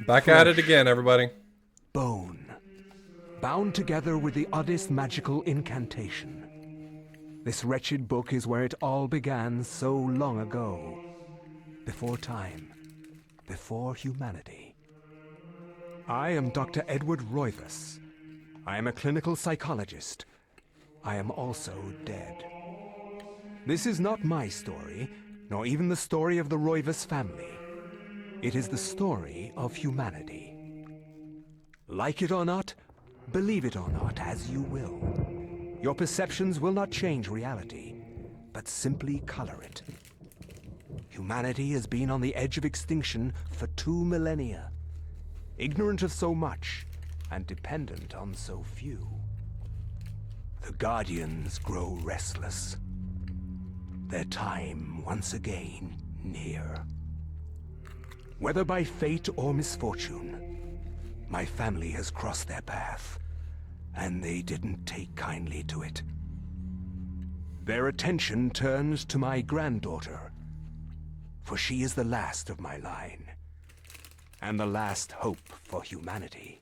Back at it again, everybody. Bone, bound together with the oddest magical incantation. This wretched book is where it all began so long ago. Before time, before humanity. I am Dr. Edward Roivas. I am a clinical psychologist. I am also dead. This is not my story, nor even the story of the Roivas family. It is the story of humanity. Like it or not, believe it or not, as you will. Your perceptions will not change reality, but simply color it. Humanity has been on the edge of extinction for 2 millennia, ignorant of so much and dependent on so few. The Guardians grow restless. Their time once again near. Whether by fate or misfortune, my family has crossed their path, and they didn't take kindly to it. Their attention turns to my granddaughter, for she is the last of my line, and the last hope for humanity.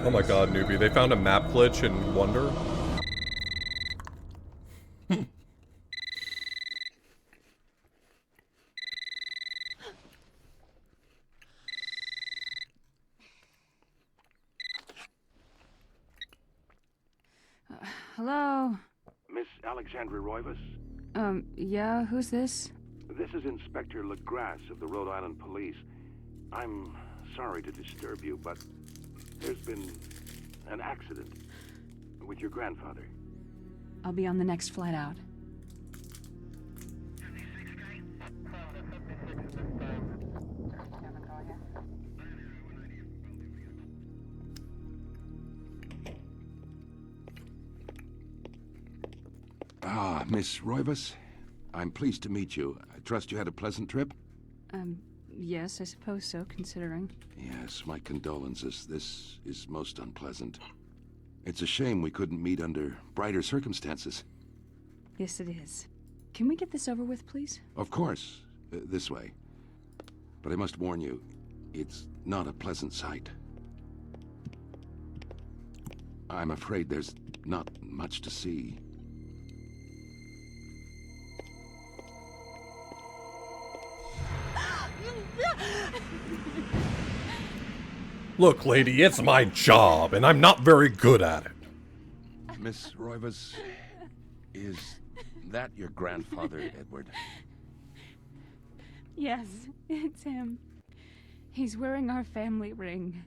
Oh my god, newbie. They found a map glitch in Wonder. Hello? Miss Alexandra Roivas? Yeah, who's this? This is Inspector LeGrasse of the Rhode Island Police. I'm sorry to disturb you, but there's been an accident with your grandfather. I'll be on the next flight out. Ah, Miss Roivas. I'm pleased to meet you. I trust you had a pleasant trip? Yes, I suppose so, considering. Yes, my condolences. This is most unpleasant. It's a shame we couldn't meet under brighter circumstances. Yes, it is. Can we get this over with, please? Of course. This way. But I must warn you, it's not a pleasant sight. I'm afraid there's not much to see. Look, lady, it's my job, and I'm not very good at it. Miss Roivas, is that your grandfather, Edward? Yes, it's him. He's wearing our family ring.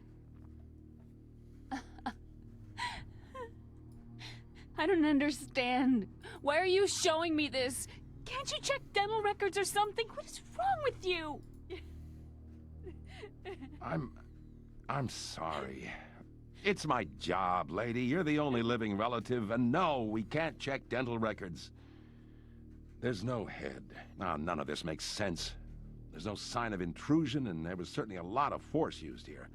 I don't understand. Why are you showing me this? Can't you check dental records or something? What is wrong with you? I'm sorry. It's my job, lady. You're the only living relative, and no, we can't check dental records. There's no head. Now, none of this makes sense. There's no sign of intrusion, and there was certainly a lot of force used here.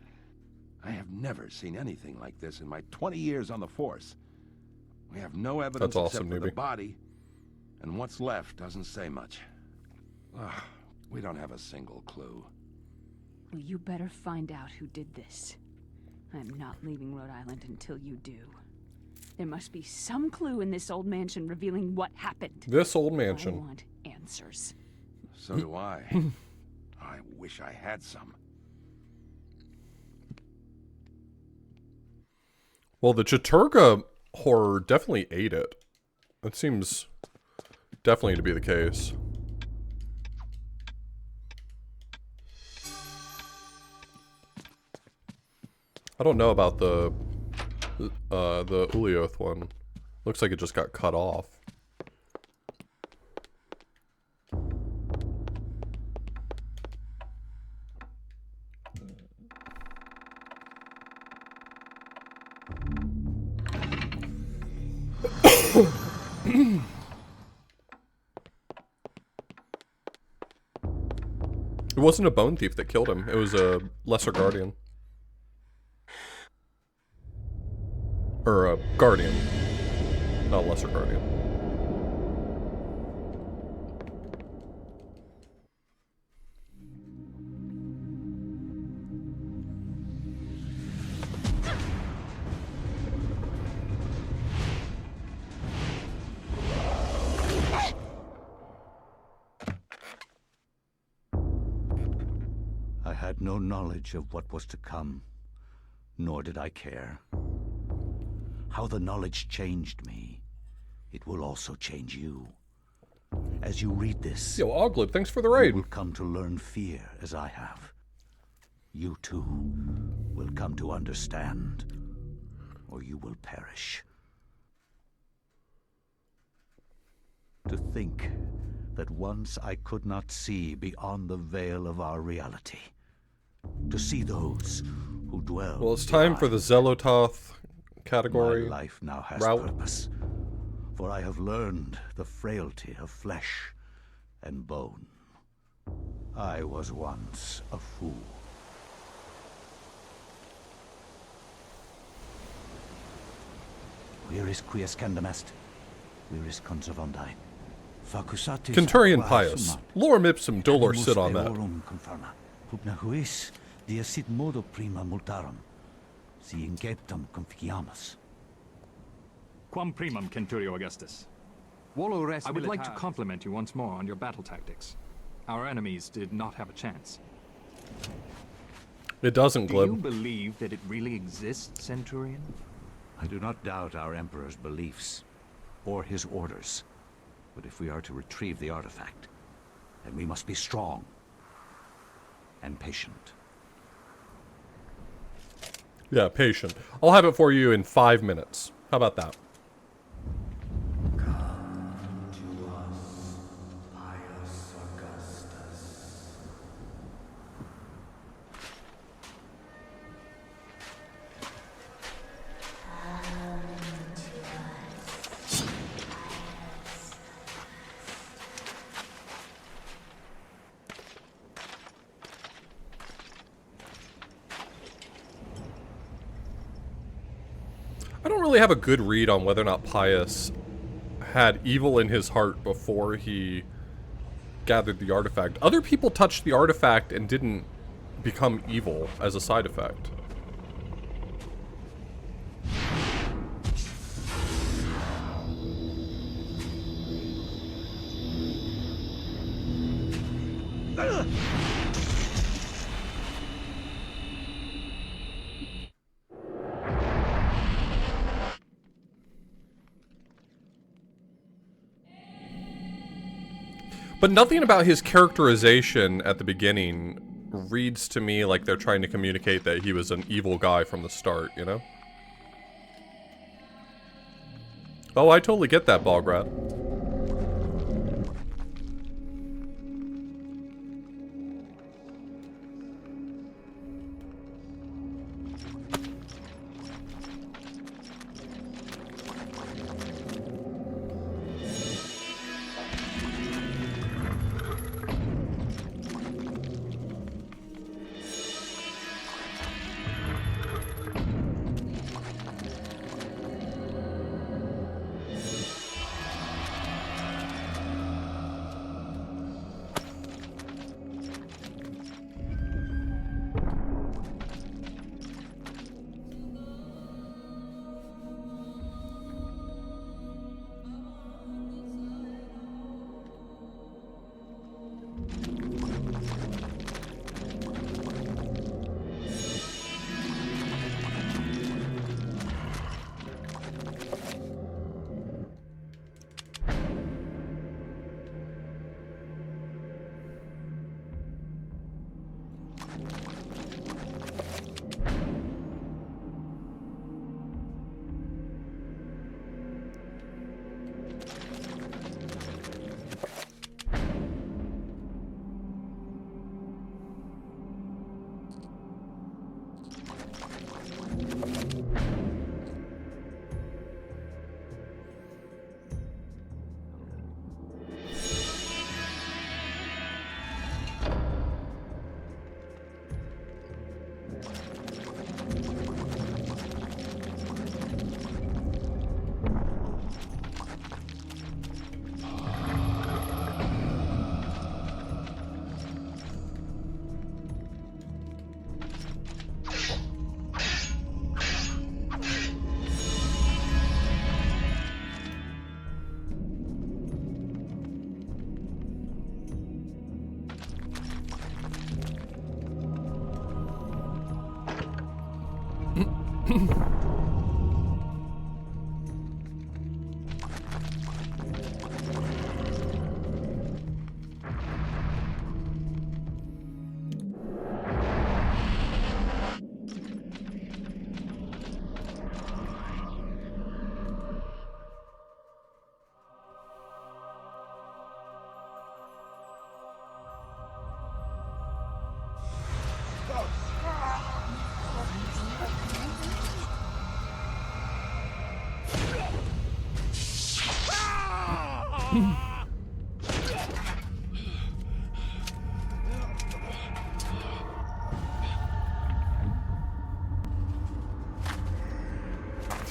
I have never seen anything like this in my 20 years on the force. We have no evidence except for the body, and what's left doesn't say much. Ugh, we don't have a single clue. Well, you better find out who did this. I'm not leaving Rhode Island until you do. There must be some clue in this old mansion revealing what happened. This old mansion. I want answers. So do I. I wish I had some. Well, the Chaturga horror definitely ate it. That seems definitely to be the case. I don't know about the Ulioth one. Looks like it just got cut off. It wasn't a bone thief that killed him. It was a lesser guardian. Or a guardian. Not a lesser guardian. I had no knowledge of what was to come, nor did I care. How the knowledge changed me, it will also change you. As you read this, Yo, Oglip, thanks for the you raid. will come to learn fear as I have. You too will come to understand, or you will perish. To think that once I could not see beyond the veil of our reality. To see those who dwell. Well, it's time for the Zelototh category. My life now has route. purpose, for I have learned the frailty of flesh and bone. I was once a fool. Where is Quies Candamest? Where is Conservondine? Facusatis Centurion aqua Pius. sumat. Lorem ipsum dolor Animus sit on that. deorum conferma. Pugna huis, dia sit modo prima multarum. Si inceptum conficiamus. Quam primum, Centurio Augustus. Volo res I would like to militaris. compliment you once more on your battle tactics. Our enemies did not have a chance. It doesn't, Do you Glib. believe that it really exists, Centurion? I do not doubt our Emperor's beliefs, or his orders. But if we are to retrieve the artifact, then we must be strong and patient. Yeah, patient. I'll have it for you in 5 minutes. How about that? I don't really have a good read on whether or not Pius had evil in his heart before he gathered the artifact. Other people touched the artifact and didn't become evil as a side effect. But nothing about his characterization at the beginning reads to me like they're trying to communicate that he was an evil guy from the start, you know? Oh, I totally get that, Bograt.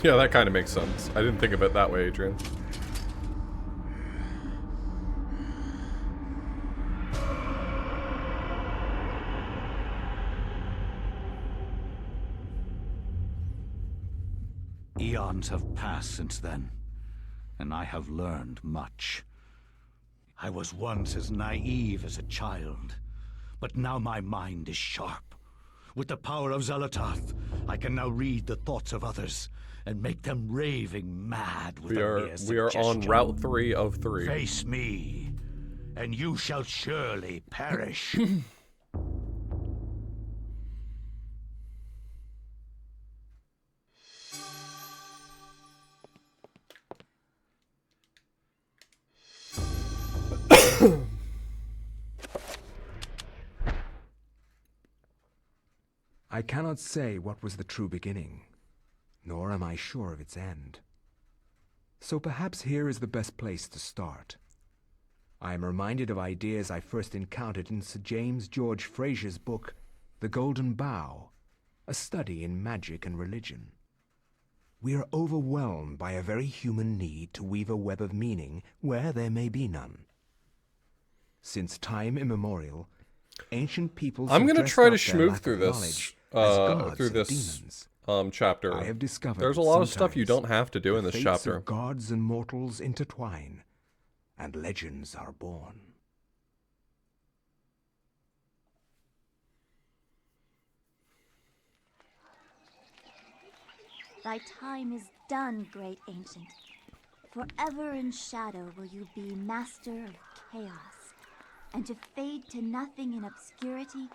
Yeah, that kind of makes sense. I didn't think of it that way, Adrian. Eons have passed since then, and I have learned much. I was once as naive as a child, but now my mind is sharp. With the power of Xel'lotath, I can now read the thoughts of others and make them raving mad with We are on Route 3 of 3. Face me, and you shall surely perish. I cannot say what was the true beginning, nor am I sure of its end. So perhaps here is the best place to start. I am reminded of ideas I first encountered in Sir James George Frazer's book, The Golden Bough, a study in magic and religion. We are overwhelmed by a very human need to weave a web of meaning where there may be none. Since time immemorial, ancient peoples I'm have gonna dressed try to up their schmooze lack through of this knowledge as gods through and this demons. chapter. I have discovered There's a that lot of stuff you sometimes don't have to do in the this fates chapter. of gods and mortals intertwine, and legends are born. Thy time is done, great ancient. Forever in shadow will you be master of chaos, and to fade to nothing in obscurity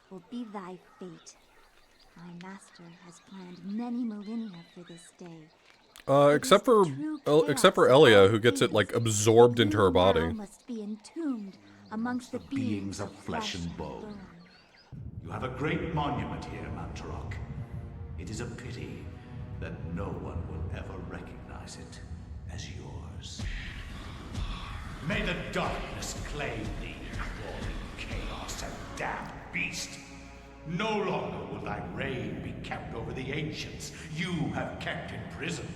will be thy fate. My master has planned many millennia for this day. Except for Elia, who gets it like absorbed into her body. Must be entombed amongst the beings of flesh and bone. You have a great monument here, Mantarok. It is a pity that no one will ever recognize it as yours. May the darkness claim thee, crawling chaos and damned beast. No longer will thy reign be kept over the ancients you have kept imprisoned.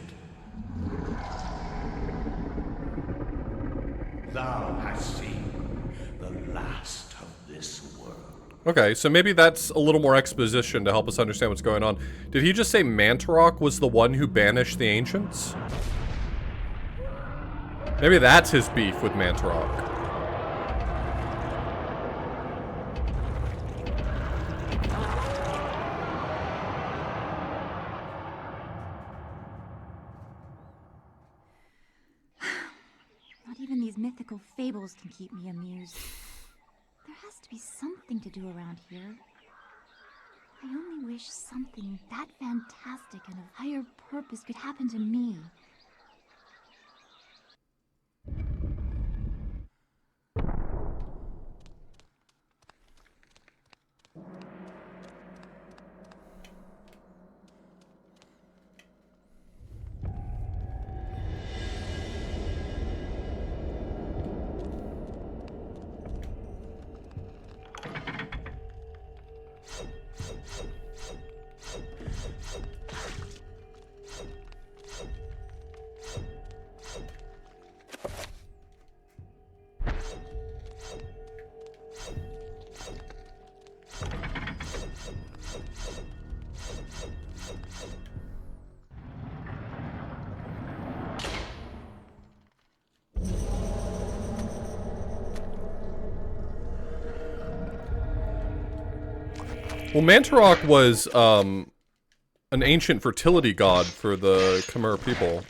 Thou hast seen the last of this world. Okay, so maybe that's a little more exposition to help us understand what's going on. Did he just say Mantarok was the one who banished the ancients? Maybe that's his beef with Mantarok. Not even these mythical fables can keep me amused. There has to be something to do around here. I only wish something that fantastic and of higher purpose could happen to me. Well, Mantarok was, an ancient fertility god for the Khmer people.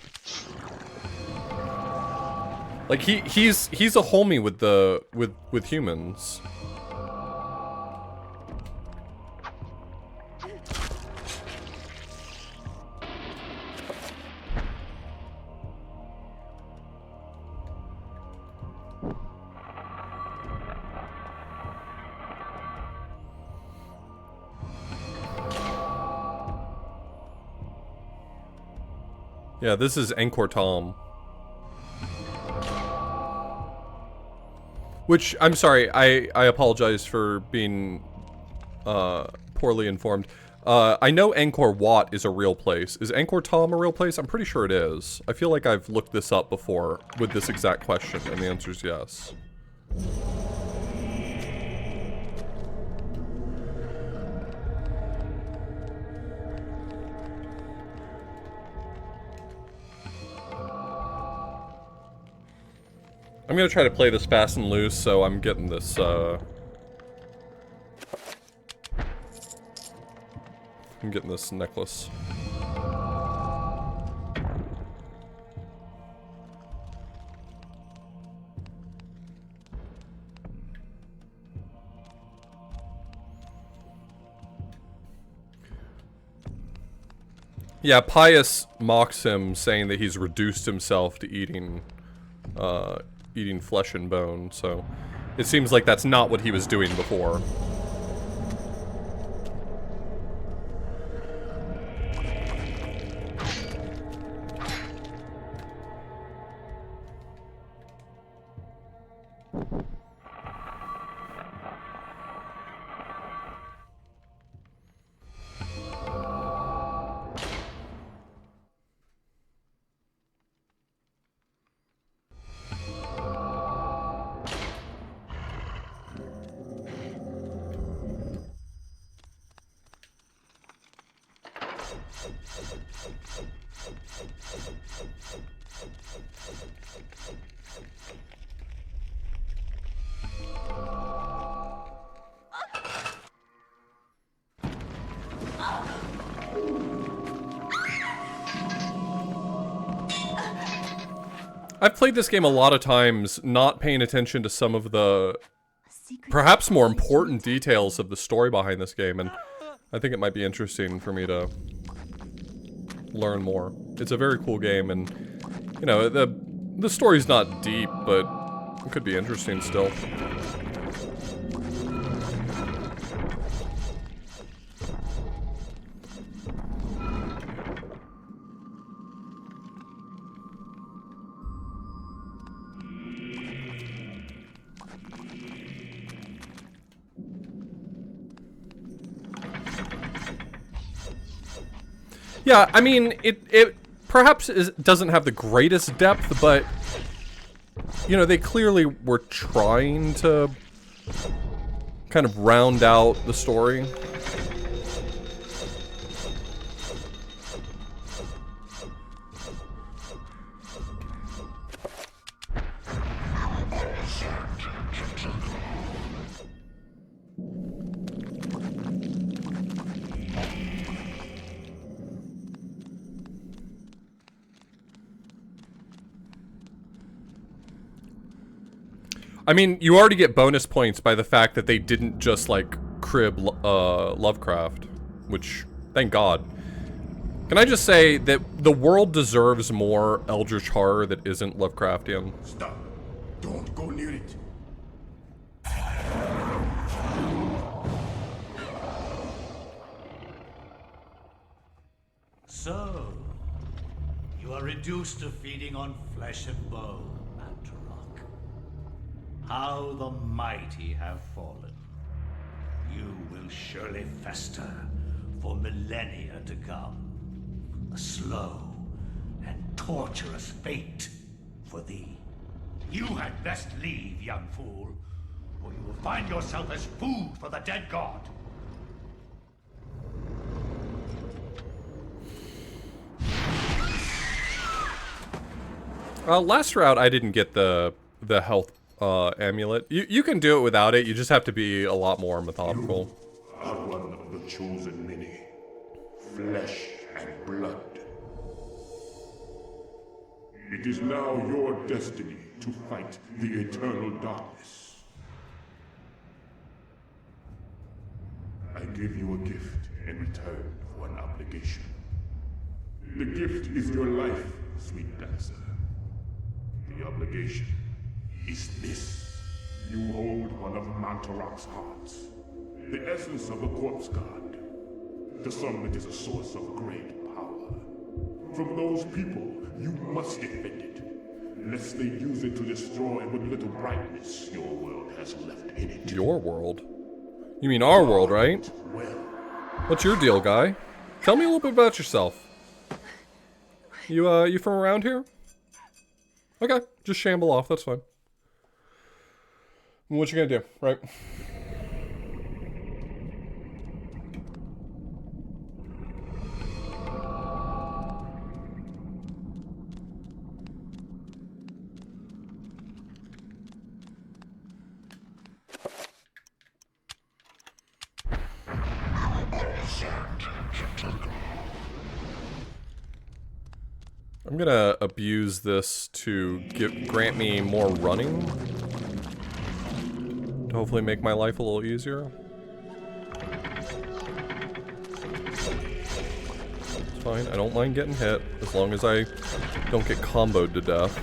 Like he's a homie with the with humans. Yeah, this is Angkor Thom. Which, I'm sorry, I apologize for being poorly informed. I know Angkor Wat is a real place. Is Angkor Thom a real place? I'm pretty sure it is. I feel like I've looked this up before with this exact question, and the answer is yes. I'm gonna try to play this fast and loose, so I'm getting this, I'm getting this necklace. Yeah, Pius mocks him, saying that he's reduced himself to eating flesh and bone, so it seems like that's not what he was doing before. I've played this game a lot of times, not paying attention to some of the perhaps more important details of the story behind this game, and I think it might be interesting for me to learn more. It's a very cool game, and you know, the story's not deep, but it could be interesting still. Yeah, I mean, it perhaps doesn't have the greatest depth, but, you know, they clearly were trying to kind of round out the story. I mean, you already get bonus points by the fact that they didn't just, like, crib Lovecraft, which, thank God. Can I just say that the world deserves more Eldritch horror that isn't Lovecraftian? Stop. Don't go near it. So, you are reduced to feeding on flesh and bone, Mantarok. How the mighty have fallen. You will surely fester for millennia to come. A slow and torturous fate for thee. You had best leave, young fool, or you will find yourself as food for the dead god. Last route, I didn't get the health amulet. You can do it without it. You just have to be a lot more methodical. You are one of the chosen many. flesh and blood. It is now your destiny to fight the eternal darkness. I give you a gift in return for an obligation. The gift is your life, sweet dancer. The obligation is this. You hold one of Mantarok's hearts, the essence of a corpse god. To some, it is a source of great power. From those people, you must defend it, lest they use it to destroy what little brightness your world has left in it. Your world? You mean our world, right? Well, What's your deal, guy? Tell me a little bit about yourself. You from around here? Okay, just shamble off, that's fine. What you gonna do, right? I'm gonna abuse this to grant me more running. To hopefully make my life a little easier. It's fine, I don't mind getting hit, as long as I don't get comboed to death.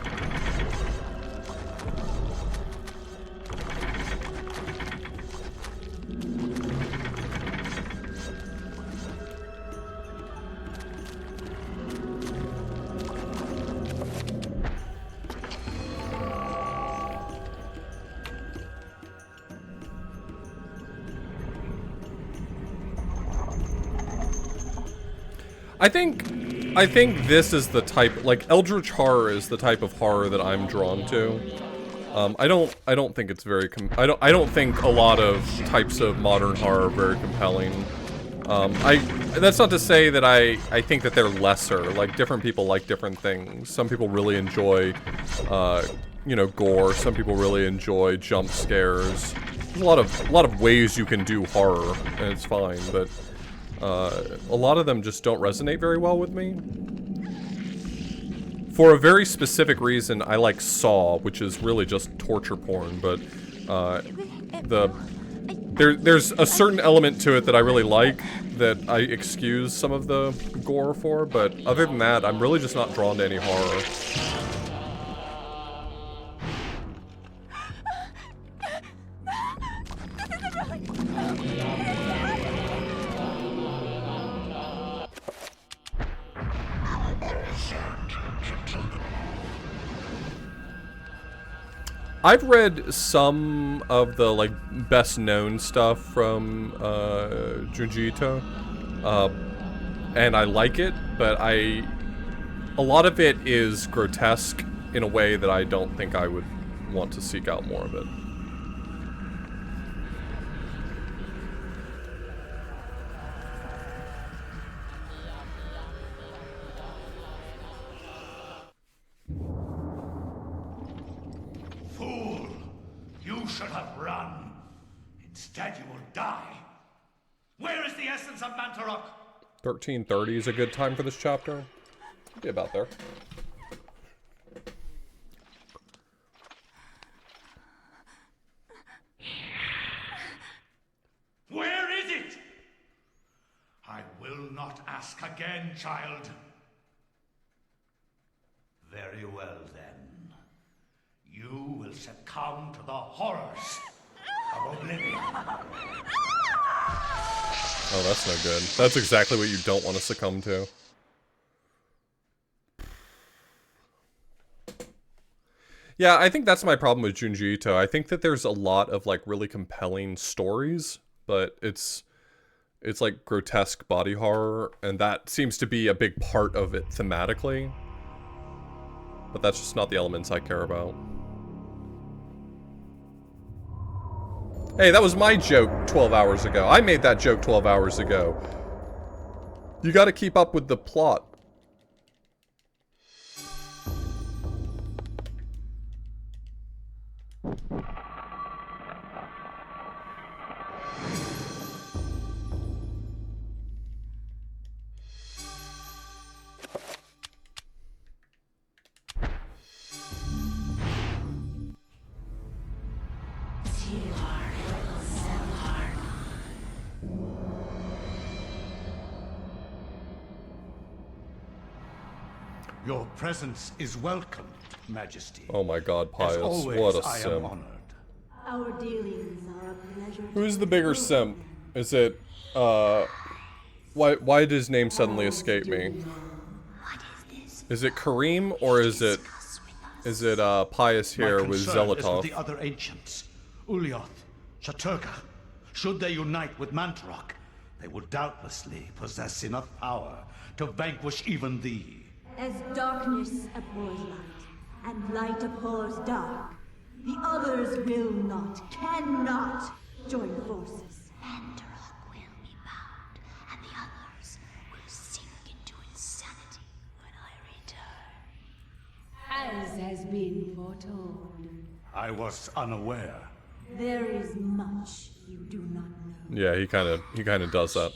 I think this is the type, like, Eldritch horror is the type of horror that I'm drawn to. I don't think it's very I don't think a lot of types of modern horror are very compelling. That's not to say that I think that they're lesser. Like, different people like different things. Some people really enjoy you know, gore. Some people really enjoy jump scares. There's a lot of ways you can do horror, and it's fine, but a lot of them just don't resonate very well with me. For a very specific reason, I like Saw, which is really just torture porn, but there's a certain element to it that I really like, that I excuse some of the gore for, but other than that, I'm really just not drawn to any horror. I've read some of the, like, best known stuff from Junji Ito, and I like it, but a lot of it is grotesque in a way that I don't think I would want to seek out more of it. Should have run. Instead, you will die. Where is the essence of Mantarok? 1330 is a good time for this chapter. It'll be about there. Where is it? I will not ask again, child. Very well, then. You will succumb to the horrors of oblivion. Oh, that's no good. That's exactly what you don't want to succumb to. Yeah, I think that's my problem with Junji Ito. I think that there's a lot of, like, really compelling stories, but it's like grotesque body horror, and that seems to be a big part of it thematically. But that's just not the elements I care about. Hey, that was my joke 12 hours ago. I made that joke 12 hours ago. You gotta keep up with the plot. Your presence is welcome, Majesty. Oh my god, Pius. As always, What a I am simp. honored. Our dealings are a pleasure. Who's the bigger simp? Is it, why did his name suddenly escape me? Is it Kareem, or is it Pius here with My concern is Zelotov? with the other ancients, Ulyaoth, Shaturka. Should they unite with Mantarok, they would doubtlessly possess enough power to vanquish even thee. As darkness abhors light, and light abhors dark, the others will not, cannot join forces. Mantarok will be bound, and the others will sink into insanity when I return. As has been foretold. I was unaware. There is much you do not know. Yeah, he kind of does that.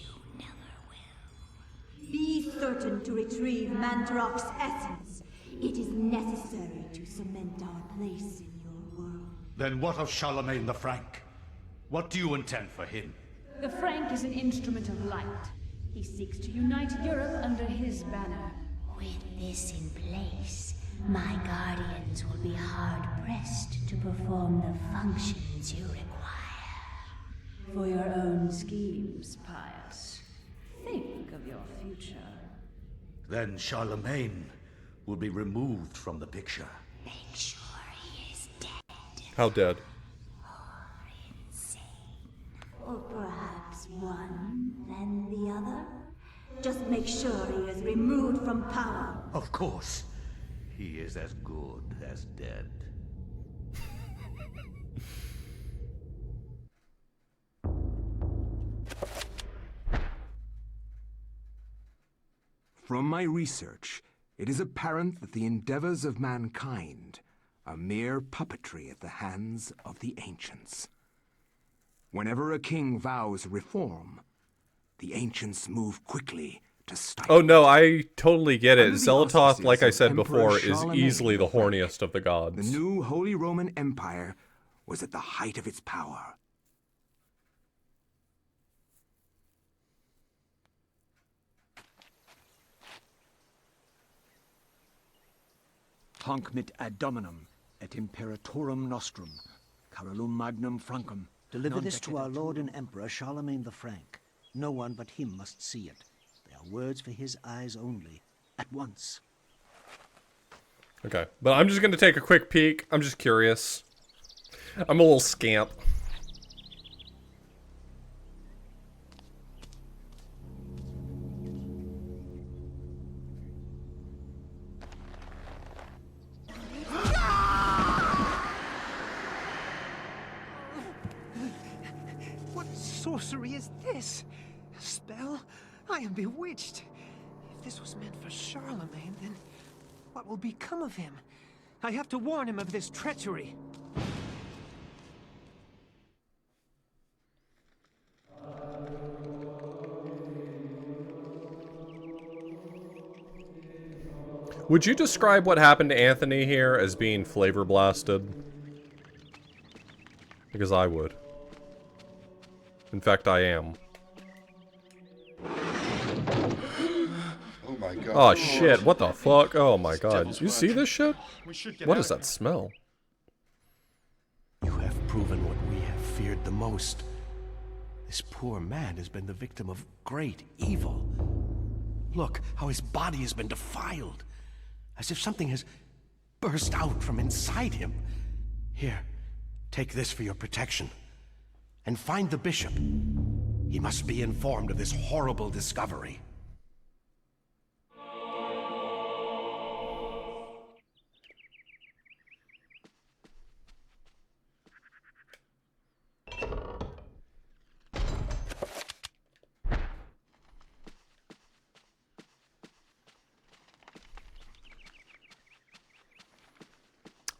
Be certain to retrieve Mantarok's essence. It is necessary to cement our place in your world. Then what of Charlemagne the Frank? What do you intend for him? The Frank is an instrument of light. He seeks to unite Europe under his banner. With this in place, my guardians will be hard-pressed to perform the functions you require. For your own schemes, Pius. Think of your future. Then Charlemagne will be removed from the picture. Make sure he is dead. How dead? Or perhaps one, then the other? Just make sure he is removed from power. Of course. He is as good as dead. From my research, it is apparent that the endeavors of mankind are mere puppetry at the hands of the ancients. Whenever a king vows reform, the ancients move quickly to stifle. Oh no, I totally get it. Under the Zelotov, auspices like I of said Emperor before, is Charlemagne easily the the Frank, horniest of the The gods. new Holy Roman Empire was at the height of its power. Hanc mit ad dominum et imperatorum nostrum, Carolum magnum Francum. Deliver non this to our decedent- Lord and Emperor Charlemagne the Frank. No one but him must see it. They are words for his eyes only. At once. Okay, but I'm just gonna take a quick peek. I'm just curious. I'm a little scamp. What sorcery is this? A spell? I am bewitched. If this was meant for Charlemagne, then what will become of him? I have to warn him of this treachery. Would you describe what happened to Anthony here as being flavor blasted? Because I would. In fact, I am. Oh my god. Oh shit, what the fuck? Oh my god. You see this shit? What is that smell? You have proven what we have feared the most. This poor man has been the victim of great evil. Look how his body has been defiled, as if something has burst out from inside him. Here, take this for your protection. And find the bishop. He must be informed of this horrible discovery.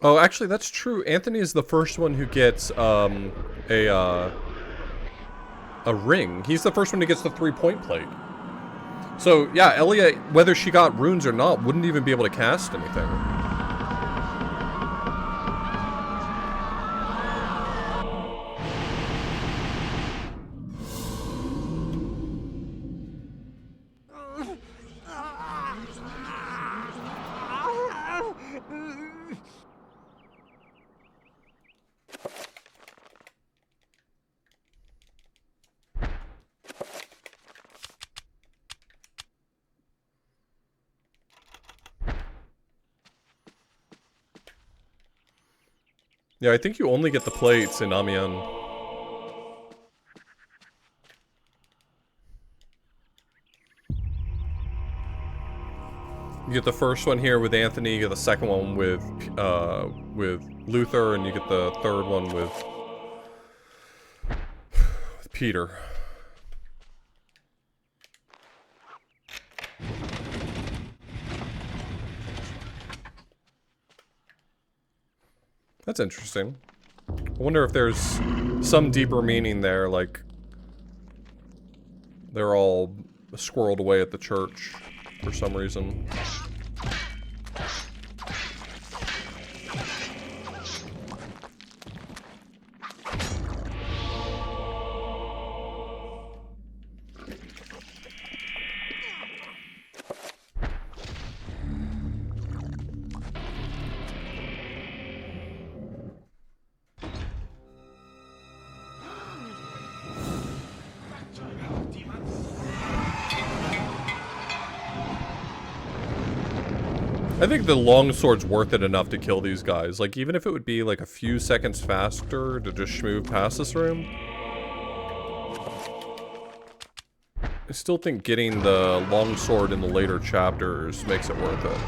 Oh, actually, that's true. Anthony is the first one who gets a ring. He's the first one who gets the 3-point plate. So yeah, Elia, whether she got runes or not, wouldn't even be able to cast anything. Yeah, I think you only get the plates in Amiens. You get the first one here with Anthony, you get the second one with Luther, and you get the third one with Peter. That's interesting. I wonder if there's some deeper meaning there, like they're all squirreled away at the church for some reason. I think the longsword's worth it enough to kill these guys. Like, even if it would be like a few seconds faster to just schmooze past this room, I still think getting the longsword in the later chapters makes it worth it.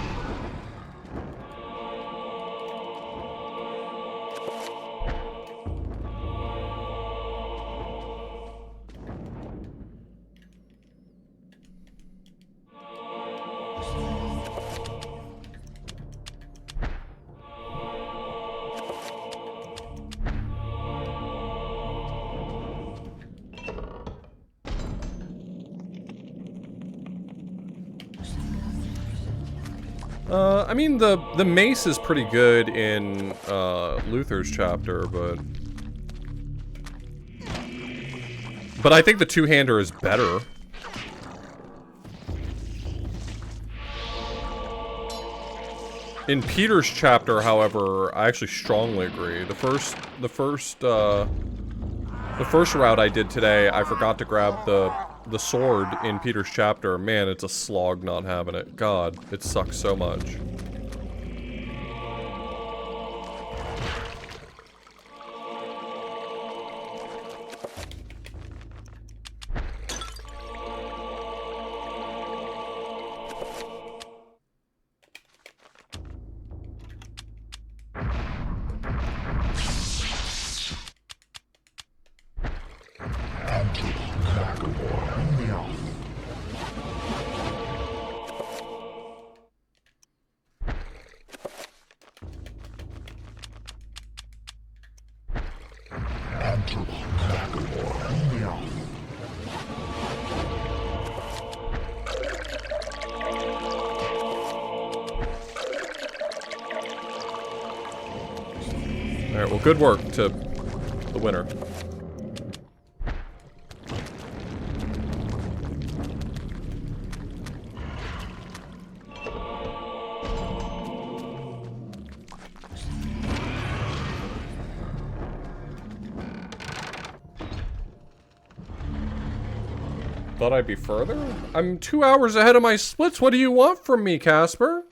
I mean, the mace is pretty good in Luther's chapter, but I think the two-hander is better. In Peter's chapter, however, I actually strongly agree. The first route I did today, I forgot to grab the sword in Peter's chapter. Man, it's a slog not having it. God, it sucks so much. Alright, well, good work to the winner. Thought I'd be further? I'm 2 hours ahead of my splits. What do you want from me, Casper?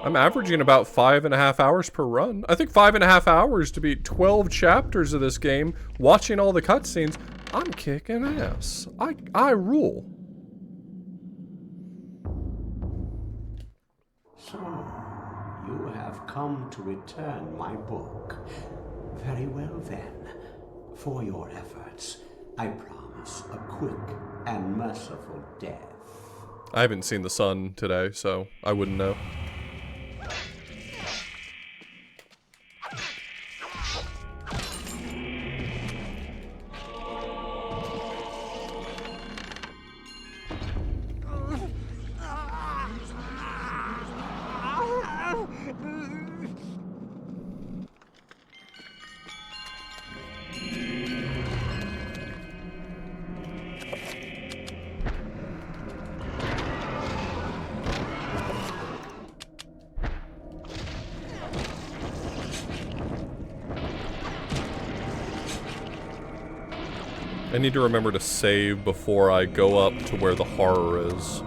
I'm averaging about 5.5 hours per run. I think 5.5 hours to beat 12 chapters of this game, watching all the cutscenes. I'm kicking ass. I rule. So, you have come to return my book. Very well then. For your efforts, I promise a quick and merciful death. I haven't seen the sun today, so I wouldn't know. I need to remember to save before I go up to where the horror is.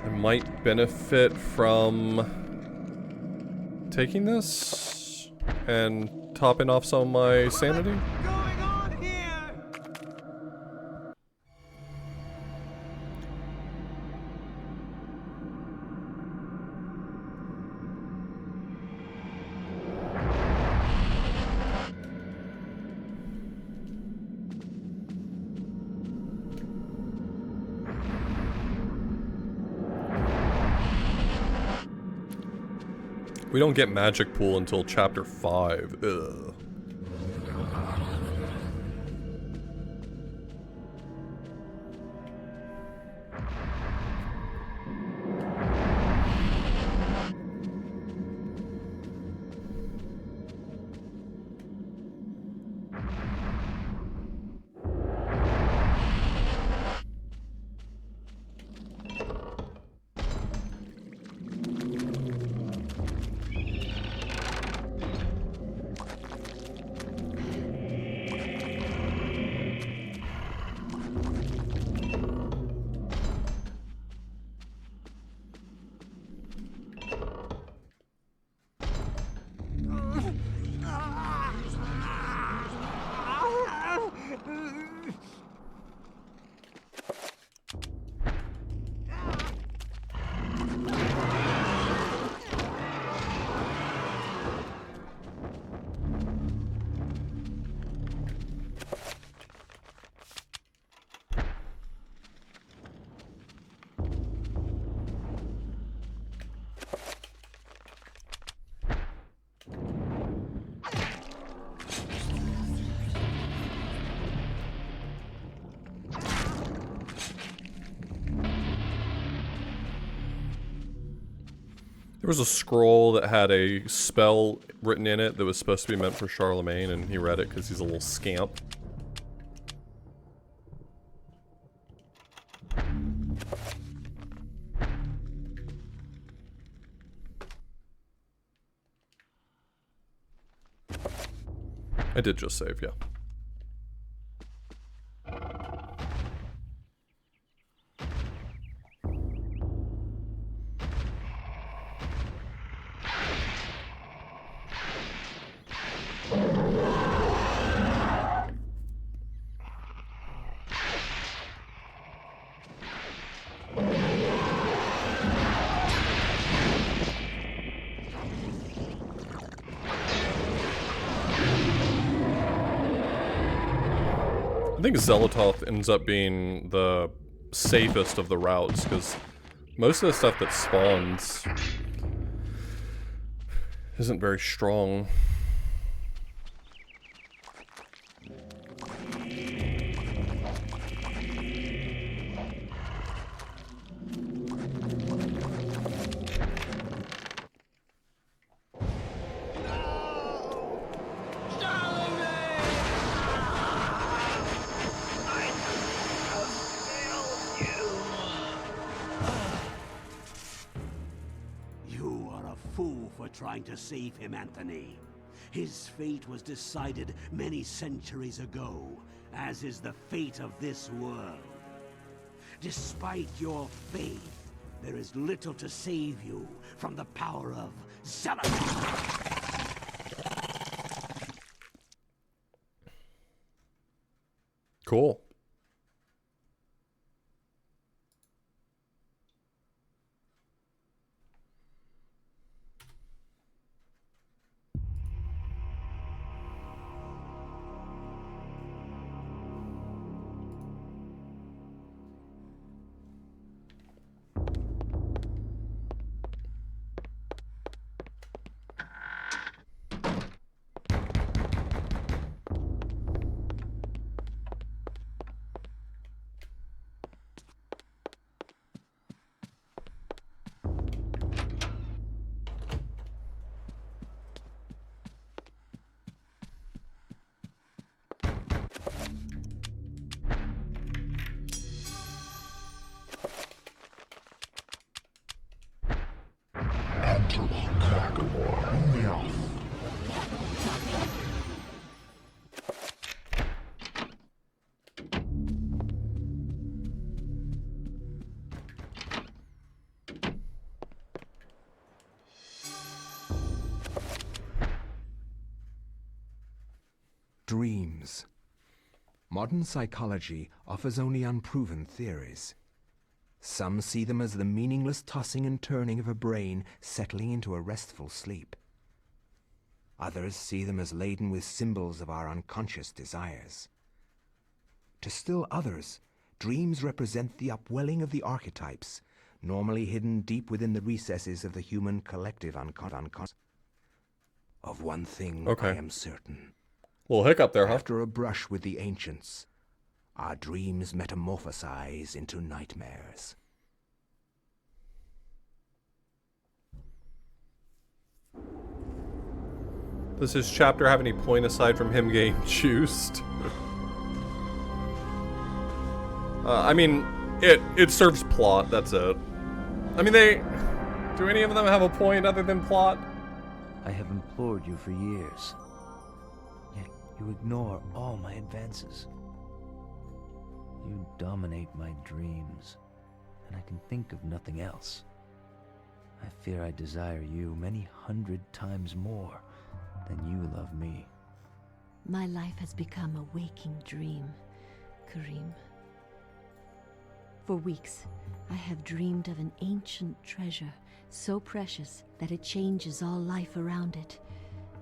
I might benefit from taking this and topping off some of my sanity. We don't get Magic Pool until Chapter 5. Ugh. There was a scroll that had a spell written in it that was supposed to be meant for Charlemagne, and he read it because he's a little scamp. I did just save, yeah. I think Xelatoth ends up being the safest of the routes, because most of the stuff that spawns isn't very strong. Trying to save him, Anthony. His fate was decided many centuries ago, as is the fate of this world. Despite your faith, there is little to save you from the power of Xelatoth. Cool. Dreams. Modern psychology offers only unproven theories. Some see them as the meaningless tossing and turning of a brain settling into a restful sleep. Others see them as laden with symbols of our unconscious desires. To still others, dreams represent the upwelling of the archetypes, normally hidden deep within the recesses of the human collective unconscious. Of one thing I am certain. Little hiccup there, huh? After a brush with the ancients, our dreams metamorphosize into nightmares. Does his chapter have any point aside from him getting juiced? I mean, it serves plot, that's it. I mean, do any of them have a point other than plot? I have implored you for years, yet you ignore all my advances. You dominate my dreams, and I can think of nothing else. I fear I desire you many 100 times more than you love me. My life has become a waking dream, Karim. For weeks, I have dreamed of an ancient treasure so precious that it changes all life around it.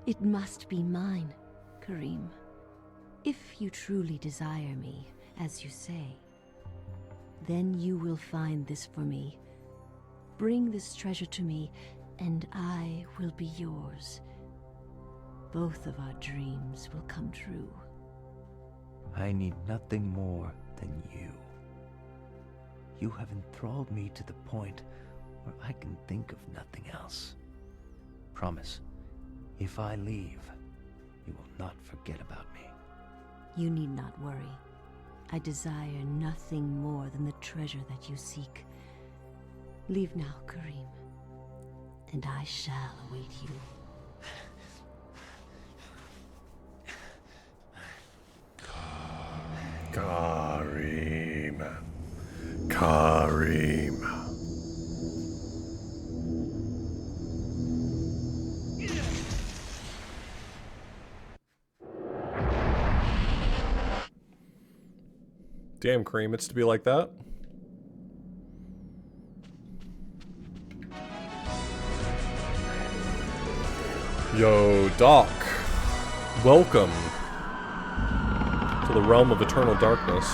It must be mine, Karim. If you truly desire me, as you say, then you will find this for me. Bring this treasure to me, and I will be yours. Both of our dreams will come true. I need nothing more than you. You have enthralled me to the point where I can think of nothing else. Promise, if I leave, you will not forget about me. You need not worry. I desire nothing more than the treasure that you seek. Leave now, Karim, and I shall await you. Karim. Karim. Damn, Karim, it's to be like that. Yo, Doc. Welcome to the realm of eternal darkness.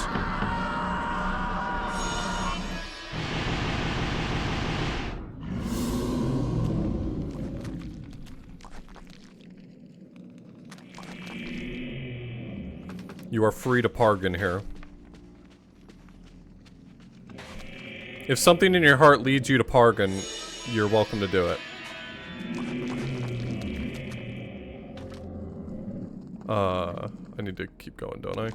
You are free to pargon here. If something in your heart leads you to pargon, you're welcome to do it. I need to keep going, don't I?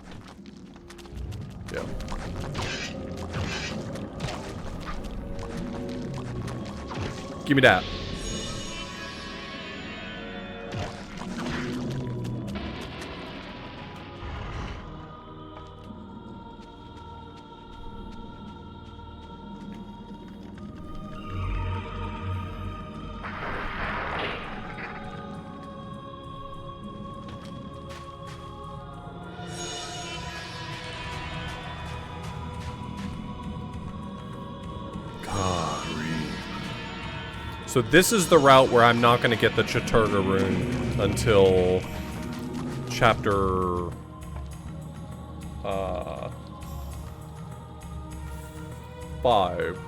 Yeah. Give me that. So this is the route where I'm not going to get the Chattur'gha rune until chapter 5.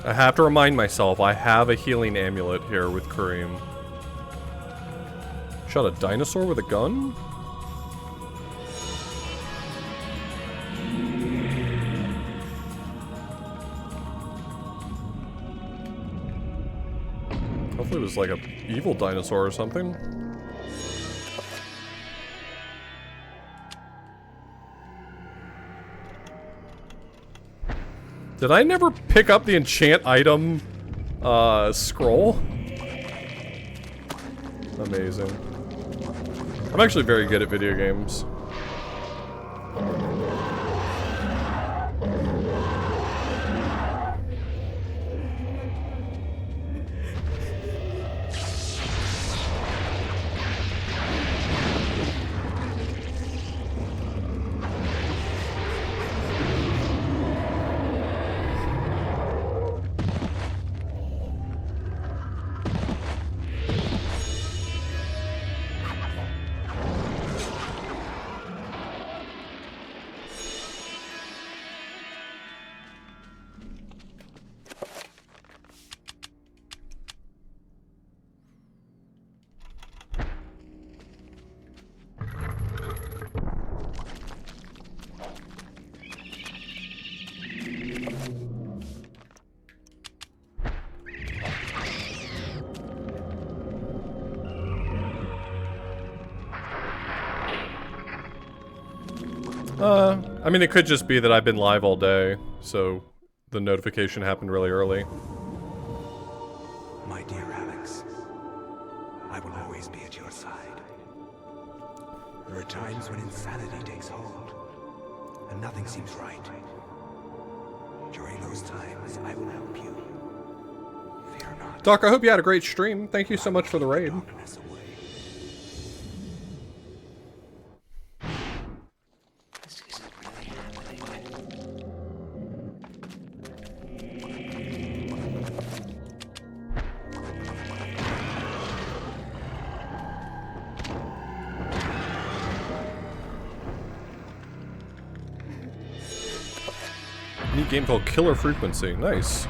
I have to remind myself, I have a healing amulet here with Kareem. Shot a dinosaur with a gun? Hopefully it was like a evil dinosaur or something. Did I never pick up the enchant item scroll? Amazing. I'm actually very good at video games. I mean, it could just be that I've been live all day, so the notification happened really early. My dear Alex, I will always be at your side. There are times when insanity takes hold, and nothing seems right. During those times, I will help you. Fear not. Doc, I hope you had a great stream. Thank you so much for the raid. Neat game called Killer Frequency. Nice.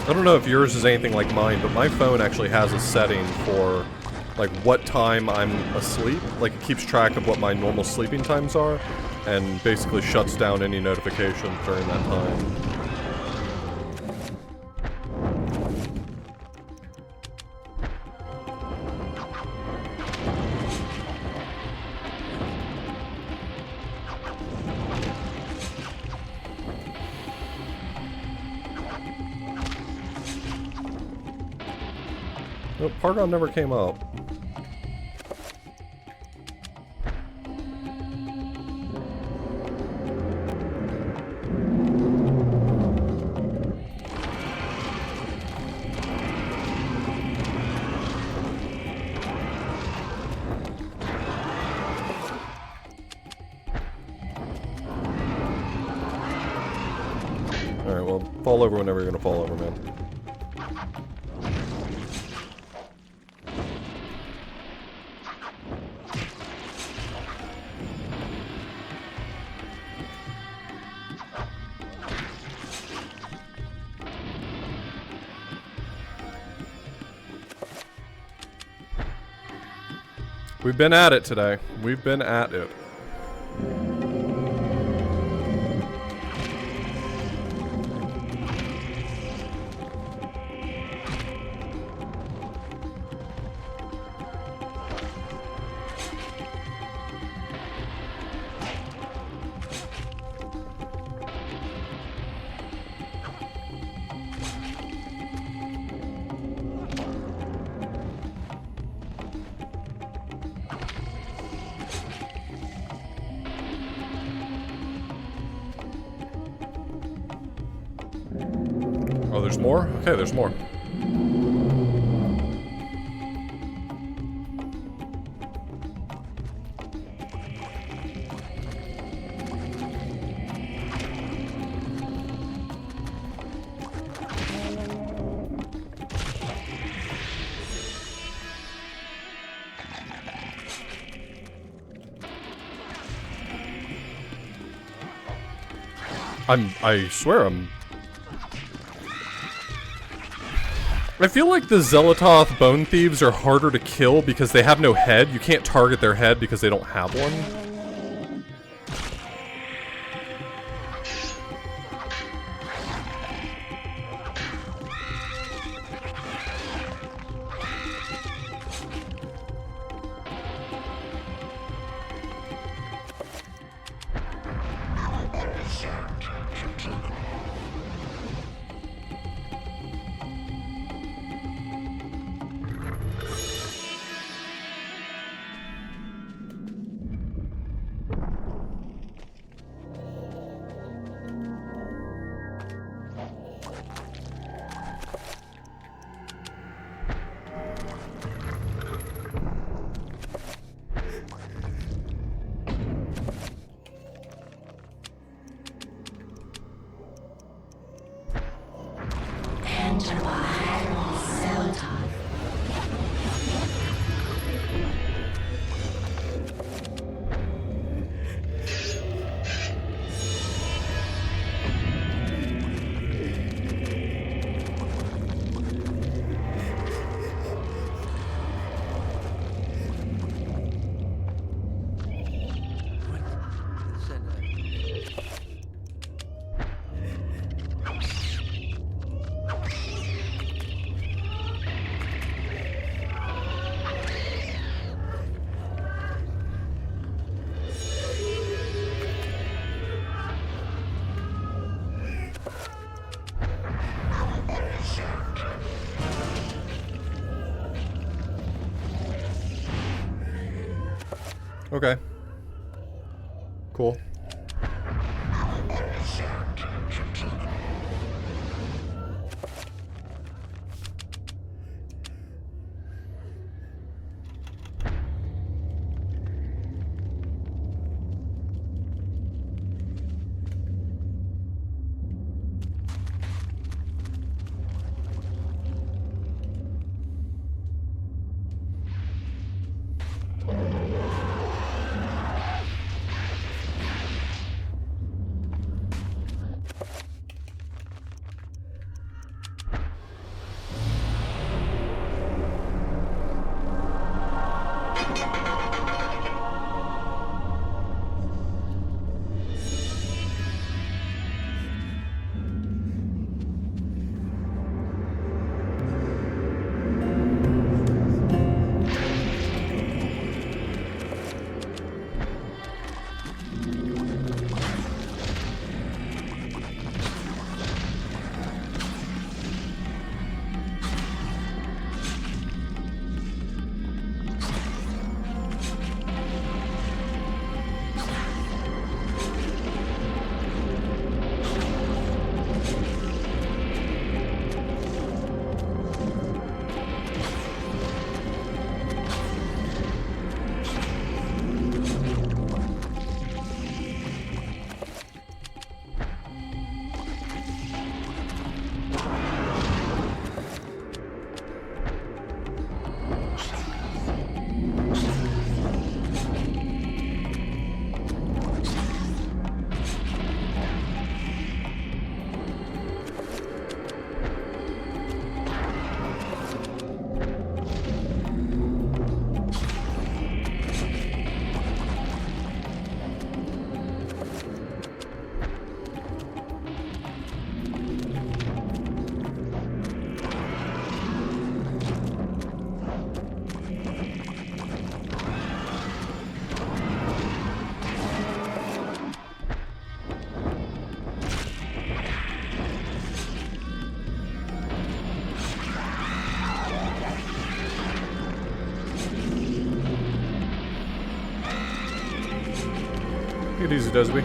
I don't know if yours is anything like mine, but my phone actually has a setting for like what time I'm asleep. Like it keeps track of what my normal sleeping times are and basically shuts down any notifications during that time. Nope, Pargon never came up. Alright, well, fall over whenever you're gonna fall over, man. We've been at it today. We've been at it. Oh, there's more? Okay, there's more. I swear I feel like the Xel'lotath Bone Thieves are harder to kill because they have no head. You can't target their head because they don't have one. Okay. Cool. Take it easy, Desby.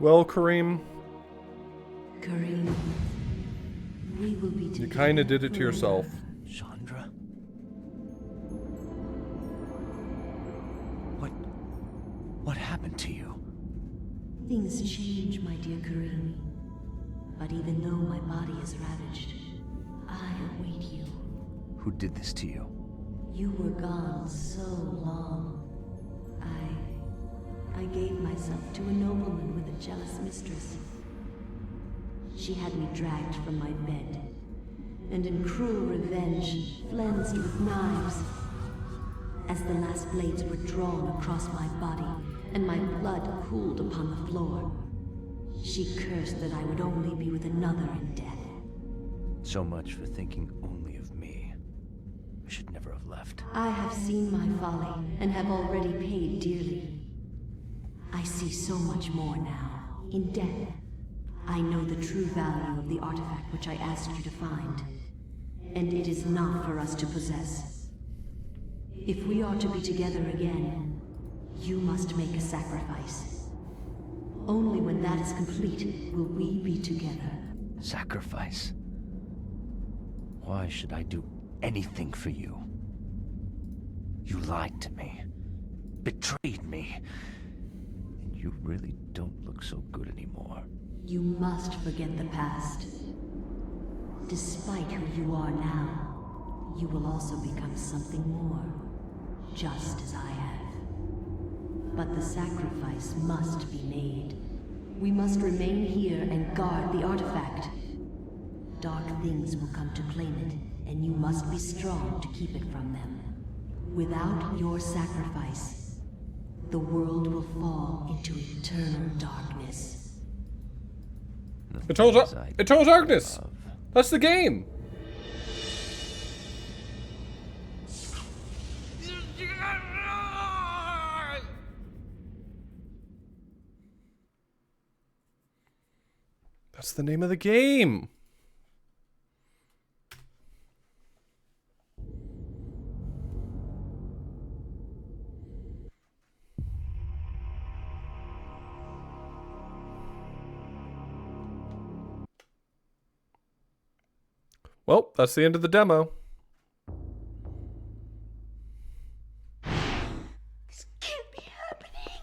Well, Kareem, Kareem, we will be you together kinda did it to forever. yourself. Chandra? What happened to you? Things change, my dear Kareem. But even though my body is ravaged, I await you. Who did this to you? You were gone so long. I gave myself to a nobleman with a jealous mistress. She had me dragged from my bed, and in cruel revenge, flensed with knives. As the last blades were drawn across my body, and my blood pooled upon the floor, she cursed that I would only be with another in death. So much for thinking only of me. I should never have left. I have seen my folly, and have already paid dearly. I see so much more now. In death, I know the true value of the artifact which I asked you to find. And it is not for us to possess. If we are to be together again, you must make a sacrifice. Only when that is complete will we be together. Sacrifice? Why should I do anything for you? You lied to me. Betrayed me. And you really don't look so good anymore. You must forget the past. Despite who you are now, you will also become something more, just as I have. But the sacrifice must be made. We must remain here and guard the artifact. Dark things will come to claim it, and you must be strong to keep it from them. Without your sacrifice, the world will fall into eternal darkness. Eternal Darkness! That's the game! That's the name of the game! Well, that's the end of the demo. This can't be happening.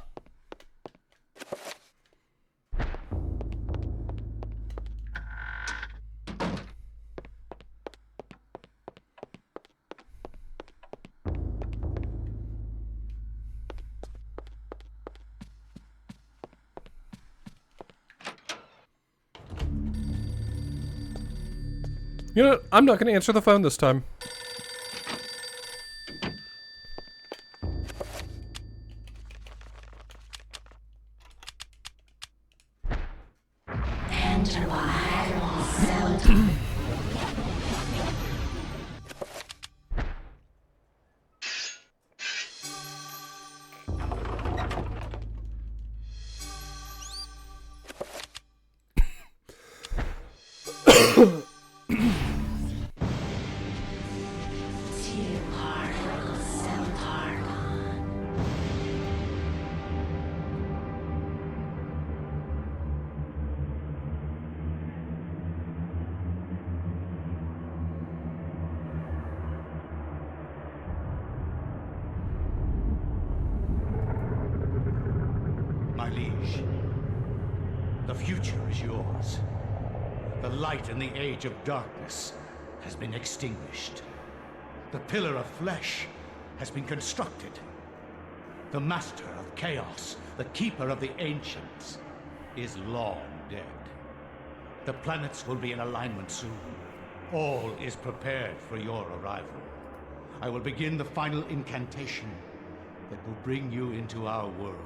You know what? I'm not going to answer the phone this time. My liege, the future is yours. The light in the age of darkness has been extinguished. The pillar of flesh has been constructed. The master of chaos, the keeper of the ancients, is long dead. The planets will be in alignment soon. All is prepared for your arrival. I will begin the final incantation that will bring you into our world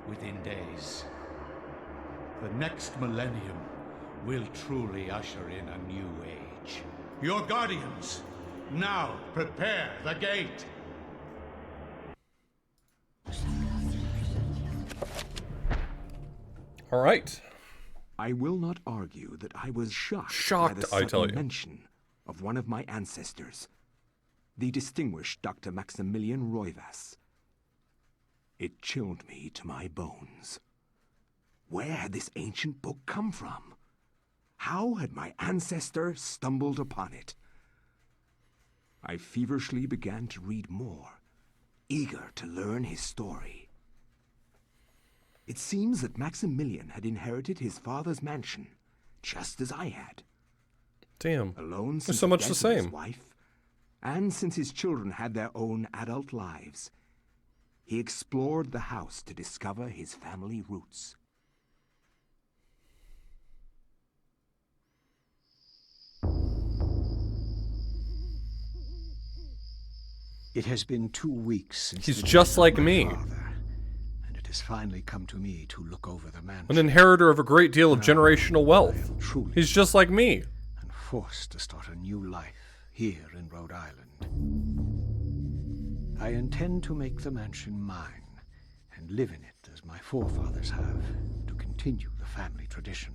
within days. The next millennium will truly usher in a new age. Your guardians, now prepare the gate! All right. I will not argue that I was shocked by the I tell sudden you. mention of one of my ancestors, the distinguished Dr. Maximilian Roivas. It chilled me to my bones. Where had this ancient book come from? How had my ancestor stumbled upon it? I feverishly began to read more, eager to learn his story. It seems that Maximilian had inherited his father's mansion, just as I had. Damn. Alone There's since so the much death the of his same. wife, and since his children had their own adult lives, he explored the house to discover his family roots. It has been 2 weeks since He's the just death of like my me. father, and it has finally come to me to look over the mansion. An inheritor of a great deal of generational wealth. He's just like me. And forced to start a new life here in Rhode Island. I intend to make the mansion mine and live in it as my forefathers have, to continue the family tradition.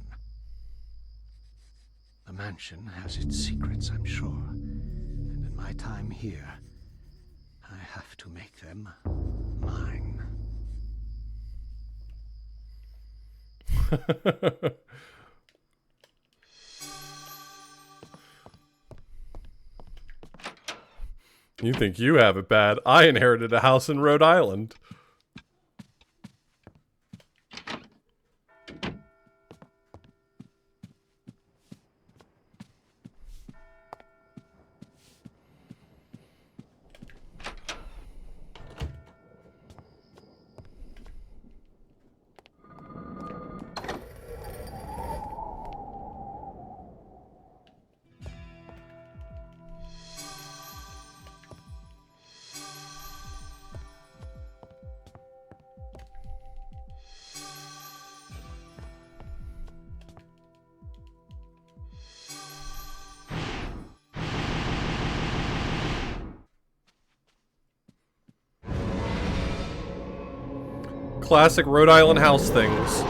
The mansion has its secrets, I'm sure, and in my time here, I have to make them mine. You think you have it bad. I inherited a house in Rhode Island. Classic Rhode Island house things.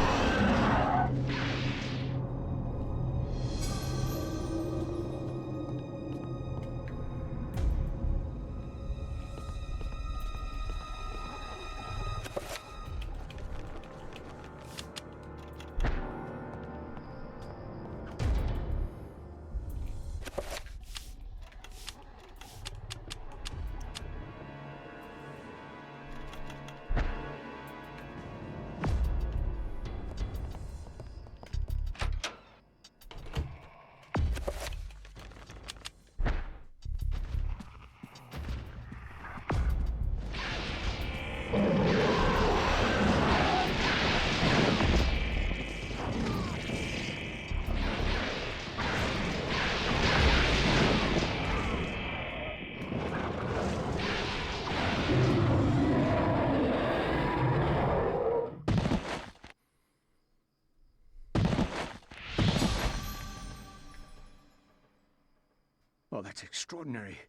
Oh, that's extraordinary.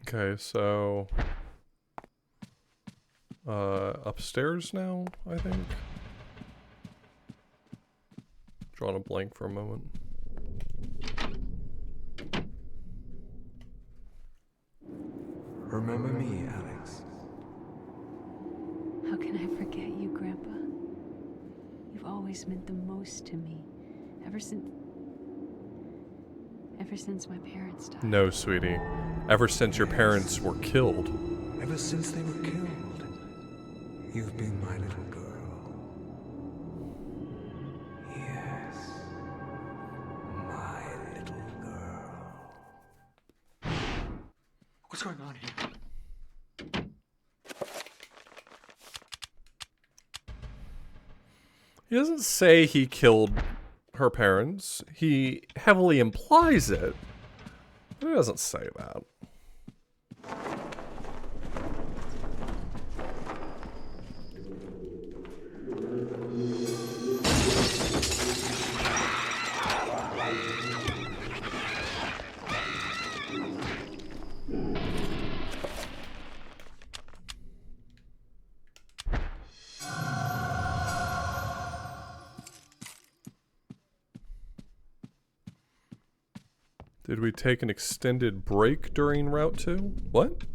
Okay, so upstairs now, I think. Drawing a blank for a moment. Remember me, Alex. How can I forget you, Grandpa? You've always meant the most to me. Ever since my parents died. No, sweetie. Ever since your parents were killed. Ever since they were killed, you've been my little girl. Yes, my little girl. What's going on here? He doesn't say he killed her parents. He heavily implies it. But he doesn't say that. Did we take an extended break during Route 2? What?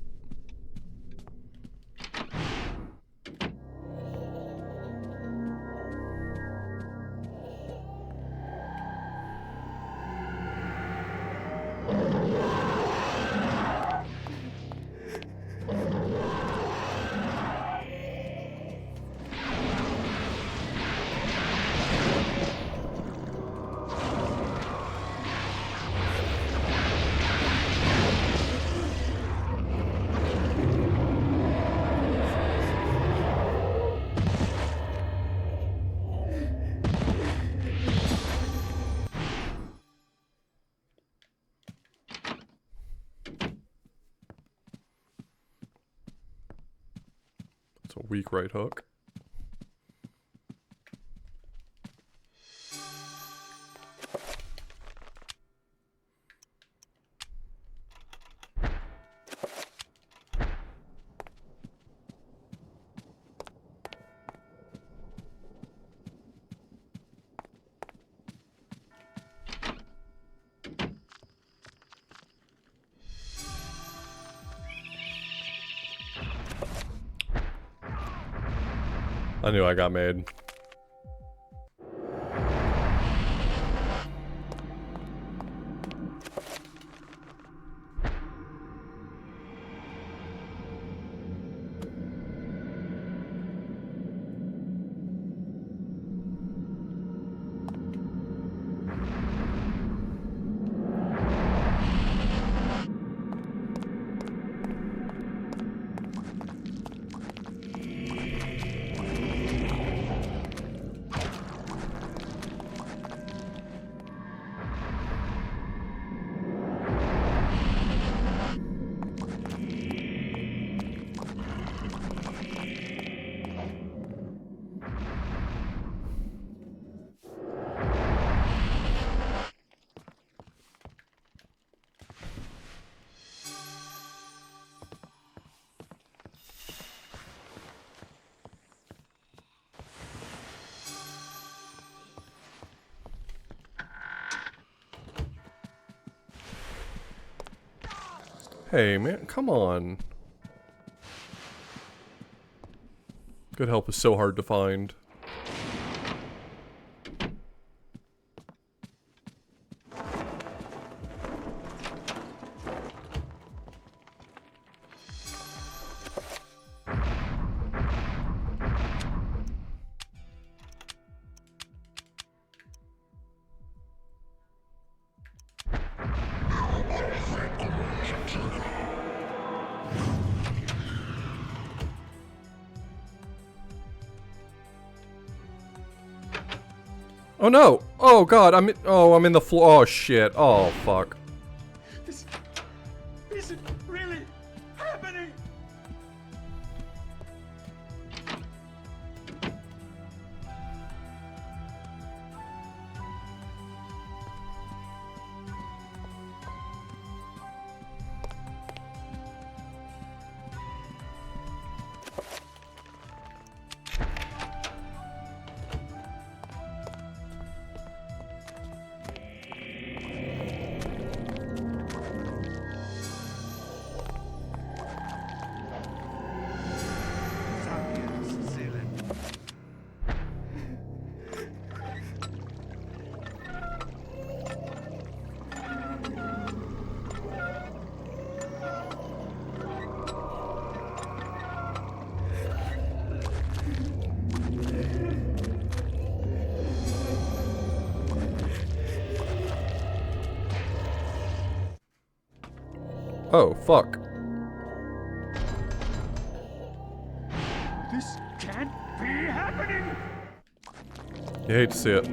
It's a weak right hook. I knew I got made. Hey, man, come on. Good help is so hard to find. Oh no! Oh god, I'm in the floor. Oh shit. Oh fuck. This isn't really happening. Oh, fuck. This can't be happening. You hate to see it.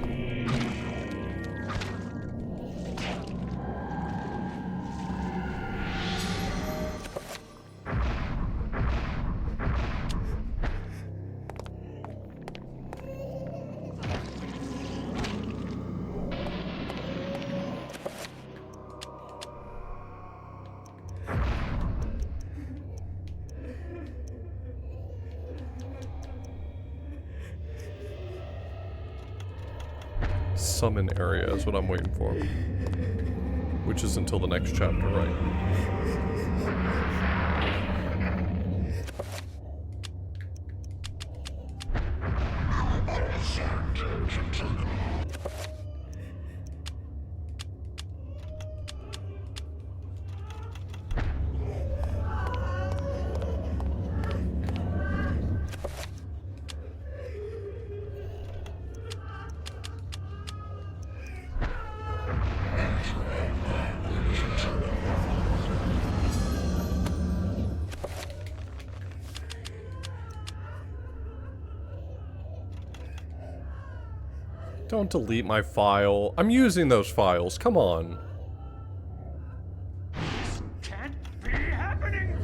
Summon area is what I'm waiting for. Which is until the next chapter, right? Don't delete my file. I'm using those files. Come on. Can't be happening!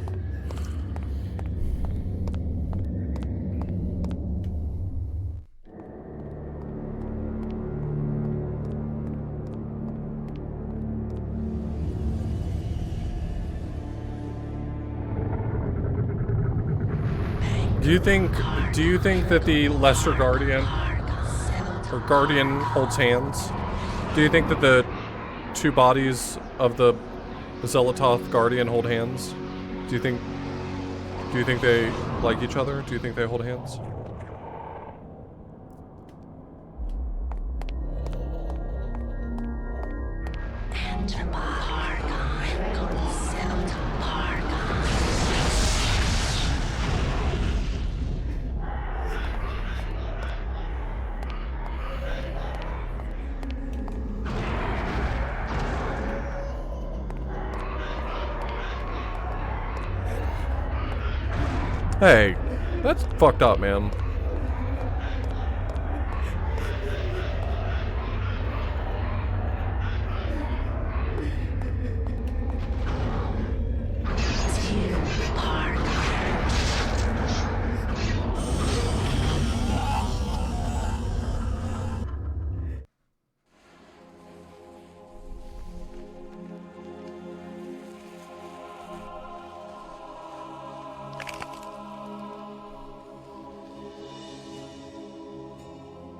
Do you think that the Lesser Guardian or Guardian holds hands? Do you think that the two bodies of the Xel'lotath Guardian hold hands? Do you think they like each other? Do you think they hold hands? Hey, that's fucked up, man.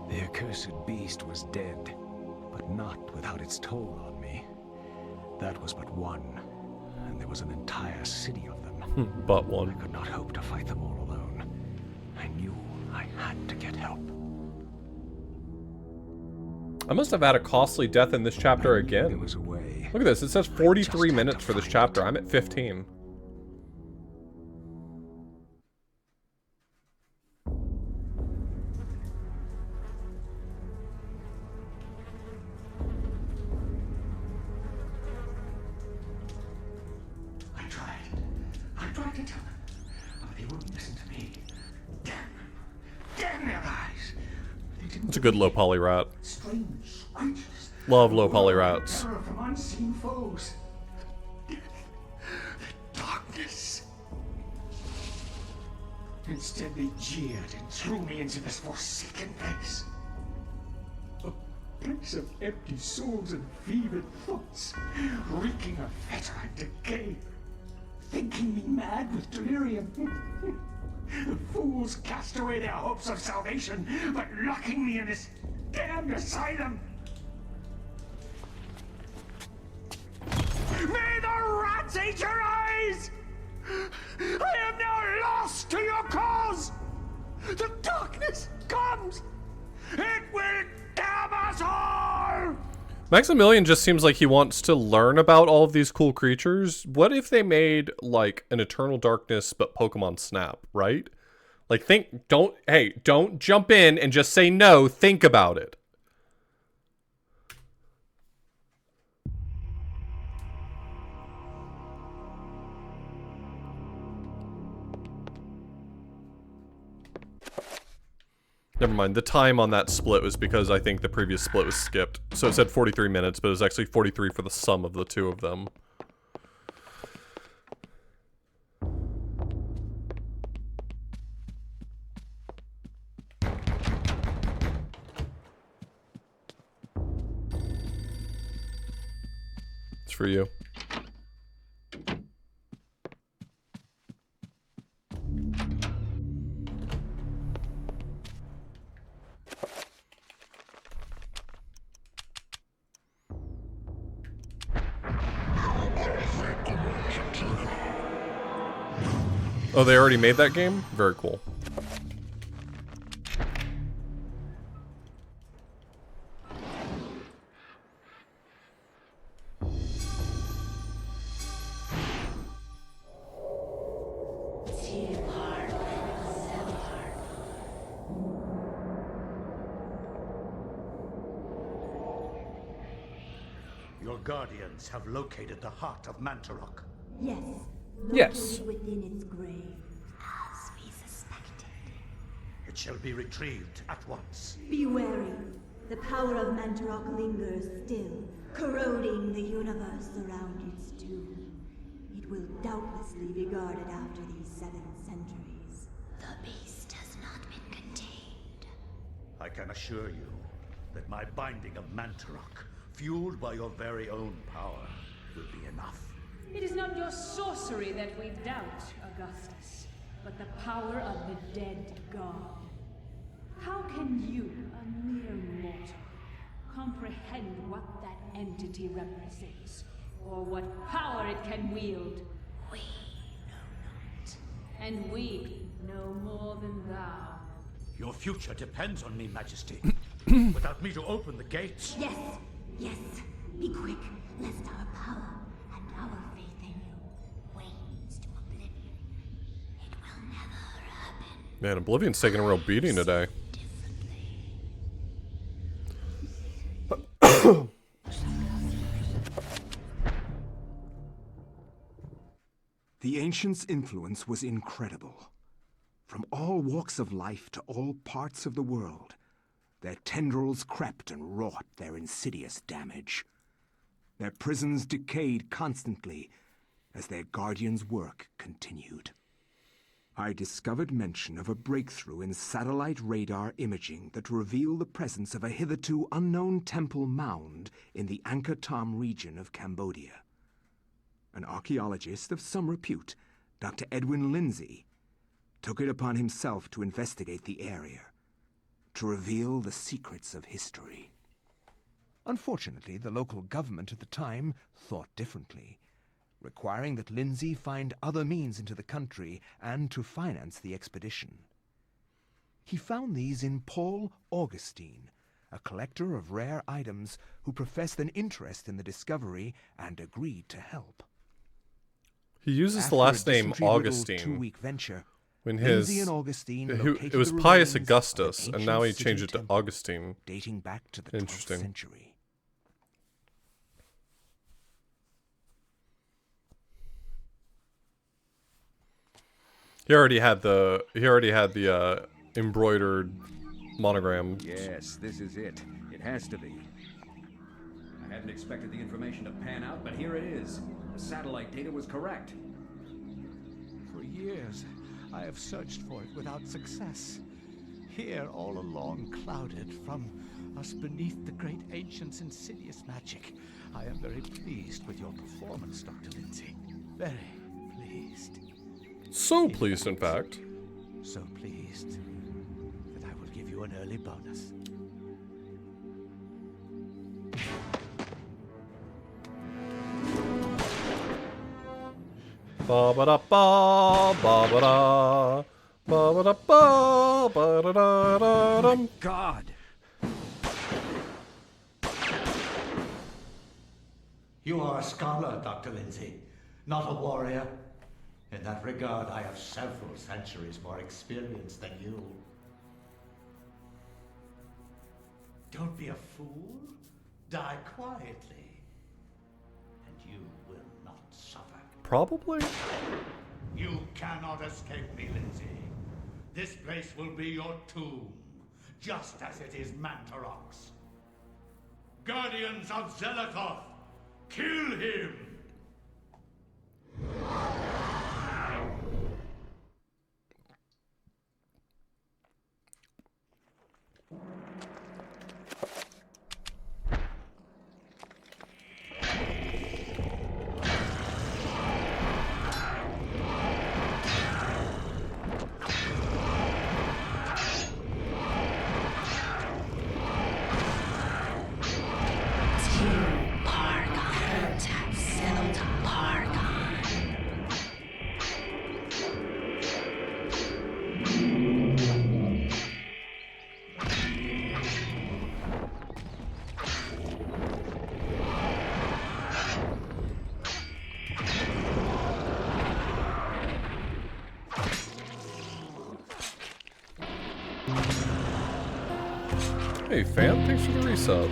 The accursed beast was dead, but not without its toll on me. That was but one, and there was an entire city of them. But one. I could not hope to fight them all alone. I knew I had to get help. I must have had a costly death in this chapter again. There was a way. Look at this. It says 43 minutes for this chapter. I'm at 15. I tried to tell them, but they wouldn't listen to me. Damn their eyes! It's a good low poly rat. Strange creatures. Love low poly rats. Terror from unseen foes. The darkness. Instead, they jeered and threw me into this forsaken place. A place of empty souls and fevered thoughts, reeking of fetor and decay. Thinking me mad with delirium. The fools cast away their hopes of salvation, but locking me in this damned asylum. May the rats eat your eyes! I am now lost to your cause! The darkness comes! It will damn us all! Maximilian just seems like he wants to learn about all of these cool creatures. What if they made, like, an Eternal Darkness but Pokemon Snap, right? Like, don't jump in and just say no, think about it. Never mind, the time on that split was because I think the previous split was skipped. So it said 43 minutes, but it was actually 43 for the sum of the two of them. It's for you. Oh, they already made that game? Very cool. Your guardians have located the heart of Mantarok. Yes. Yes. Located within its grave, as we suspected. It shall be retrieved at once. Be wary. The power of Mantarok lingers still, corroding the universe around its tomb. It will doubtlessly be guarded after these 7 centuries. The beast has not been contained. I can assure you that my binding of Mantarok, fueled by your very own power, will be enough. It is not your sorcery that we doubt, Augustus, but the power of the dead god. How can you, a mere mortal, comprehend what that entity represents, or what power it can wield? We know not. And we know more than thou. Your future depends on me, Majesty. Without me to open the gates... Yes, yes. Be quick, lest our power and our faith in you wanes to oblivion. It will never happen. Man, Oblivion's taking a real beating today. The Ancients' influence was incredible. From all walks of life to all parts of the world, their tendrils crept and wrought their insidious damage. Their prisons decayed constantly as their guardians' work continued. I discovered mention of a breakthrough in satellite radar imaging that revealed the presence of a hitherto unknown temple mound in the Angkor Thom region of Cambodia. An archaeologist of some repute, Dr. Edwin Lindsay, took it upon himself to investigate the area, to reveal the secrets of history. Unfortunately, the local government at the time thought differently, requiring that Lindsay find other means into the country and to finance the expedition. He found these in Paul Augustine, a collector of rare items who professed an interest in the discovery and agreed to help. He uses After the last a name dysentery-riddled Augustine. two-week venture, When Lindsay his and Augustine it located was the Pius remains of Augustus, an and now he ancient changed it city to temple Augustine. dating back to the 12th Interesting. century. He already had the embroidered monogram. Yes, this is it. It has to be. I hadn't expected the information to pan out, but here it is. The satellite data was correct. For years, I have searched for it without success. Here, all along, clouded from us beneath the great ancient's insidious magic. I am very pleased with your performance, Dr. Lindsay. Very pleased. So pleased, in fact. So pleased that I will give you an early bonus. Ba ba da ba ba ba da ba ba da ba ba da da da dum. God! You are a scholar, Dr. Lindsay, not a warrior. In that regard, I have several centuries more experience than you. Don't be a fool. Die quietly, and you will not suffer. Probably. You cannot escape me, Lindsay. This place will be your tomb, just as it is Mantarok's. Guardians of Zelikoth, kill him! Park Habitat 7. Hey fam, thanks for the resub.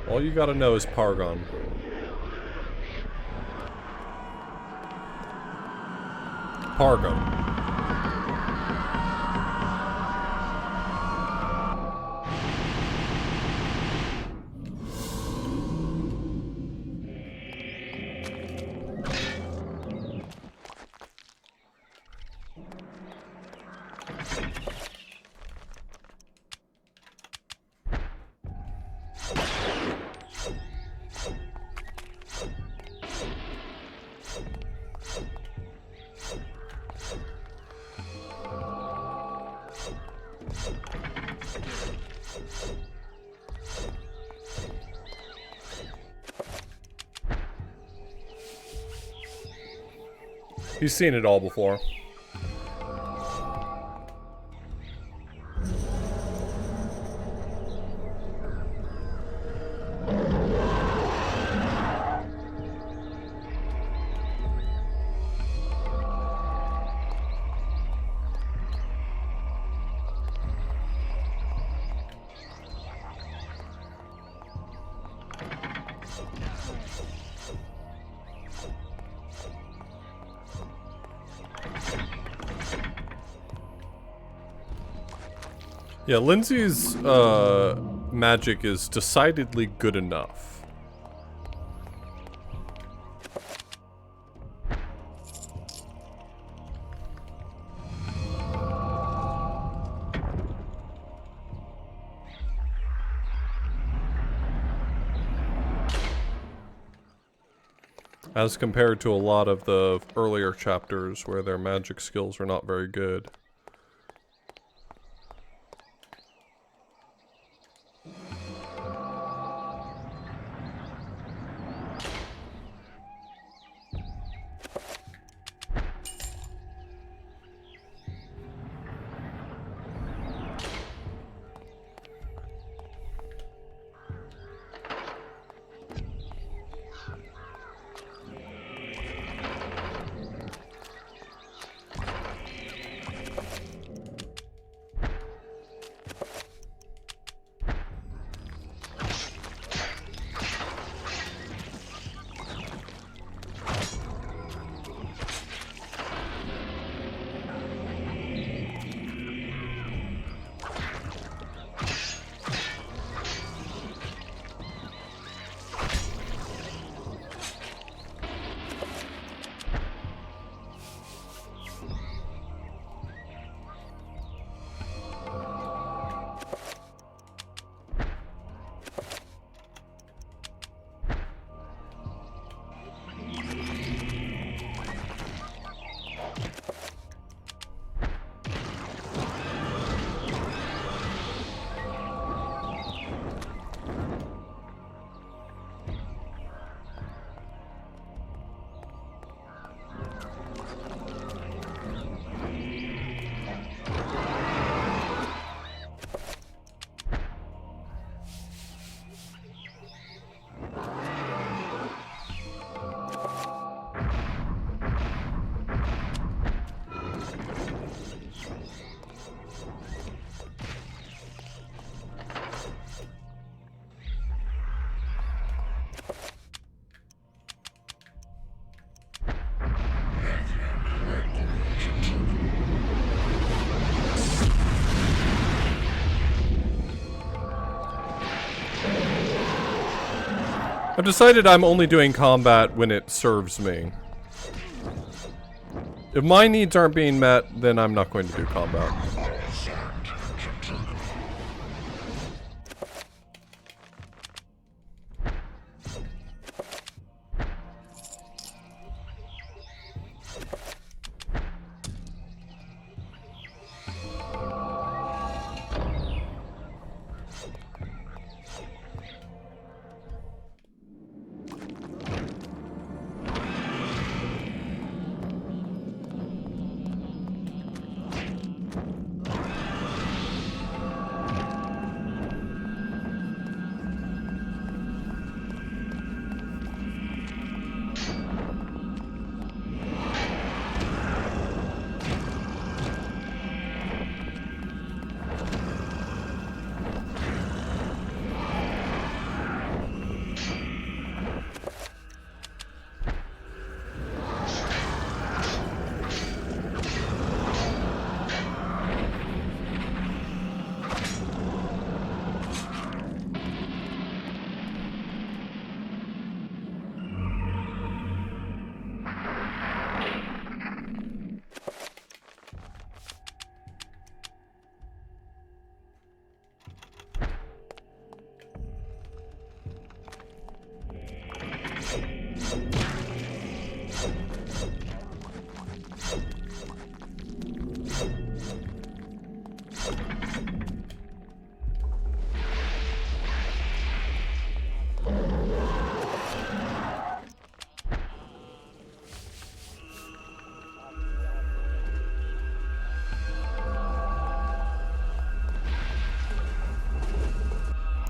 All you gotta know is Pargon. Pargon. He's seen it all before. Yeah, Lindsay's magic is decidedly good enough. As compared to a lot of the earlier chapters where their magic skills are not very good. I've decided I'm only doing combat when it serves me. If my needs aren't being met, then I'm not going to do combat.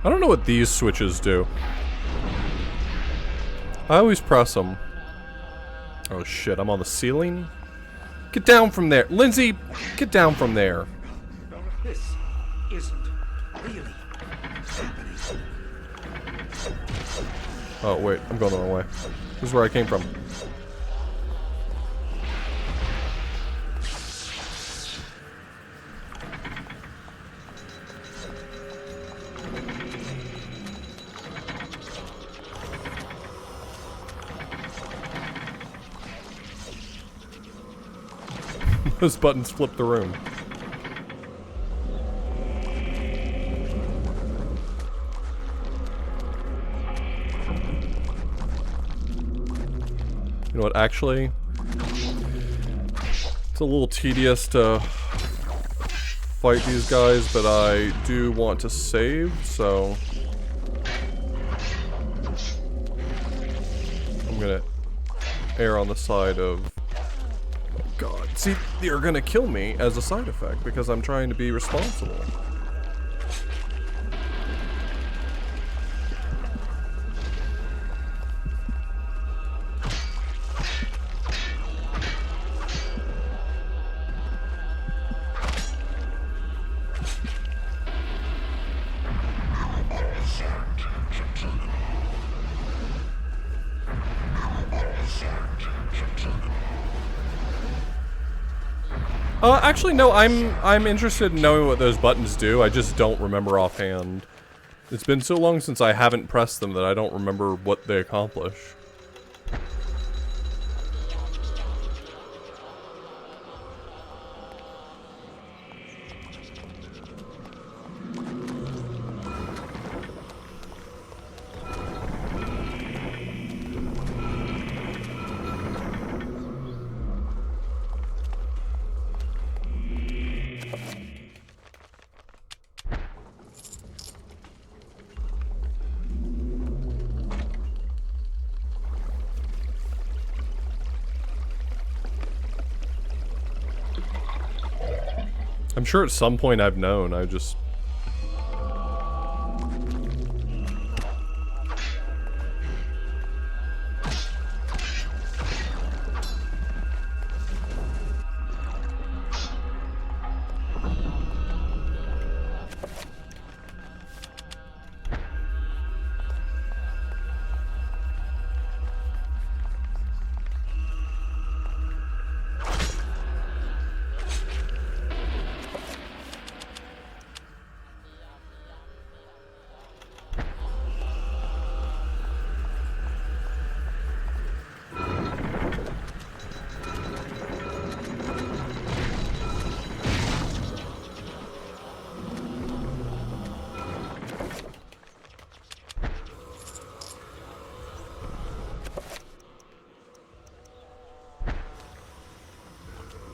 I don't know what these switches do. I always press them. Oh shit, I'm on the ceiling? Get down from there. Lindsay, get down from there. This isn't really happening. Oh wait, I'm going the wrong way. This is where I came from. Those buttons flip the room. You know what, actually, it's a little tedious to fight these guys, but I do want to save, so I'm gonna err on the side of... Oh god. See, they're gonna kill me as a side effect because I'm trying to be responsible. Actually, no, I'm interested in knowing what those buttons do. I just don't remember offhand. It's been so long since I haven't pressed them that I don't remember what they accomplish. I'm sure at some point I've known, I just...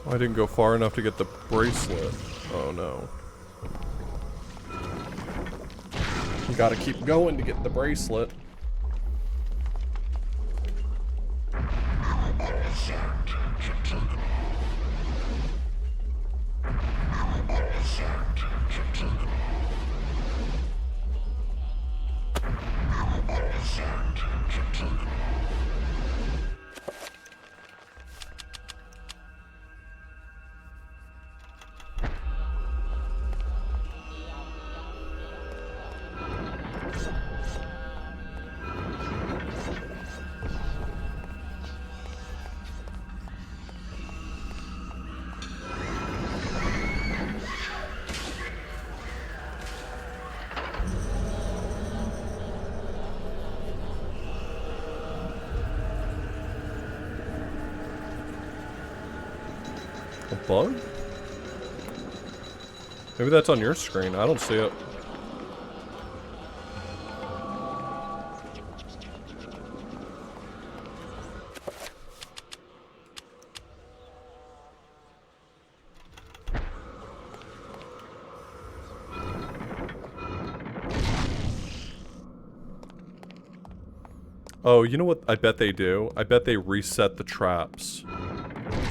I didn't go far enough to get the bracelet. Oh no. You gotta keep going to get the bracelet. A bug? Maybe that's on your screen. I don't see it. Oh, you know what I bet they do? I bet they reset the traps.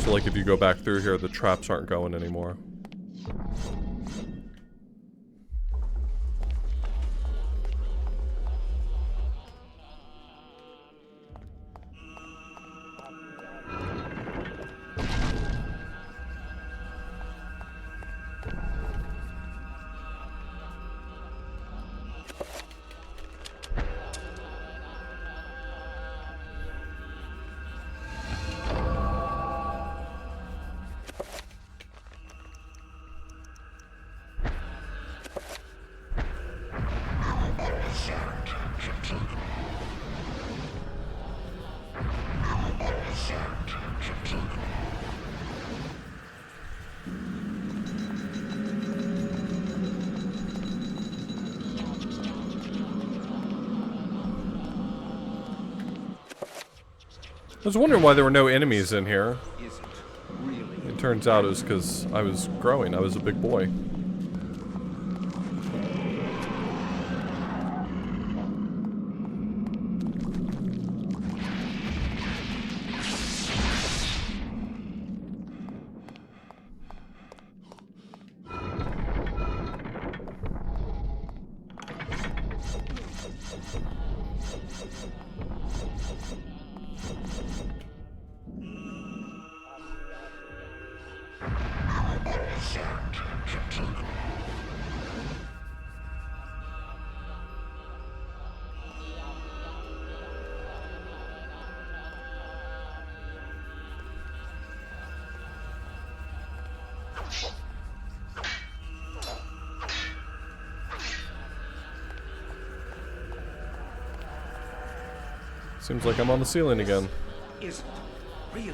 So like if you go back through here, the traps aren't going anymore. I was wondering why there were no enemies in here. It turns out it was because I was growing. I was a big boy. Seems like I'm on the ceiling again. Isn't really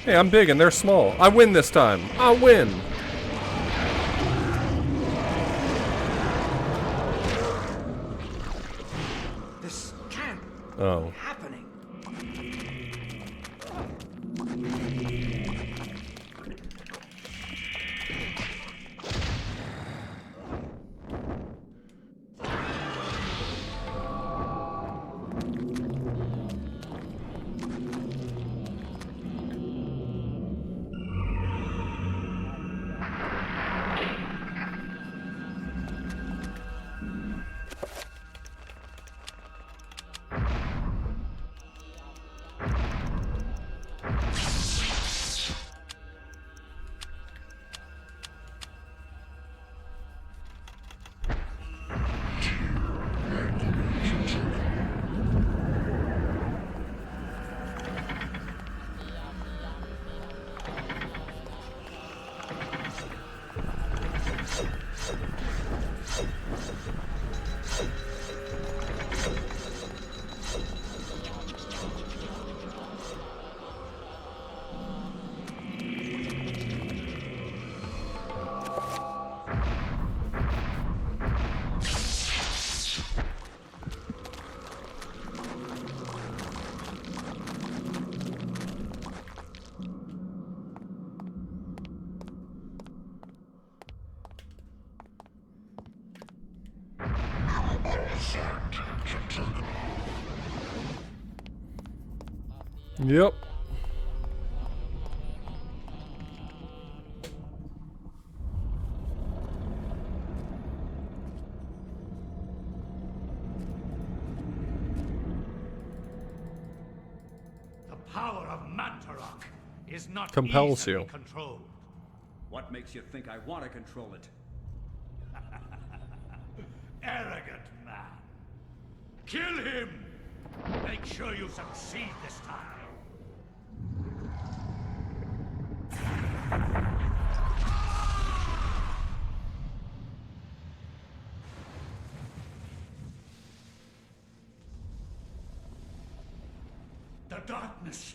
Hey, I'm big and they're small. I win this time. I win. This can't Oh. be happening. Yep. The power of Mantarok is not Compels easily you. controlled. What makes you think I want to control it? Arrogant man. Kill him! Make sure you succeed this time. darkness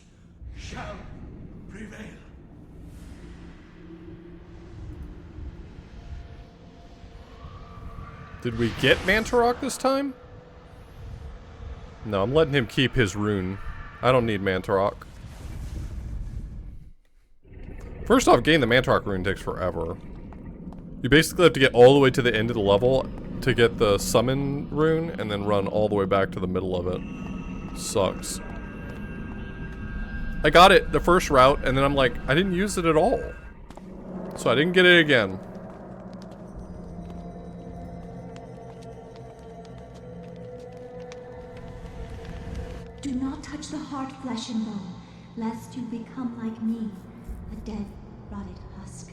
shall prevail. Did we get Mantarok this time? No, I'm letting him keep his rune. I don't need Mantarok. First off, getting the Mantarok rune takes forever. You basically have to get all the way to the end of the level to get the summon rune, and then run all the way back to the middle of it. Sucks. I got it the first route, and then I'm like, I didn't use it at all. So I didn't get it again. Do not touch the heart, flesh and bone, lest you become like me, a dead, rotted husk.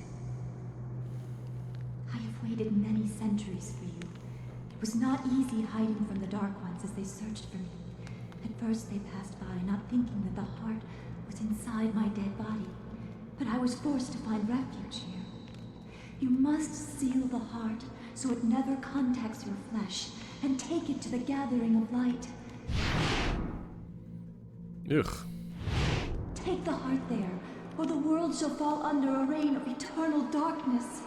I have waited many centuries for you. It was not easy hiding from the Dark Ones as they searched for me. At first they passed by, not thinking that the heart was inside my dead body. But I was forced to find refuge here. You must seal the heart so it never contacts your flesh, and take it to the gathering of light. Ugh. Take the heart there, or the world shall fall under a reign of eternal darkness.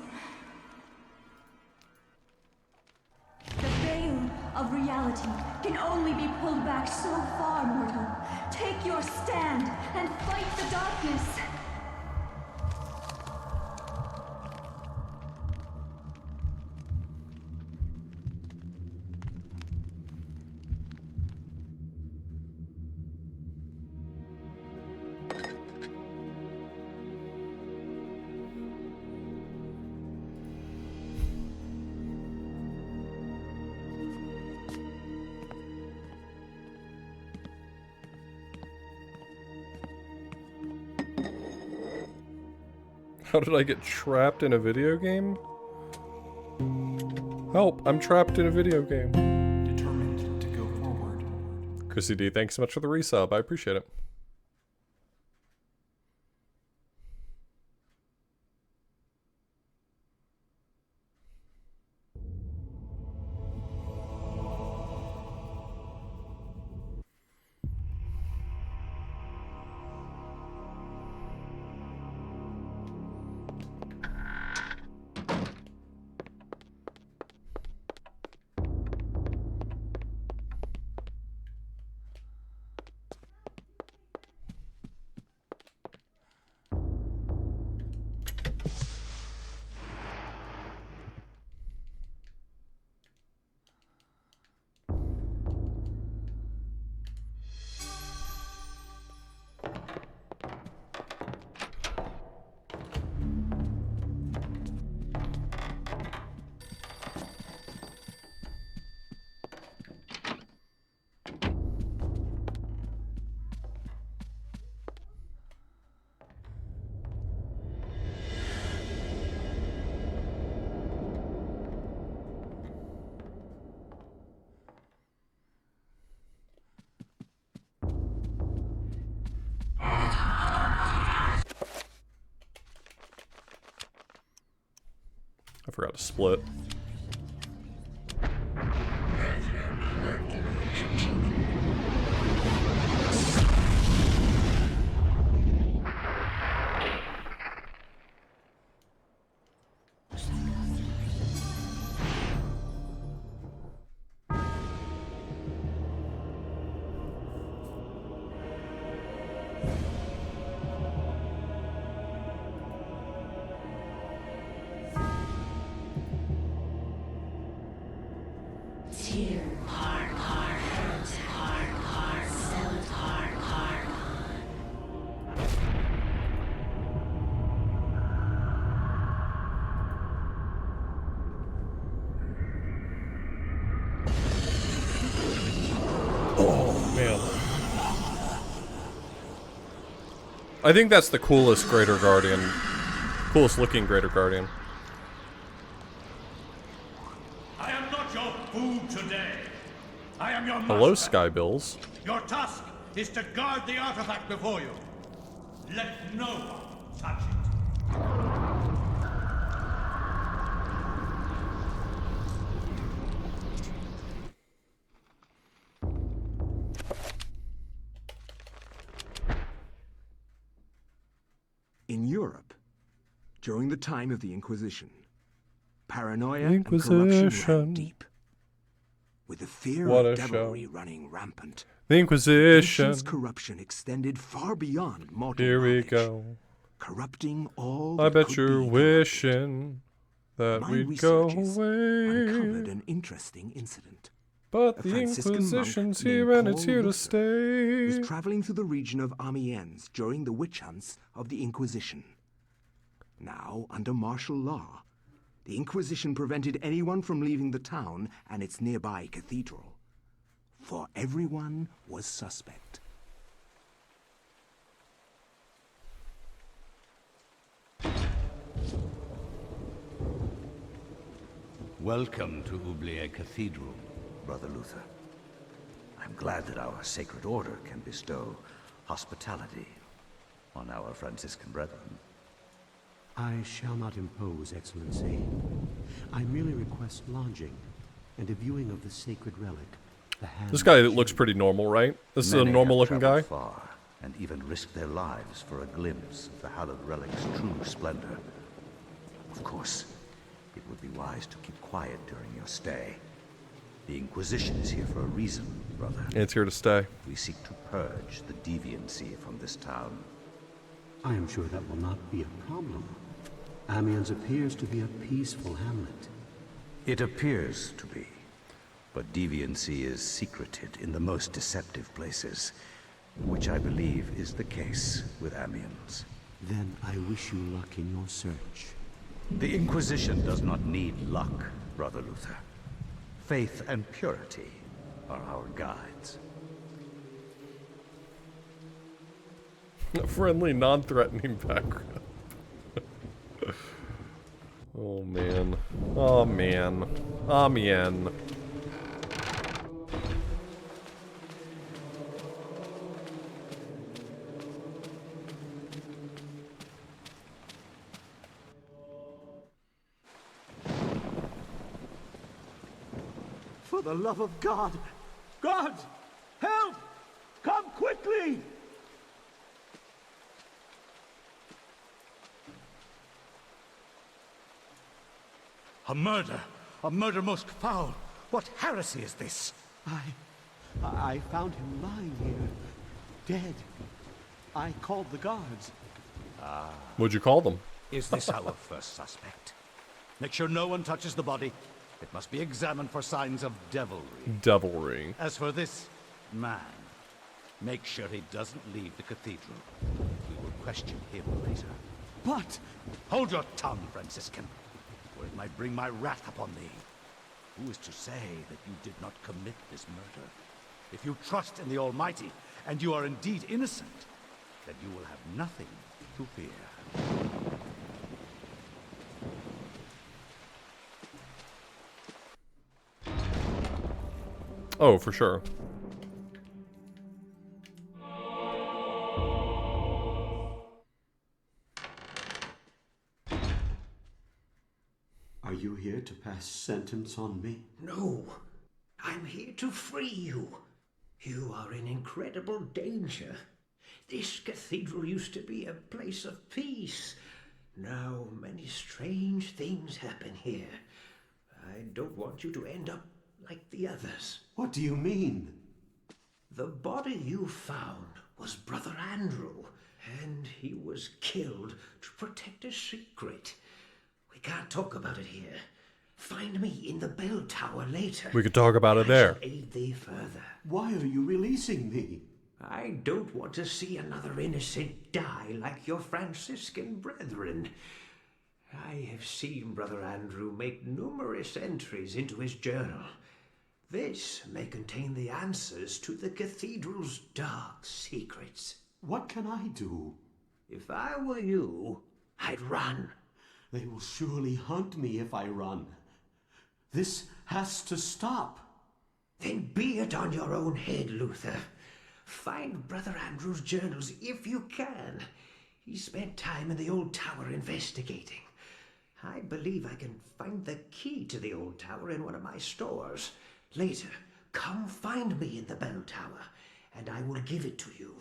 The veil of reality can only be pulled back so far, mortal. Take your stand and fight the darkness. How did I get trapped in a video game? Help, I'm trapped in a video game. Determined to go forward. Chrissy D, thanks so much for the resub. I appreciate it. I forgot to split. I think that's the coolest Greater Guardian. Coolest looking Greater Guardian. I am not your food today. I am your Hello, master. Sky Bills. Your task is to guard the artifact before you. Let no one touch it. Europe, during the time of the Inquisition, paranoia and corruption ran deep, with the fear What of a devilry show. running rampant. The Inquisition. Ancients' corruption extended far beyond mortal Here we knowledge, go. corrupting all I that bet could you're be wishing that My we'd go researches uncovered away. an interesting incident. But A the Franciscan monk Inquisition's named here and Paul it's here to Luther stay. was traveling through the region of Amiens during the witch hunts of the Inquisition. Now, under martial law, the Inquisition prevented anyone from leaving the town and its nearby cathedral, for everyone was suspect. Welcome to Oubliette Cathedral, Brother Luther. I'm glad that our sacred order can bestow hospitality on our Franciscan brethren. I shall not impose, Excellency. I merely request lodging and a viewing of the sacred relic. The hand This guy looks pretty normal, right? This is a Many normal have looking guy. traveled far and even risked their lives for a glimpse of the hallowed relic's true splendor. Of course, it would be wise to keep quiet during your stay. The Inquisition is here for a reason, brother. It's here to stay. We seek to purge the deviancy from this town. I am sure that will not be a problem. Amiens appears to be a peaceful hamlet. It appears to be, but deviancy is secreted in the most deceptive places, which I believe is the case with Amiens. Then I wish you luck in your search. The Inquisition does not need luck, Brother Luther. Faith and purity are our guides. A friendly, non-threatening background. Oh man. Oh man. Amen. For the love of God! God! Help! Come quickly! A murder! A murder most foul! What heresy is this? I found him lying here, dead. I called the guards. What'd you call them? Is this our first suspect? Make sure no one touches the body. It must be examined for signs of devilry. Devilry. As for this man, make sure he doesn't leave the cathedral. We will question him later. But... Hold your tongue, Franciscan, or it might bring my wrath upon thee. Who is to say that you did not commit this murder? If you trust in the Almighty, and you are indeed innocent, then you will have nothing to fear. Oh, for sure. Are you here to pass sentence on me? No, I'm here to free you. You are in incredible danger. This cathedral used to be a place of peace. Now many strange things happen here. I don't want you to end up like the others. What do you mean? The body you found was Brother Andrew, and he was killed to protect a secret. We can't talk about it here. Find me in the bell tower later. We could talk about it there. I shall aid thee further. Why are you releasing me? I don't want to see another innocent die like your Franciscan brethren. I have seen Brother Andrew make numerous entries into his journal. This may contain the answers to the cathedral's dark secrets. What can I do? If I were you, I'd run. They will surely hunt me if I run. This has to stop. Then be it on your own head, Luther. Find Brother Andrew's journals if you can. He spent time in the old tower investigating. I believe I can find the key to the old tower in one of my stores. Later, come find me in the bell tower, and I will give it to you.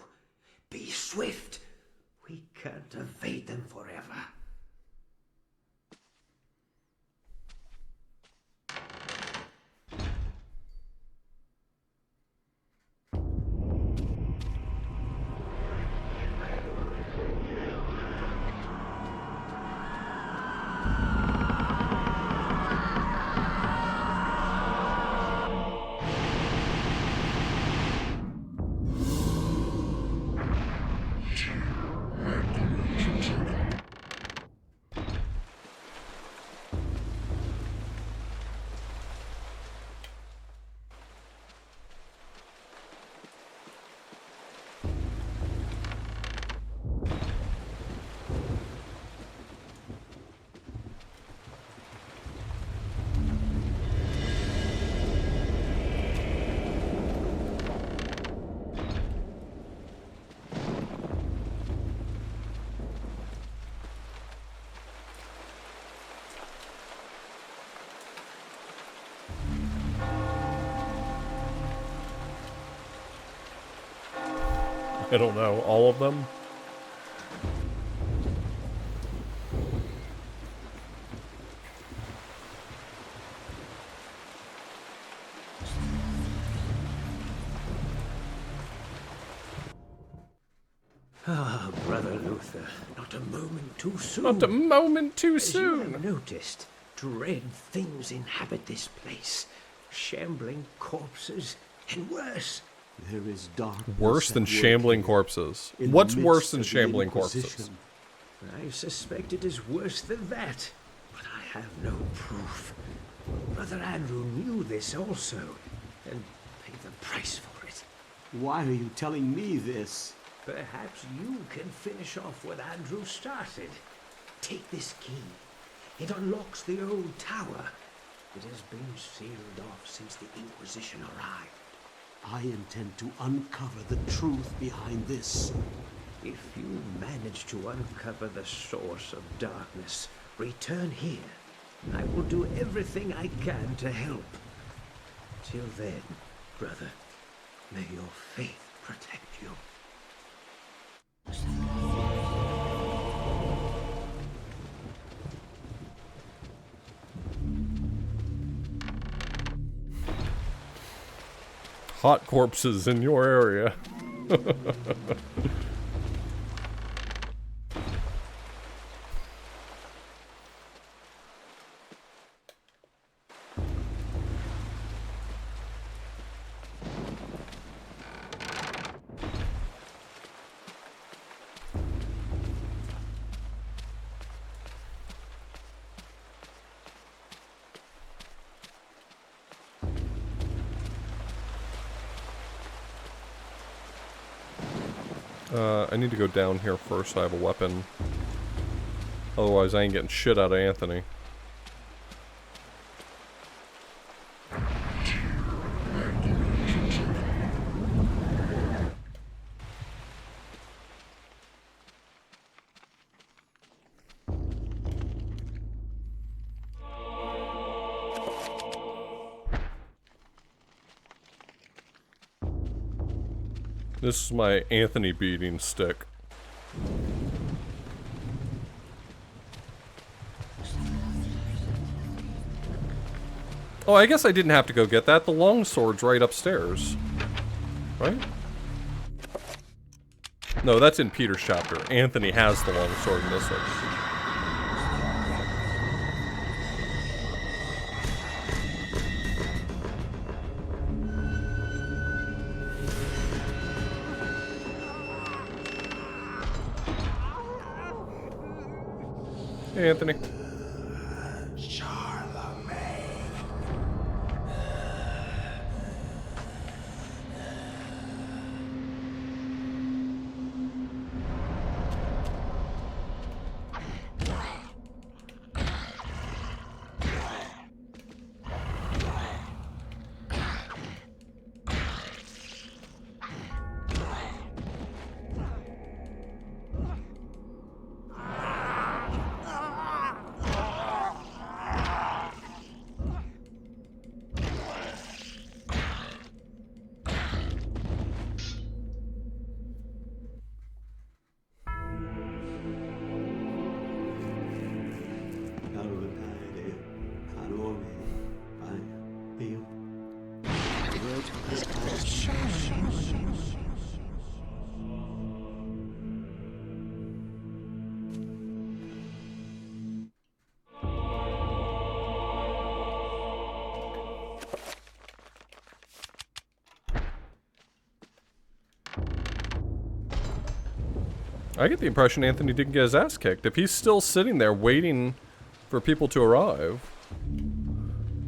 Be swift, We can't evade them forever. I don't know, all of them? Ah, Brother Luther, not a moment too soon. Not a moment too As soon. you have noticed, dread things inhabit this place. Shambling corpses, and worse. There is darkness. Worse than shambling corpses. in the What's midst worse than of the shambling corpses? Inquisition. I suspect it is worse than that, but I have no proof. Brother Andrew knew this also, and paid the price for it. Why are you telling me this? Perhaps you can finish off what Andrew started. Take this key. It unlocks the old tower. It has been sealed off since the Inquisition arrived. I intend to uncover the truth behind this. If you manage to uncover the source of darkness, return here. I will do everything I can to help. Till then, brother, may your faith protect you. Hot corpses in your area. I need to go down here first. I have a weapon. Otherwise, I ain't getting shit out of Anthony. This is my Anthony beating stick. Oh, I guess I didn't have to go get that. The longsword's right upstairs. Right? No, that's in Peter's chapter. Anthony has the longsword in this one. Hey, Anthony. I get the impression Anthony didn't get his ass kicked. If he's still sitting there waiting for people to arrive,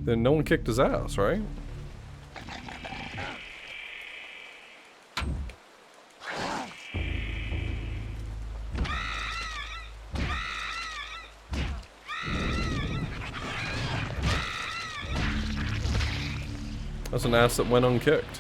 then no one kicked his ass, right? That's an ass that went unkicked.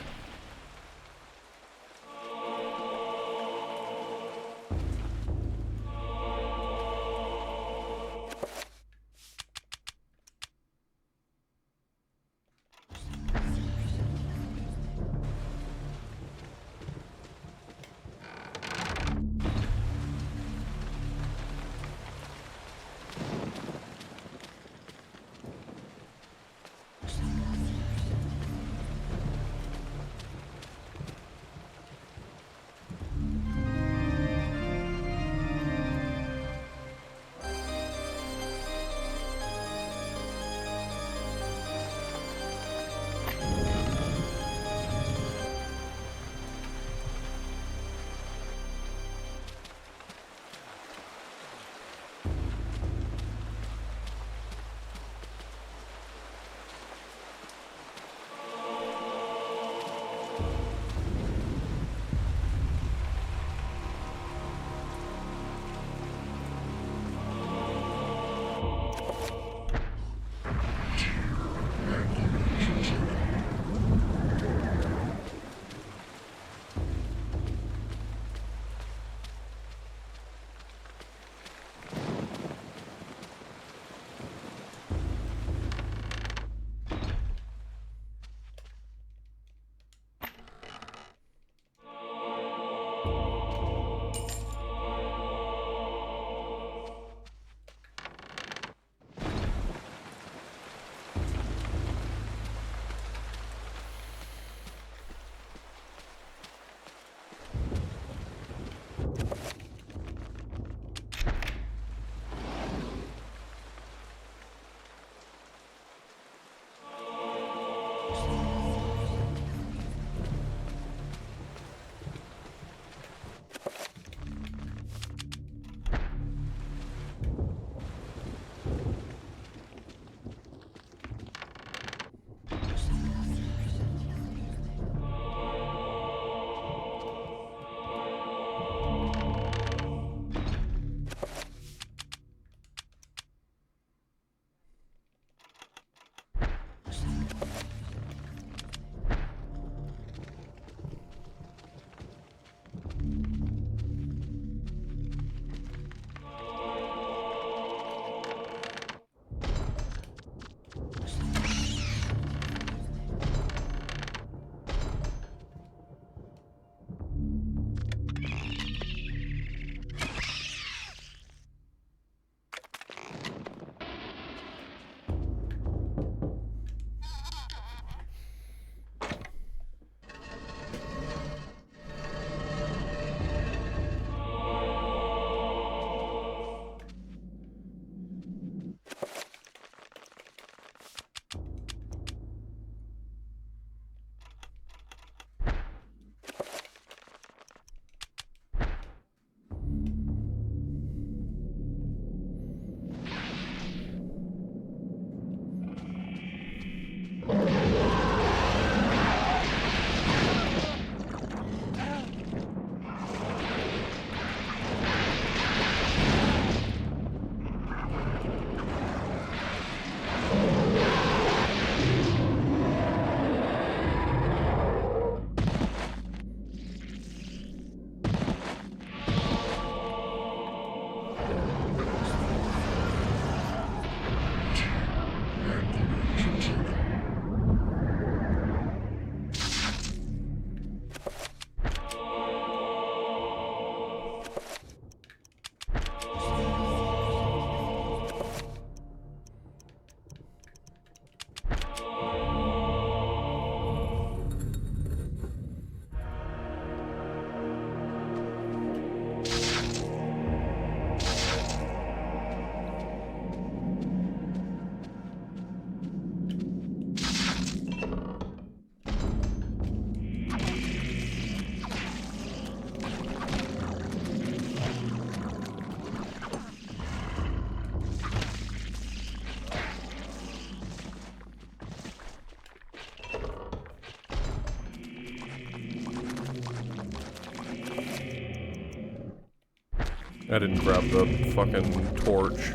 I didn't grab the fucking torch.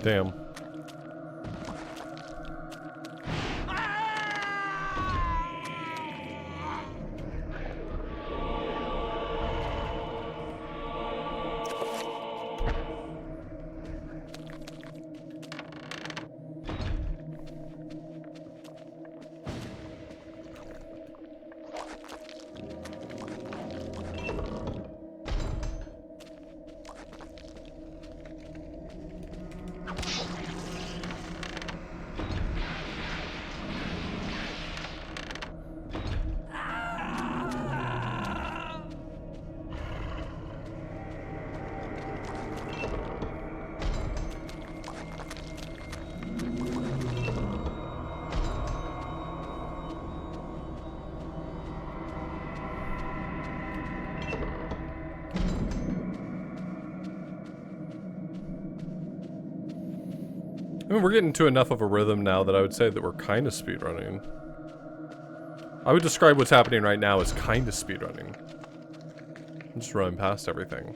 Damn. I mean, we're getting to enough of a rhythm now that I would say that we're kind of speedrunning. I would describe what's happening right now as kind of speedrunning. I'm just running past everything.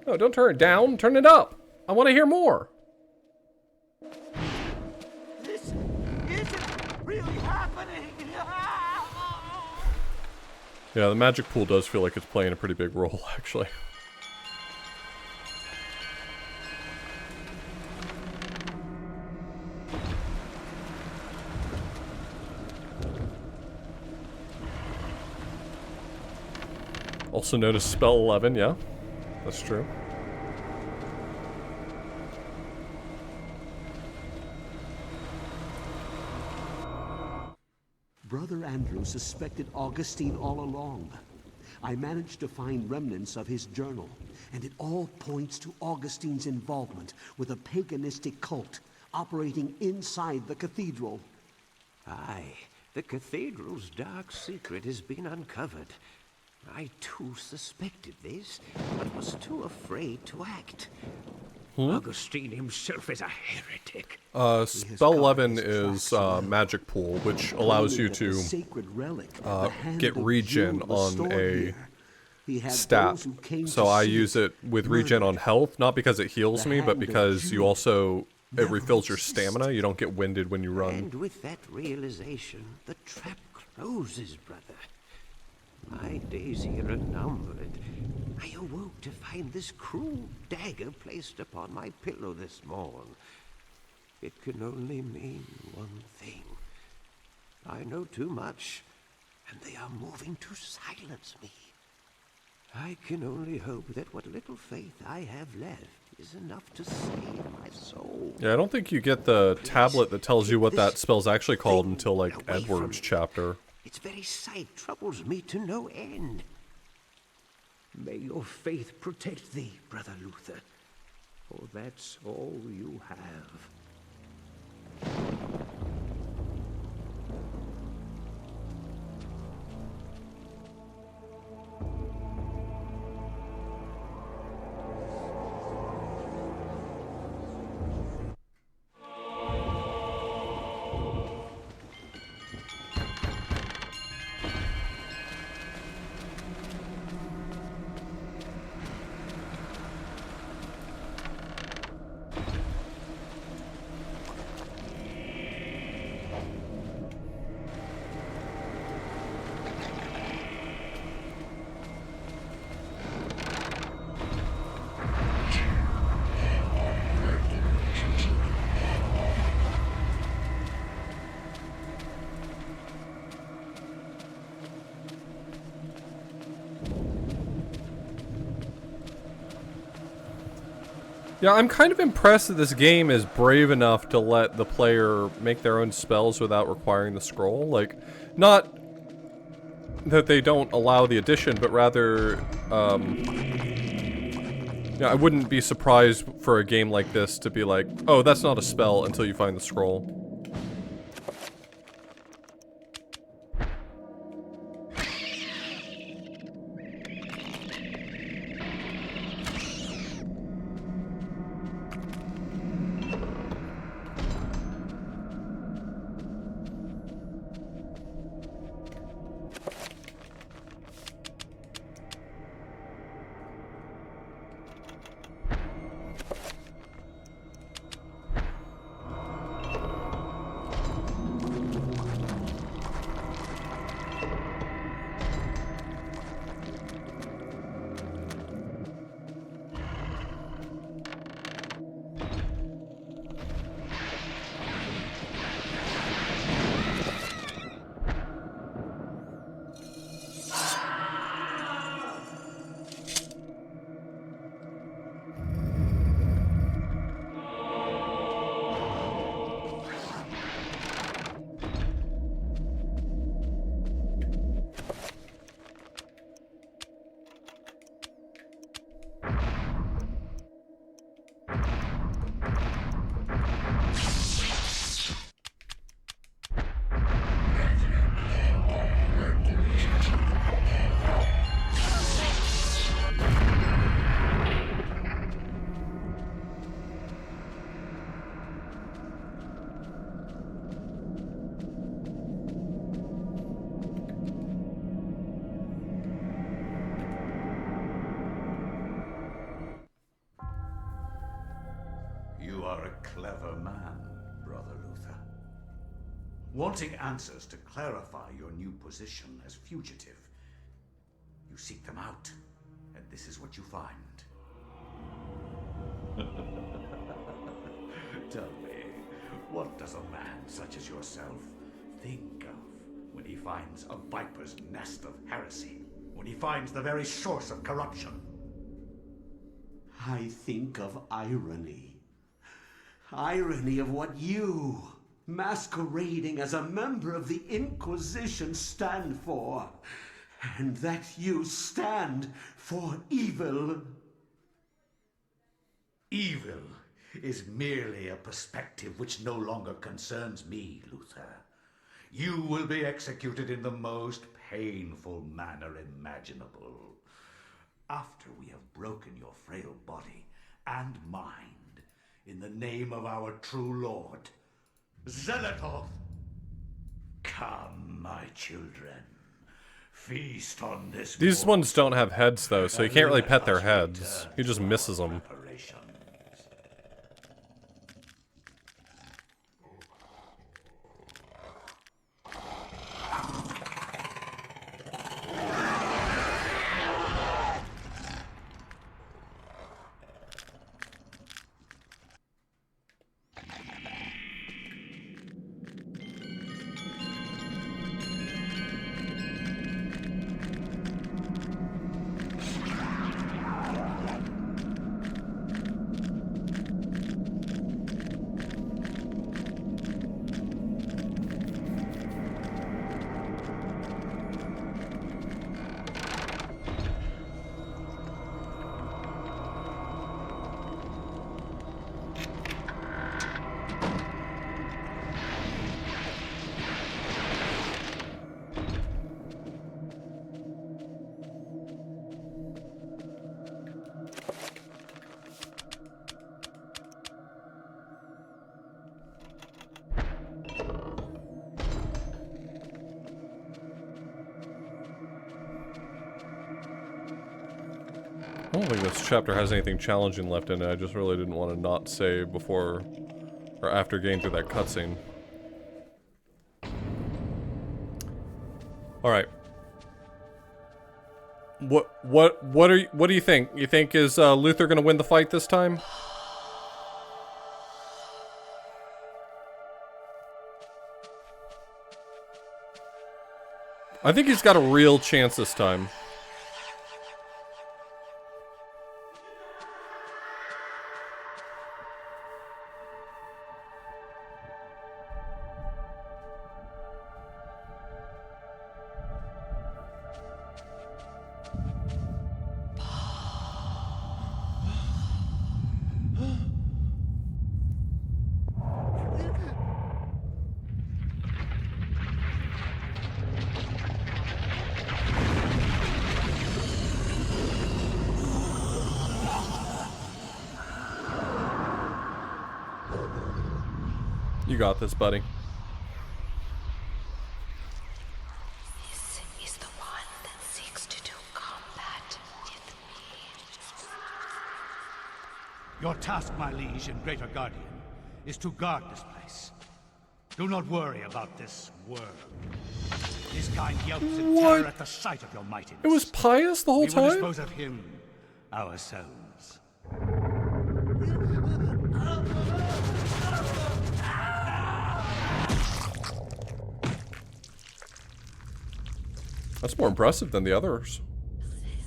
No, don't turn it down. Turn it up. I want to hear more. This isn't really happening. Yeah, the magic pool does feel like it's playing a pretty big role, actually. Also known as Spell 11, yeah. That's true. Brother Andrew suspected Augustine all along. I managed to find remnants of his journal, and it all points to Augustine's involvement with a paganistic cult operating inside the cathedral. Aye, the cathedral's dark secret has been uncovered. I too suspected this, but was too afraid to act. Augustine himself is a heretic. Spell 11 is magic pool, which allows you to get regen on a stat. So I use it with regen on health, not because it heals me, but because you also, it refills your stamina. You don't get winded when you run. And with that realization, the trap closes, brother. My days here are numbered. I awoke to find this cruel dagger placed upon my pillow this morn. It can only mean one thing. I know too much, and they are moving to silence me. I can only hope that what little faith I have left is enough to save my soul. Yeah, I don't think you get the tablet that tells you what that spell's actually called until, like, Edward's chapter. Its very sight troubles me to no end. May your faith protect thee, Brother Luther, for that's all you have. Yeah, I'm kind of impressed that this game is brave enough to let the player make their own spells without requiring the scroll. Like, not that they don't allow the addition, but rather, yeah, I wouldn't be surprised for a game like this to be like, oh, that's not a spell until you find the scroll. You are a clever man, Brother Luther. Wanting answers to clarify your new position as fugitive, you seek them out, and this is what you find. Tell me, what does a man such as yourself think of when he finds a viper's nest of heresy? When he finds the very source of corruption? I think of irony. Irony of what you, masquerading as a member of the Inquisition, stand for. And that you stand for evil. Evil is merely a perspective which no longer concerns me, Luther. You will be executed in the most painful manner imaginable. After we have broken your frail body and mind in the name of our true Lord, Xenatoth. Come, my children. Feast on this. These ones don't have heads, though, so you can't really pet their heads. He just misses them. I don't think this chapter has anything challenging left in it. I just really didn't want to not save before or after getting through that cutscene. All right. What do you think? You think is Luther gonna win the fight this time? I think he's got a real chance this time. You got this, buddy. This is the one that seeks to do combat with me. Your task, my liege and greater guardian, is to guard this place. Do not worry about this worm. His kind yelps in terror at the sight of your mightiness. It was Pius the whole We will time? dispose of him ourselves. That's more impressive than the others.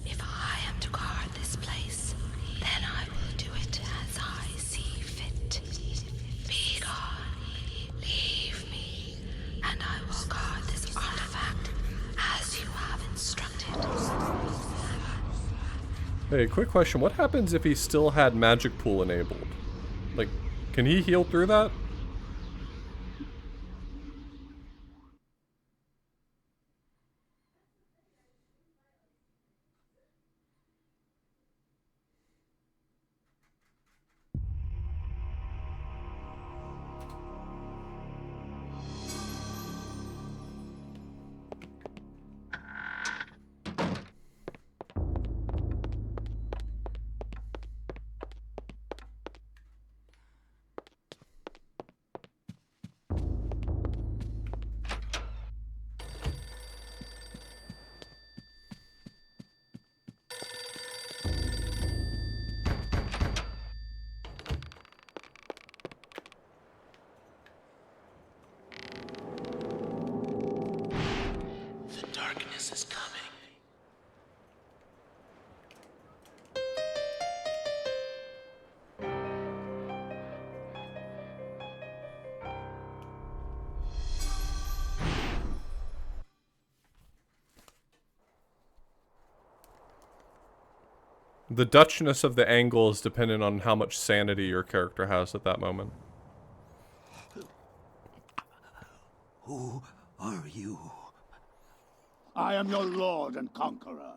If I am to guard this place, then I will do it as I see fit. Be gone, leave me, and I will guard this artifact as you have instructed. Hey, quick question. What happens if he still had magic pool enabled? Like, can he heal through that? The darkness is coming. The Dutchness of the angle is dependent on how much sanity your character has at that moment. Who are you? I am your lord and conqueror.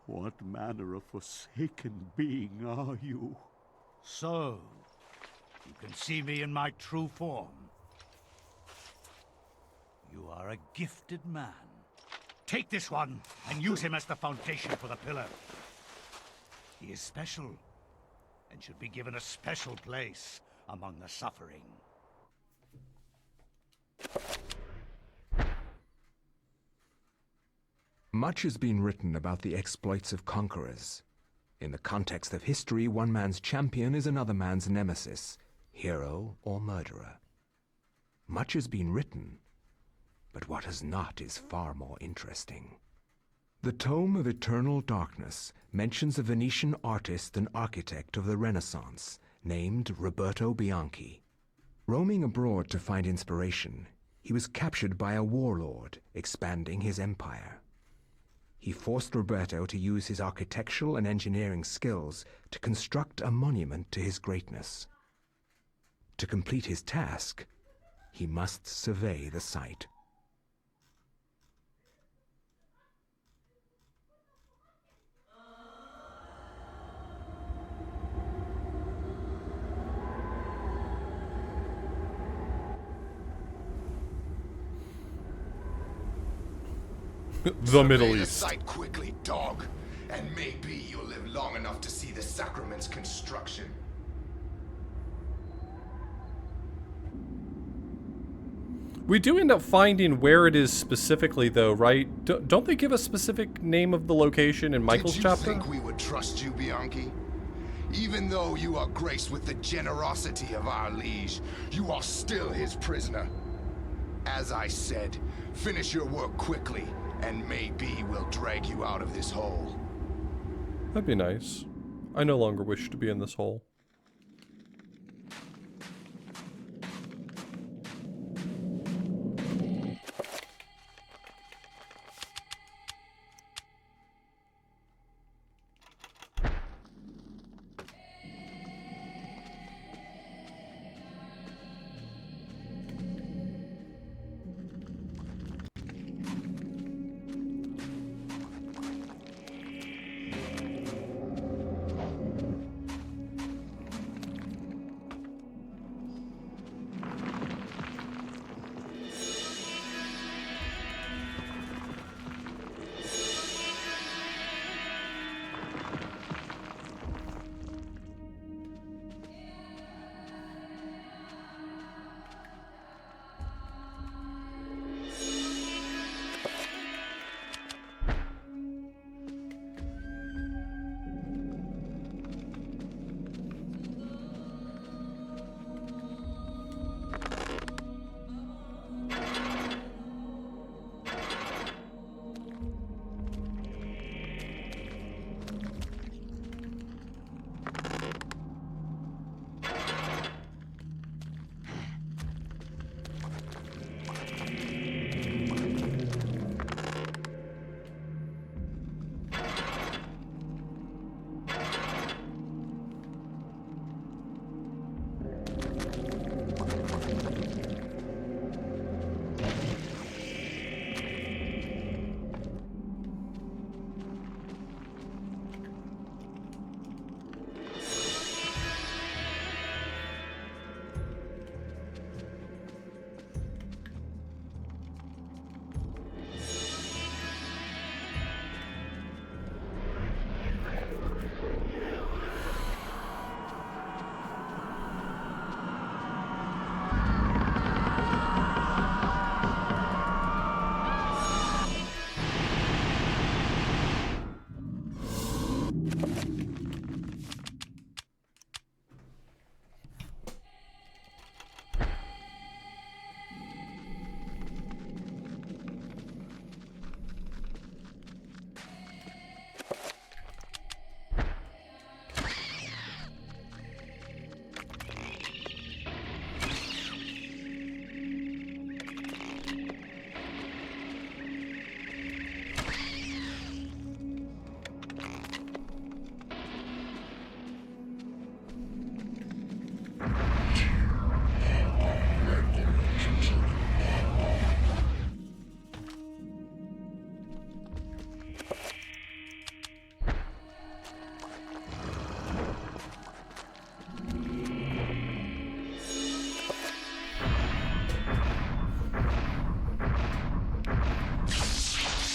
What manner of forsaken being are you? So, you can see me in my true form. You are a gifted man. Take this one and use him as the foundation for the pillar. He is special and should be given a special place among the suffering. Much has been written about the exploits of conquerors. In the context of history, one man's champion is another man's nemesis, hero or murderer. Much has been written, but what has not is far more interesting. The Tome of Eternal Darkness mentions a Venetian artist and architect of the Renaissance named Roberto Bianchi. Roaming abroad to find inspiration, he was captured by a warlord expanding his empire. He forced Roberto to use his architectural and engineering skills to construct a monument to his greatness. To complete his task, he must survey the site. The Middle Survey East. the site quickly, dog, and maybe you'll live long enough to see the sacrament's construction. We do end up finding where it is specifically, though, right? Don't they give a specific name of the location in Michael's Did you chapter? think we would trust you, Bianchi? Even though you are graced with the generosity of our liege, you are still his prisoner. As I said, finish your work quickly, and maybe we'll drag you out of this hole. That'd be nice. I no longer wish to be in this hole.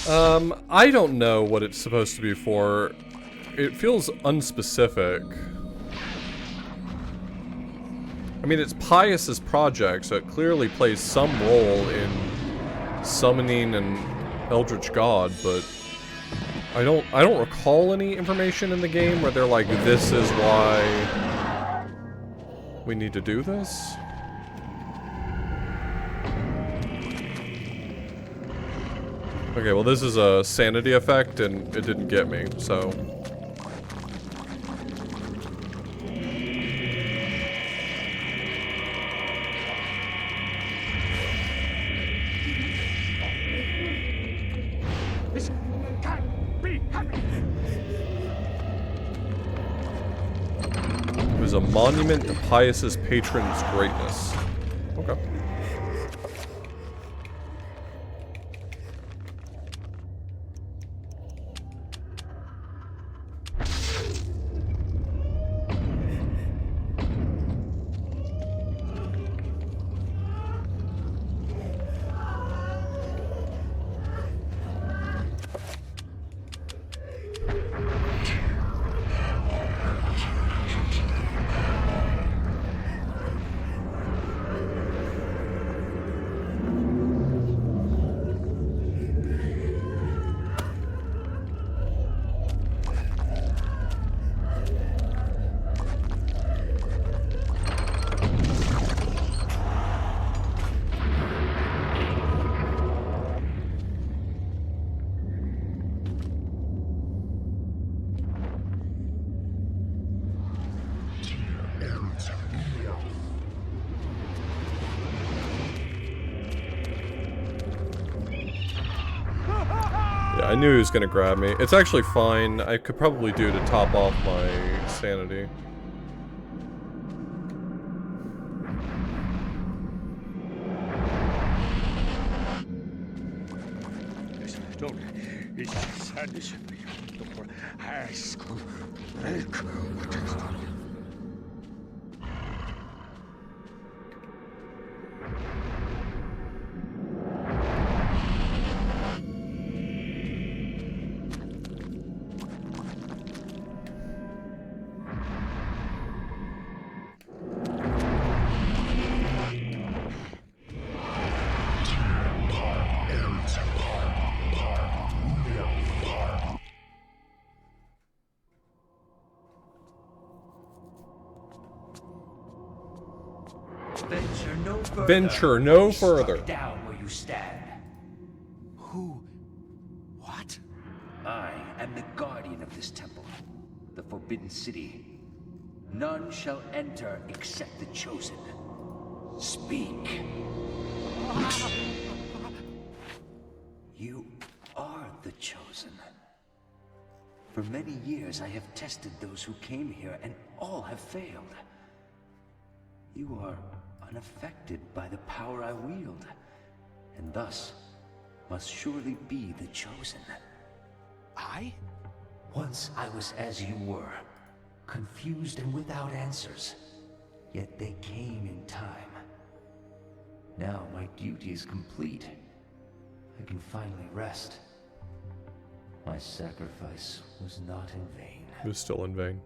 I don't know what it's supposed to be for. It feels unspecific. I mean, it's Pius's project, so it clearly plays some role in summoning an Eldritch God, but I don't recall any information in the game where they're like, this is why we need to do this. Okay, well this is a sanity effect and it didn't get me, so. This can't be happening. It was a monument to Pius's patron's greatness. Okay. Yeah, I knew he was gonna grab me. It's actually fine. I could probably do to top off my sanity. Don't. It's sadness of me. For high school. Venture no further. Down where you stand. Who? What? I am the guardian of this temple, the Forbidden City. None shall enter except the chosen. Speak. You are the chosen. For many years I have tested those who came here, and all have failed. You are unaffected by the power I wield, and thus must surely be the chosen. I? Once I was as you were, confused and without answers, yet they came in time. Now my duty is complete. I can finally rest. My sacrifice was not in vain. It was still in vain.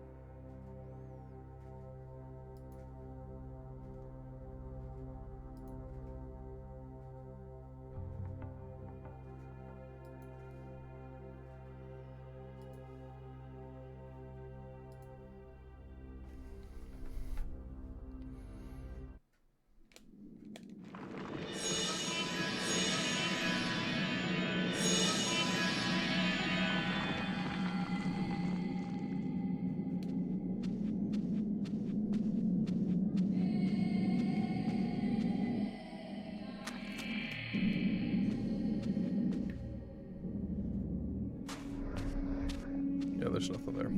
There's nothing there.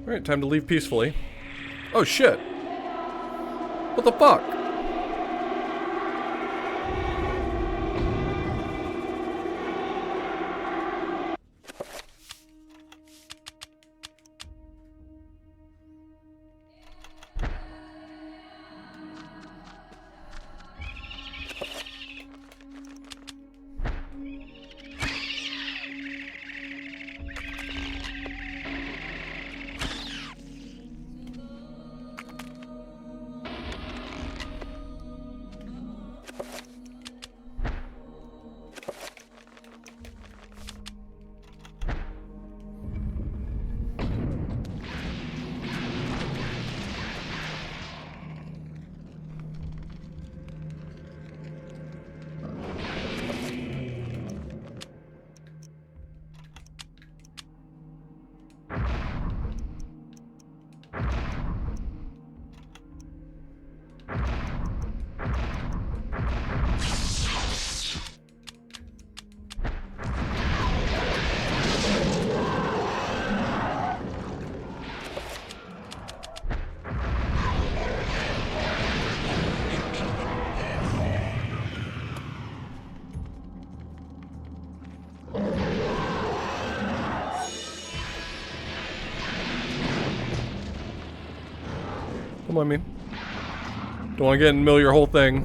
Alright, time to leave peacefully. Oh shit! What the fuck? Come on, me. Don't want to get in the middle of your whole thing.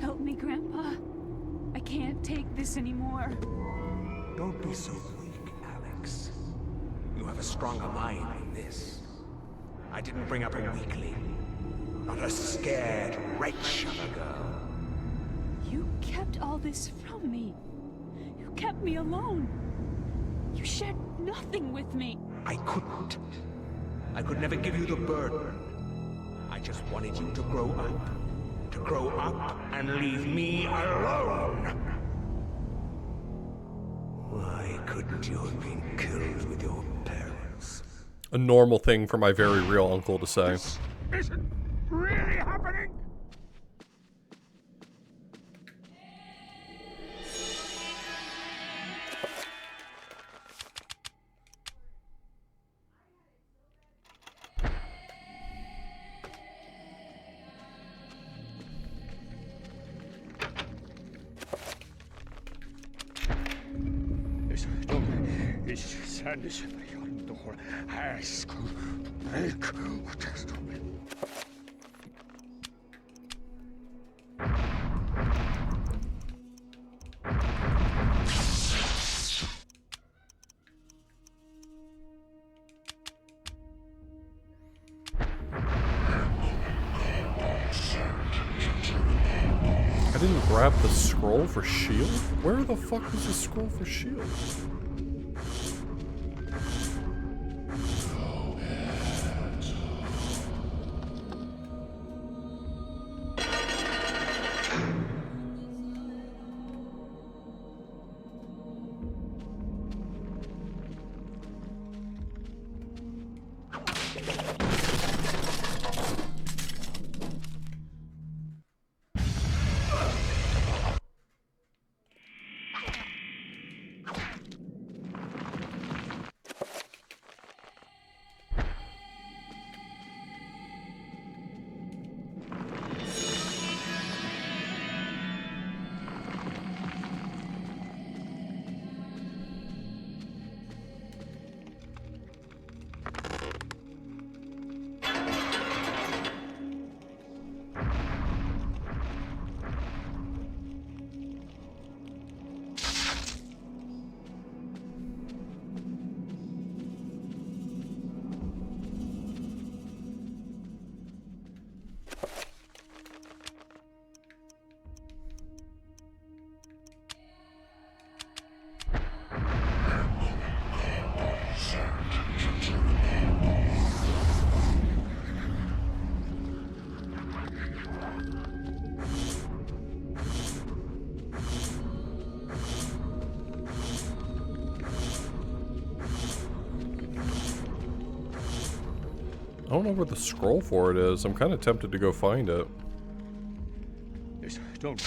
Help me, Grandpa. I can't take this anymore. Don't be so weak, Alex. You have a stronger mind than this. I didn't bring up a weakling. Not a scared wretch of a girl. You kept all this from me. You kept me alone. You shared nothing with me. I couldn't. I could never give you the burden. I just wanted you to grow up. To grow up and leave me alone. Why couldn't you have been killed with your parents? A normal thing for my very real uncle to say. Isn't really happening? I didn't grab the scroll for shield? Where the fuck is the scroll for shield? I don't know where the scroll for it is. I'm kind of tempted to go find it. Don't.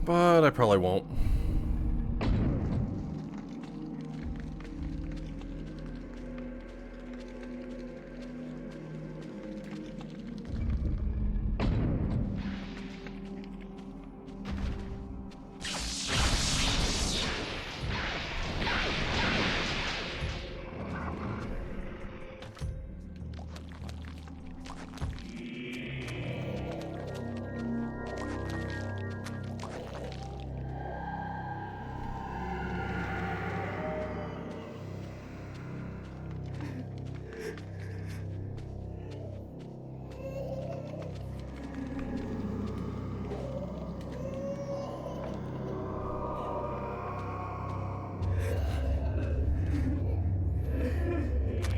But I probably won't.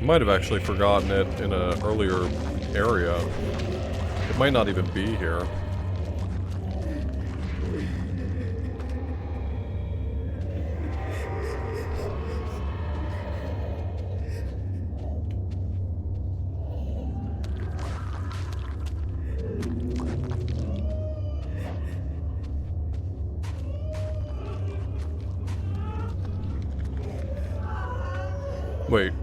Might have actually forgotten it in an earlier area. It might not even be here. Wait.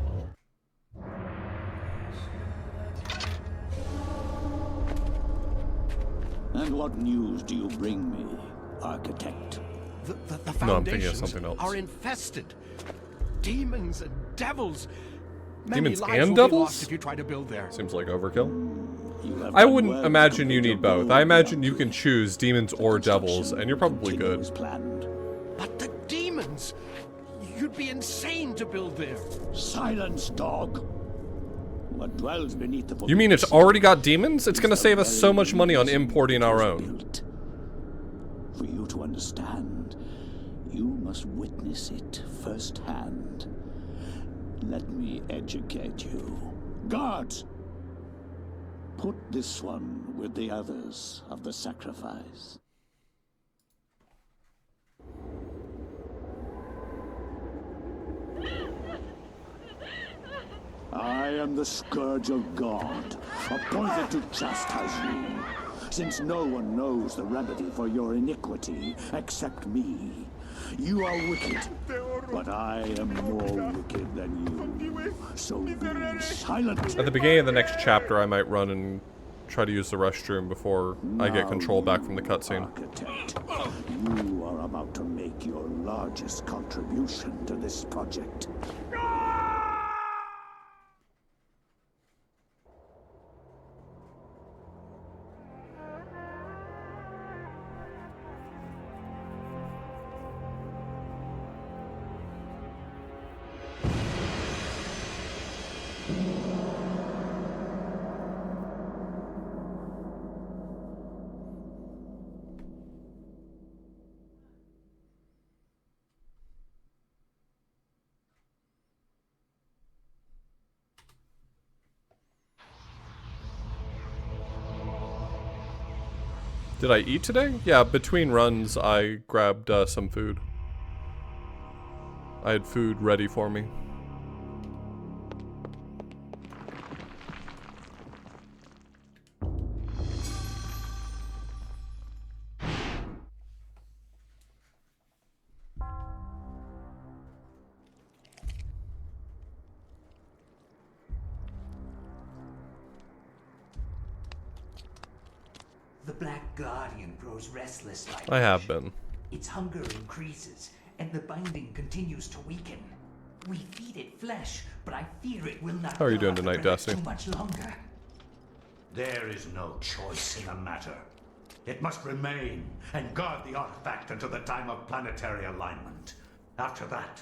And what news do you bring me, Architect? The No, I'm thinking of foundations something else. are infested. Demons and devils. Demons Many lives and will be devils? lost if you try to build there. Seems like overkill. I wouldn't imagine you need both. I imagine you can choose demons or devils, and you're probably good. But the demons! You'd be insane to build there. Silence, dog. What dwells beneath the You mean it's already got demons? It's gonna save us so much money on importing our own. For you to understand, you must witness it firsthand. Let me educate you. Guards! Put this one with the others of the sacrifice. I am the Scourge of God, appointed to chastise you, since no one knows the remedy for your iniquity except me. You are wicked, but I am more wicked than you, so be silent. At the beginning of the next chapter, I might run and try to use the restroom before I get control back from the cutscene. Architect, you are about to make your largest contribution to this project. Did I eat today? Yeah, between runs I grabbed some food. I had food ready for me. The Black Guardian grows restless like I have been. Its hunger increases, and the binding continues to weaken. We feed it flesh, but I fear it will not How are you doing guard tonight, the relic Dusty? too much longer. There is no choice in the matter. It must remain and guard the artifact until the time of planetary alignment. After that,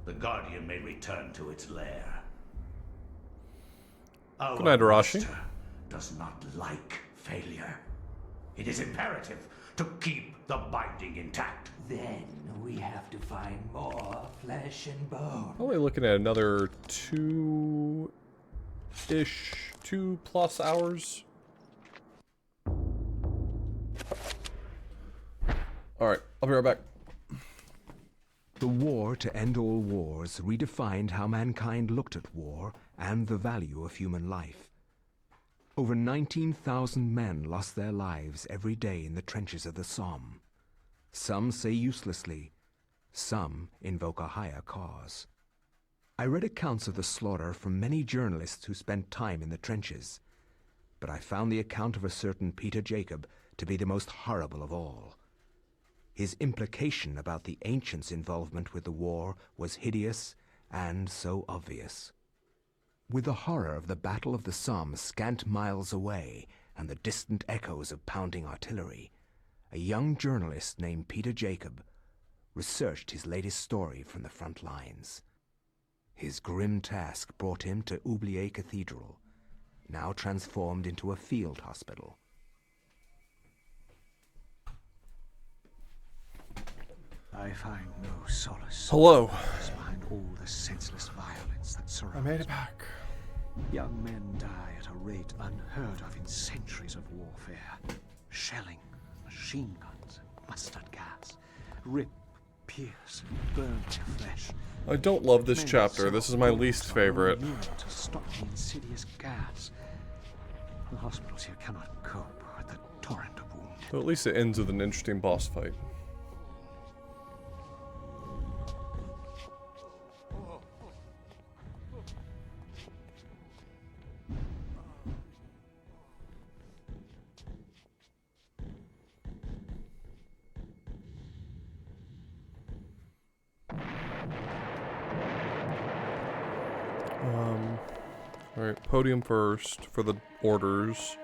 the Guardian may return to its lair. Our Good night, Arashi. master does not like failure. It is imperative to keep the binding intact. Then we have to find more flesh and bone. Probably looking at another 2+ hours. Alright, I'll be right back. The war to end all wars redefined how mankind looked at war and the value of human life. Over 19,000 men lost their lives every day in the trenches of the Somme. Some say uselessly, some invoke a higher cause. I read accounts of the slaughter from many journalists who spent time in the trenches, but I found the account of a certain Peter Jacob to be the most horrible of all. His implication about the ancients' involvement with the war was hideous and so obvious. With the horror of the Battle of the Somme scant miles away and the distant echoes of pounding artillery, a young journalist named Peter Jacob researched his latest story from the front lines. His grim task brought him to Oubliette Cathedral, now transformed into a field hospital. I find no solace. Hello. Behind all the senseless violence that surrounds I made it back. Young men die at a rate unheard of in centuries of warfare. Shelling, machine guns, mustard gas, rip, pierce, burn their flesh. I don't love this chapter. This is my least favorite. To stop the insidious gas. The hospitals here cannot cope with the torrent of wounded. So at least it ends with an interesting boss fight. Alright, podium first for the orders.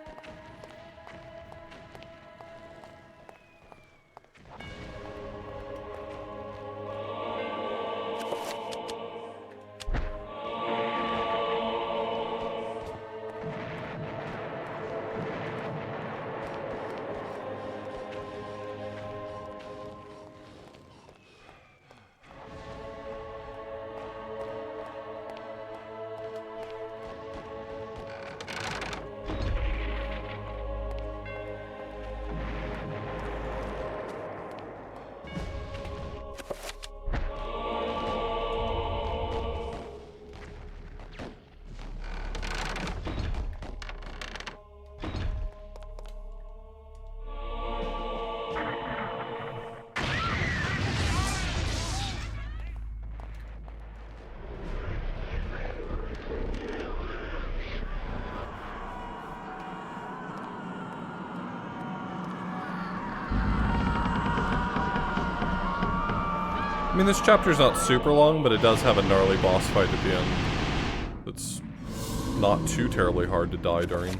I mean, this chapter's not super long, but it does have a gnarly boss fight at the end. It's not too terribly hard to die during.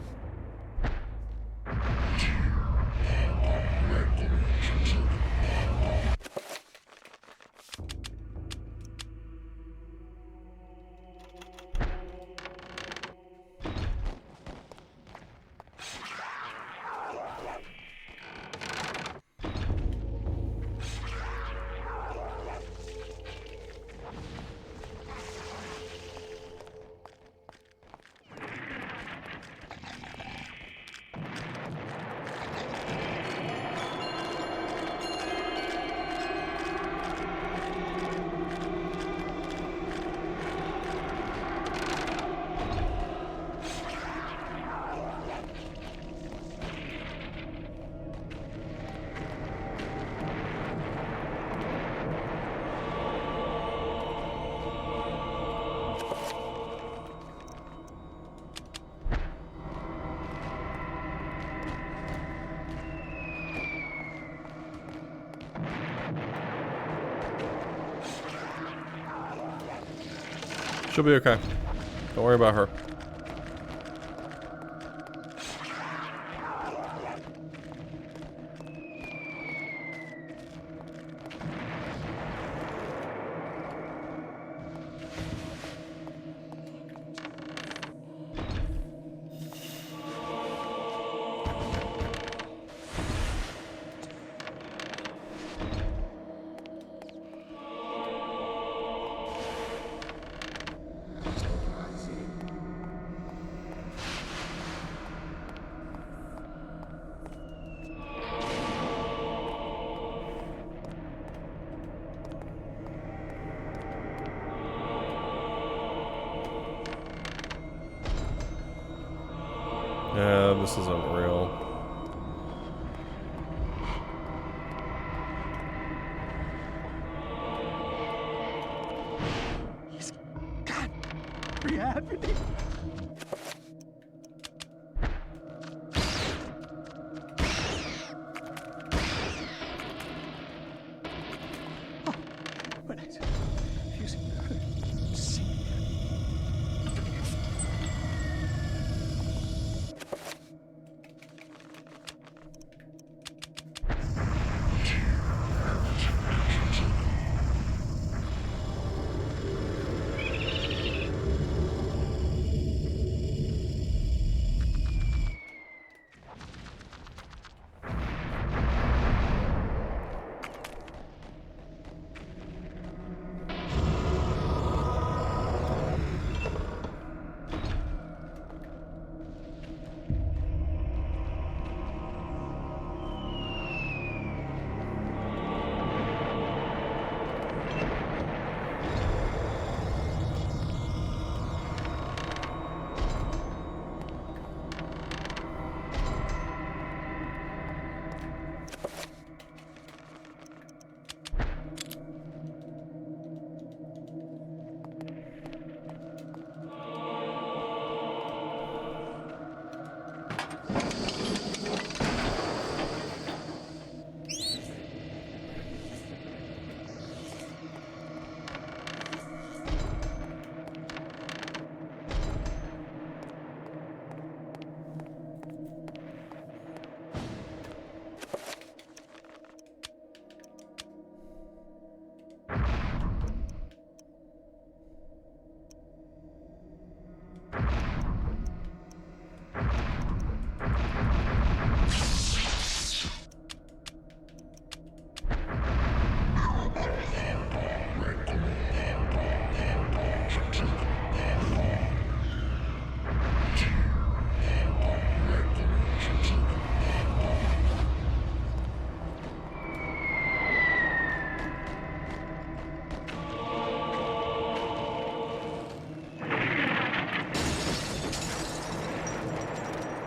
She'll be okay. Don't worry about her. Yeah, this isn't real. be happening? But it's using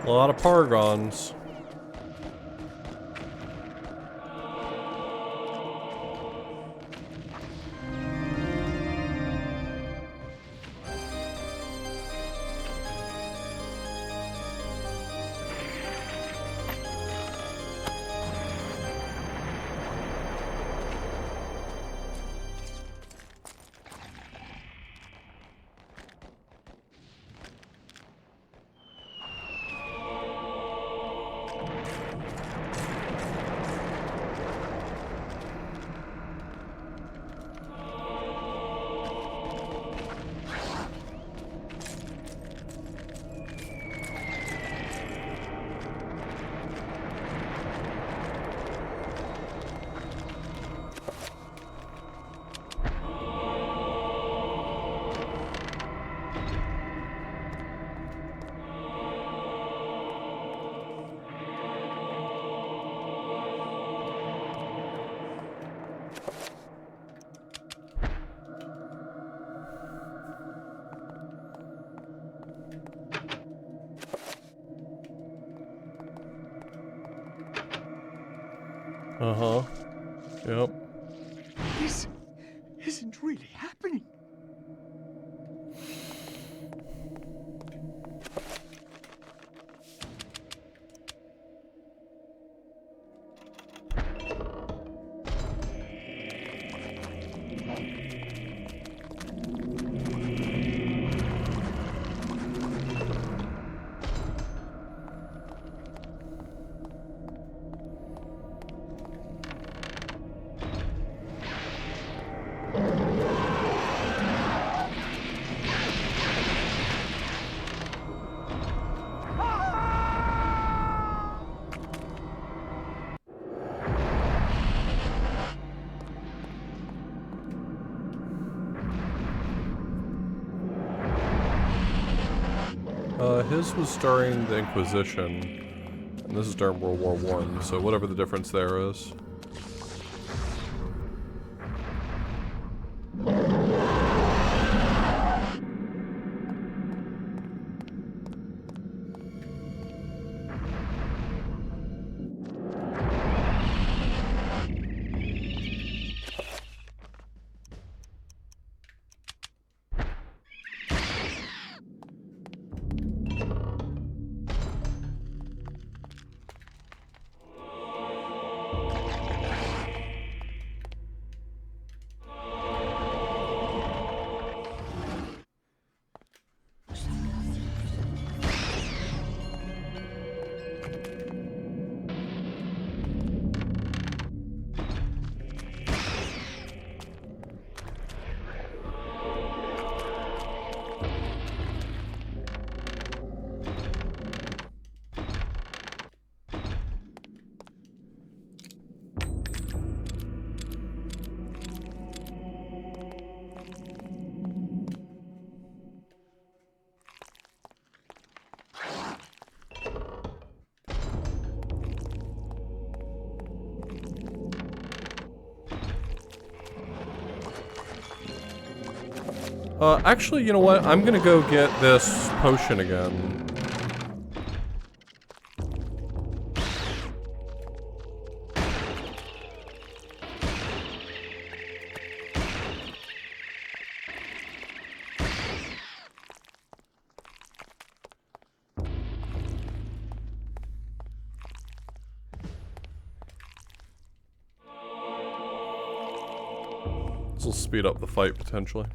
A lot of Paragons. Uh-huh. Yep. This isn't really happening. His was during the Inquisition, and this is during World War I, so whatever the difference there is. Actually, you know what? I'm gonna go get this potion again. This will speed up the fight, potentially.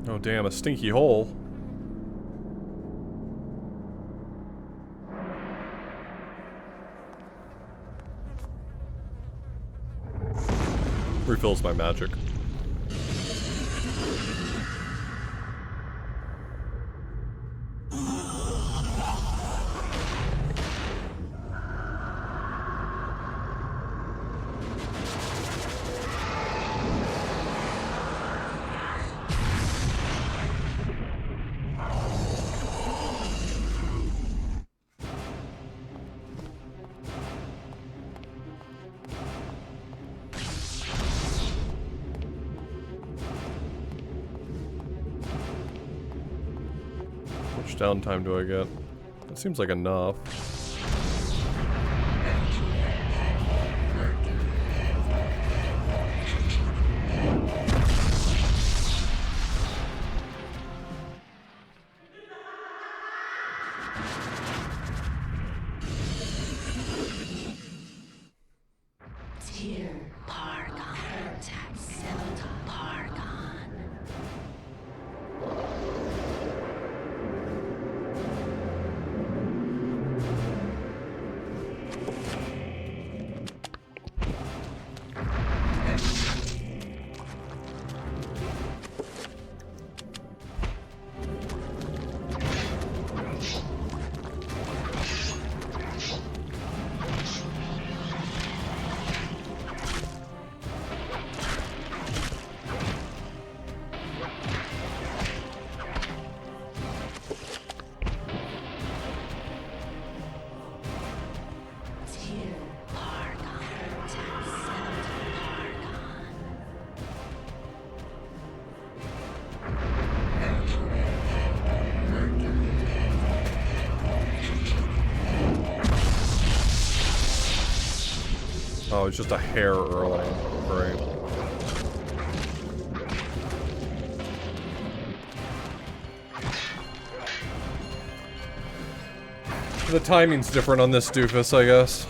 Oh damn, a stinky hole. Refills my magic. Downtime do I get? That seems like enough. Oh, it's just a hair early. Great. The timing's different on this doofus, I guess.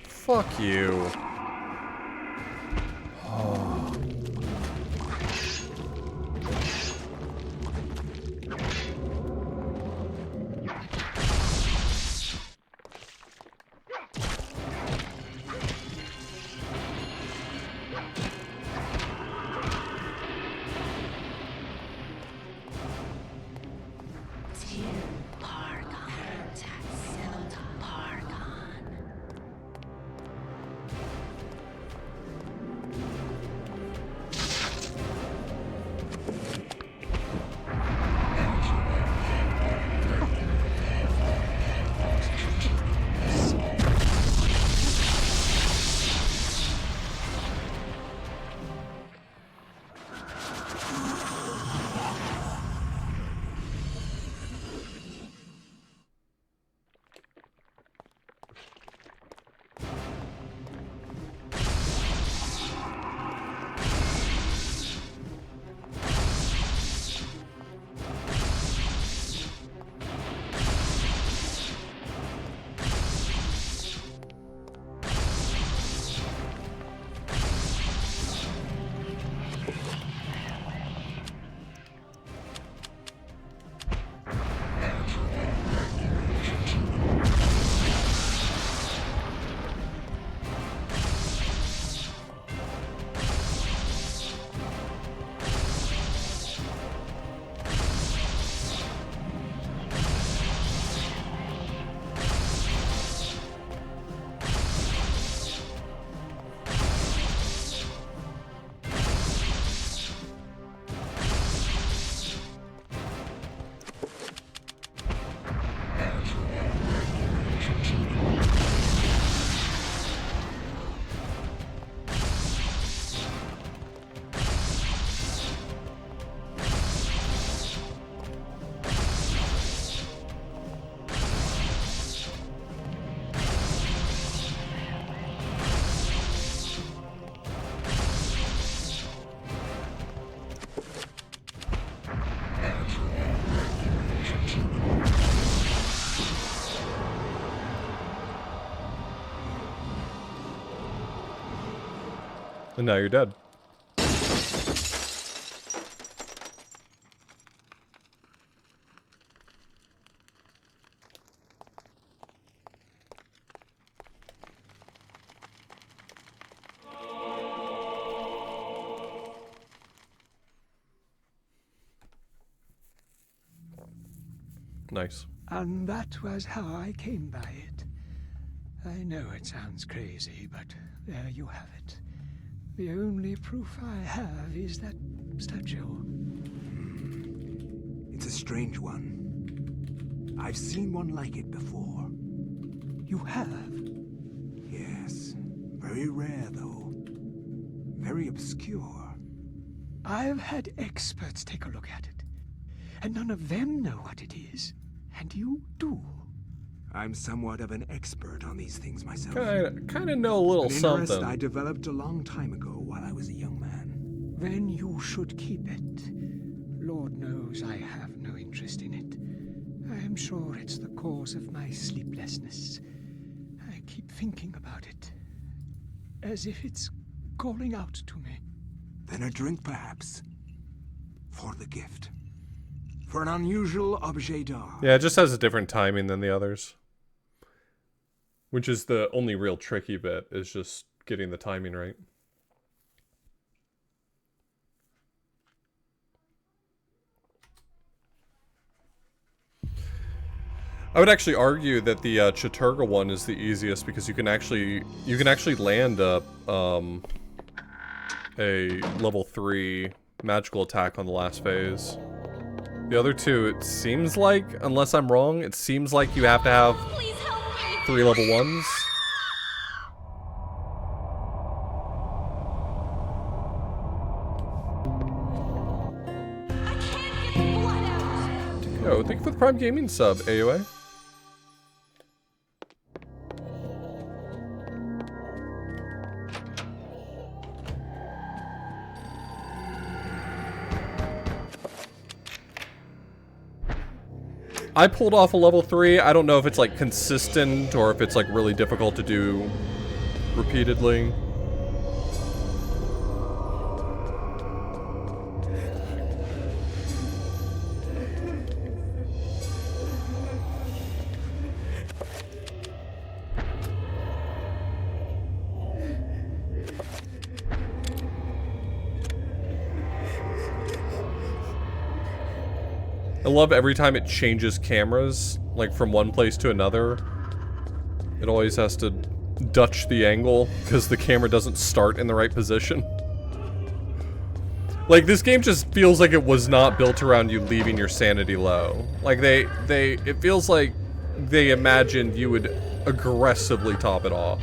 Fuck you. Oh. And now you're dead. Nice. And that was how I came by it. I know it sounds crazy, but there you have it. The only proof I have is that statue. It's a strange one. I've seen one like it before. You have? Yes. Very rare, though. Very obscure. I've had experts take a look at it, and none of them know what it is. And you do. I'm somewhat of an expert on these things myself. Kind of know a little An interest something. I developed a long time ago while I was a young man. Then you should keep it. Lord knows I have no interest in it. I am sure it's the cause of my sleeplessness. I keep thinking about it, as if it's calling out to me. Then a drink, perhaps. For the gift. For an unusual objet d'art. Yeah, it just has a different timing than the others. Which is the only real tricky bit, is just getting the timing right. I would actually argue that the Chattur'gha one is the easiest because you can actually land a level 3 magical attack on the last phase. The other two, it seems like, unless I'm wrong, it seems like you have to have 3 level 1s. Yo, thank you for the Prime Gaming sub, AOA. I pulled off a level 3. I don't know if it's like consistent or if it's like really difficult to do repeatedly. I love every time it changes cameras, like from one place to another. It always has to Dutch the angle because the camera doesn't start in the right position. Like, this game just feels like it was not built around you leaving your sanity low. Like, it feels like they imagined you would aggressively top it off.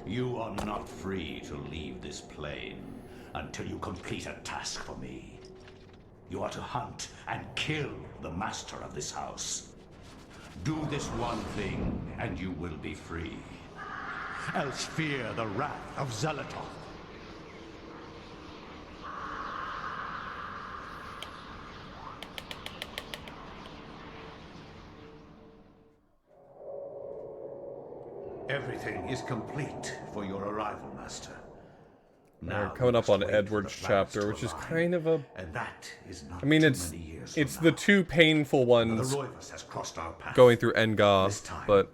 You are not free to leave this plane until you complete a task for me. You are to hunt and kill the master of this house. Do this one thing, and you will be free. Else fear the wrath of Xelatoth. Everything is complete for your arrival, Master. Now coming up on Edward's chapter, which is kind of a... And that is not I mean, it's the two painful ones has crossed our path. going through Engar, but...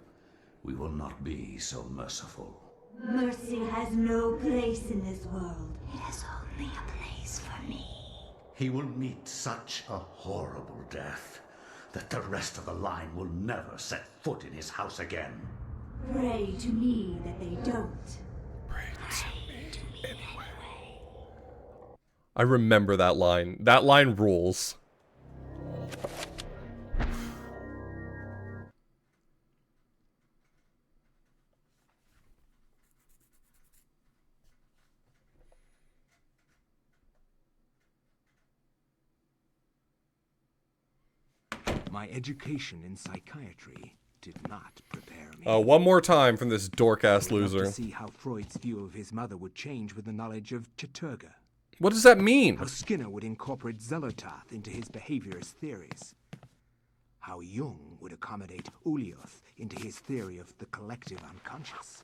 We will not be so merciful. Mercy has no place in this world. It has only a place for me. He will meet such a horrible death that the rest of the line will never set foot in his house again. Pray to me that they don't. I remember that line. That line rules. My education in psychiatry did not prepare me. One more time from this dork-ass I'd love loser. to see how Freud's view of his mother would change with the knowledge of Chattur'gha. What does that mean? How Skinner would incorporate Xelatoth into his behaviorist theories. How Jung would accommodate Ulioth into his theory of the collective unconscious.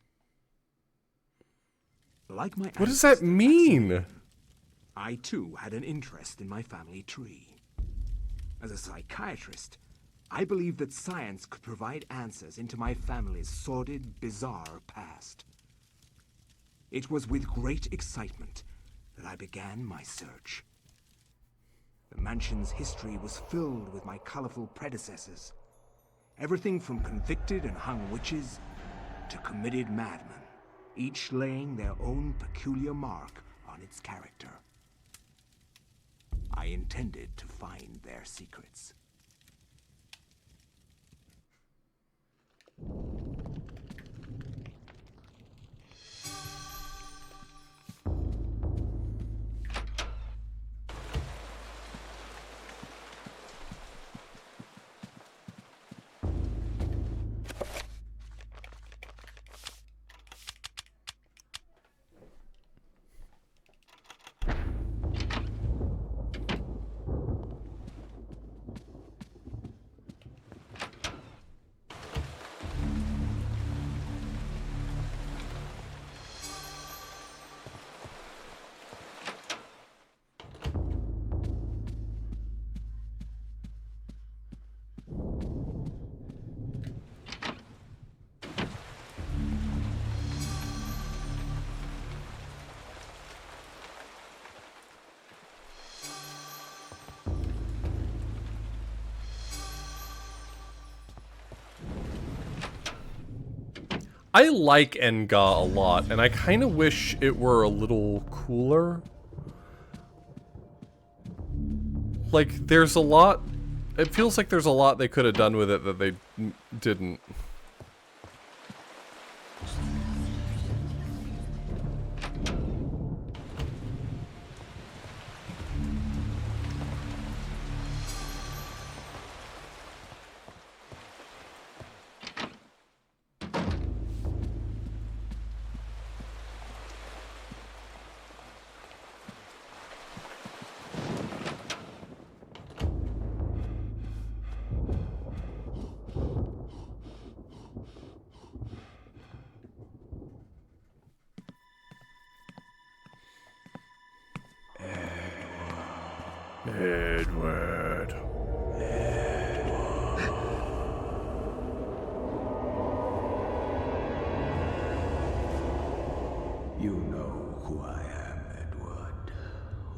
Like my What does that mean? I too had an interest in my family tree. As a psychiatrist, I believed that science could provide answers into my family's sordid, bizarre past. It was with great excitement that I began my search. The mansion's history was filled with my colorful predecessors. Everything from convicted and hung witches to committed madmen, each laying their own peculiar mark on its character. I intended to find their secrets. I like Enga a lot, and I kind of wish it were a little cooler. Like, there's a lot... It feels like there's a lot they could have done with it that they didn't. Edward. You know who I am, Edward.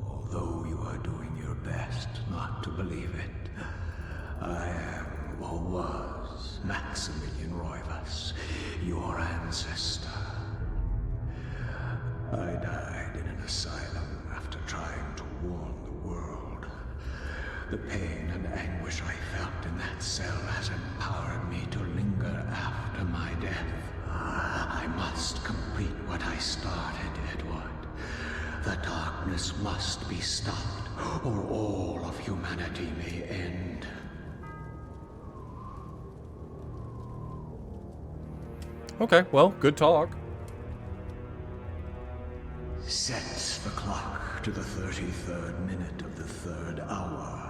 Although you are doing your best not to believe it, I am, or was, Maximilian Roivas, your ancestor. I died in an asylum after trying to warn the world. The pain and anguish I felt in that cell has empowered me to linger after my death. I must complete what I started, Edward. The darkness must be stopped, or all of humanity may end. Okay, well, good talk. Sets the clock to the 33rd minute of the 3rd hour.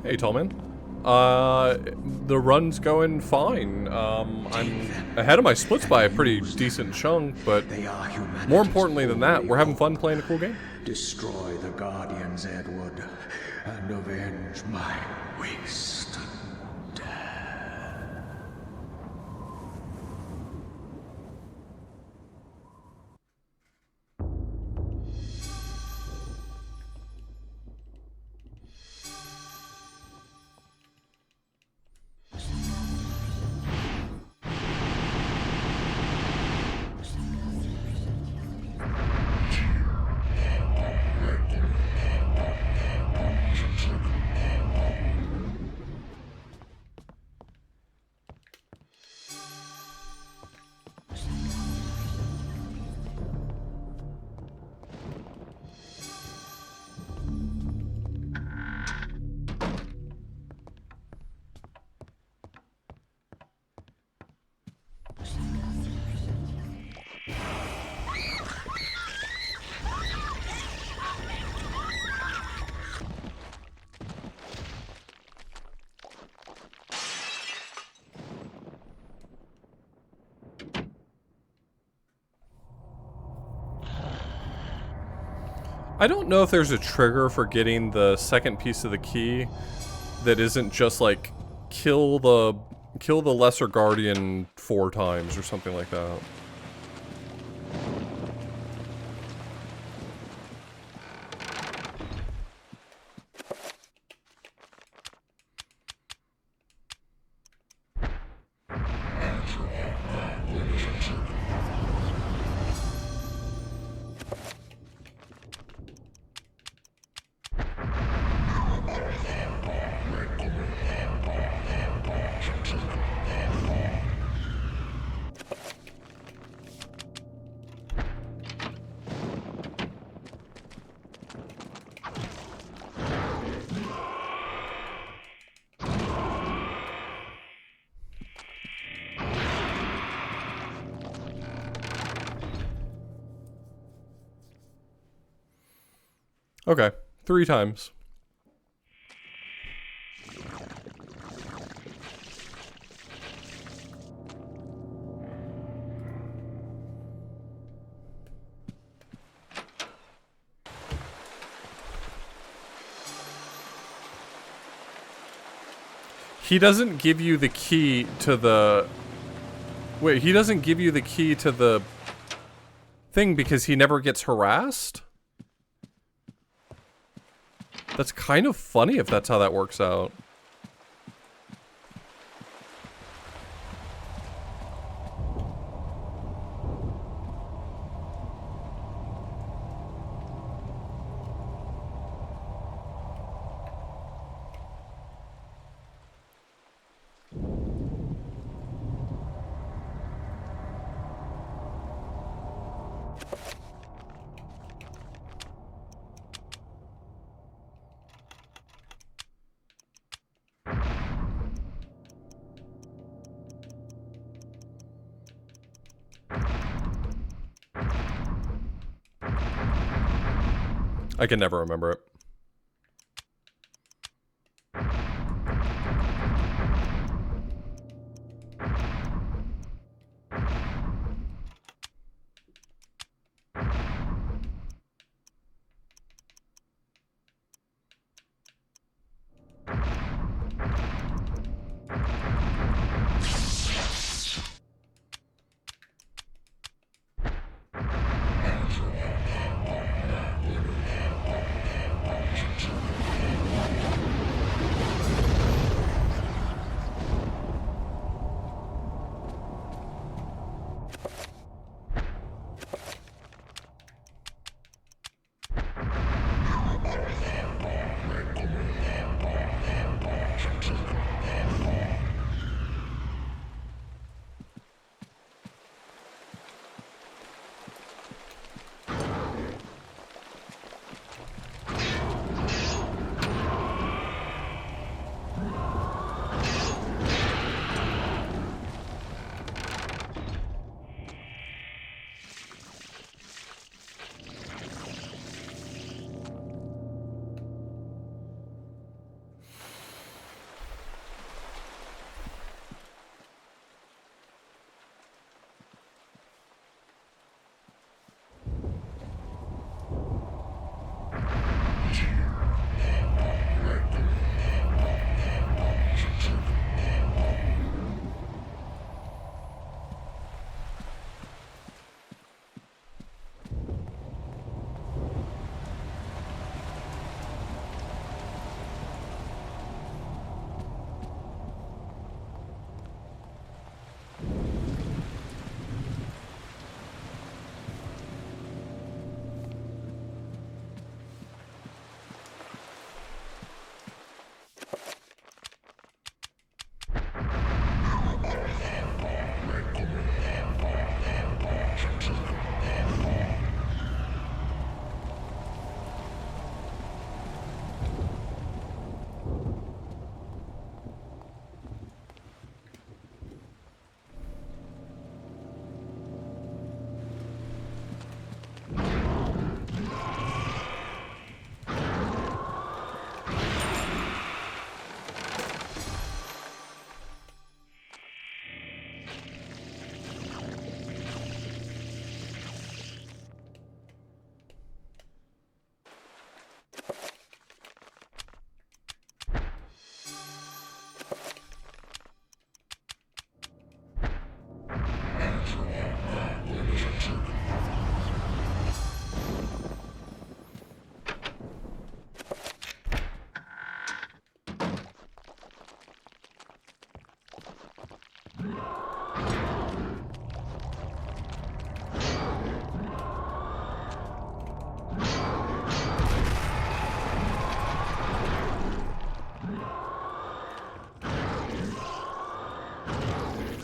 Hey, Tallman. The run's going fine. I'm ahead of my splits by a pretty decent chunk, but more importantly than that, we're having fun playing a cool game. Destroy the Guardians, Edward, and avenge my waste and death. I don't know if there's a trigger for getting the second piece of the key that isn't just like kill the lesser guardian 4 times or something like that. Okay, 3 times. He doesn't give you the key to the... Wait, he doesn't give you the key to the thing because he never gets harassed? That's kind of funny if that's how that works out. I can never remember it.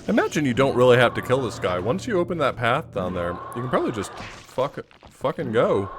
Imagine you don't really have to kill this guy. Once you open that path down there, you can probably just fucking go.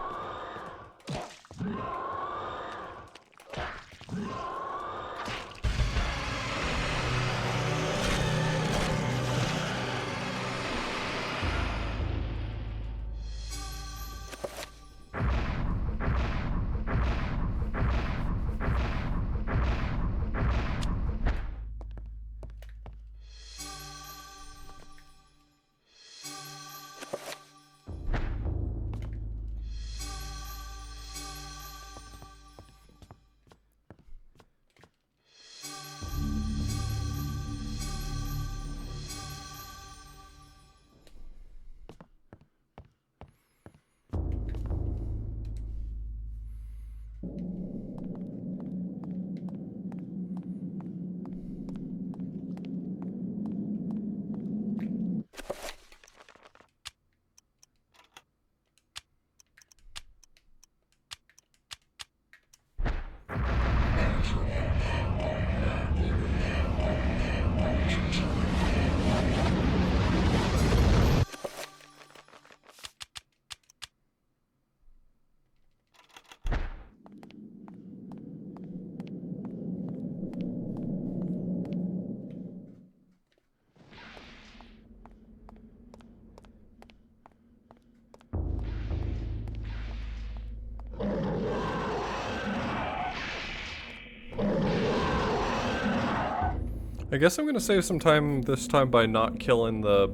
I guess I'm gonna save some time this time by not killing the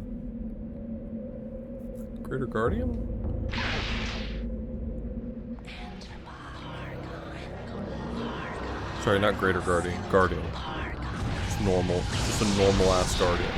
Greater Guardian? Sorry, not Greater Guardian. Guardian. It's normal. Just a normal ass Guardian.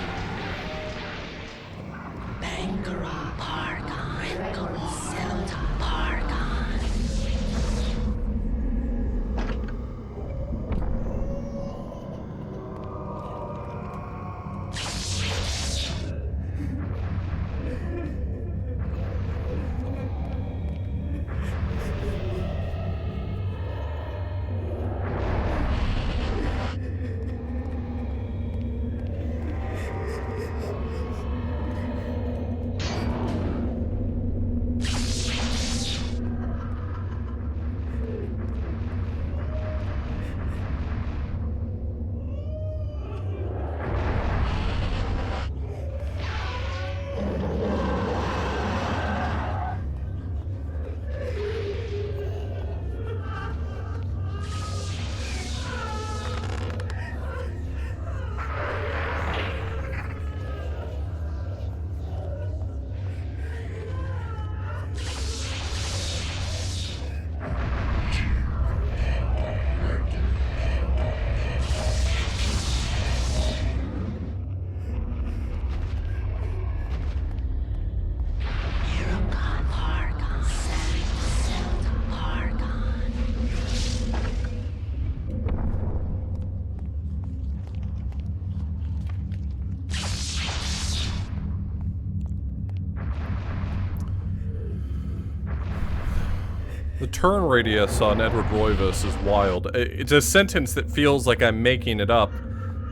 The turn radius on Edward Roivas is wild. It's a sentence that feels like I'm making it up,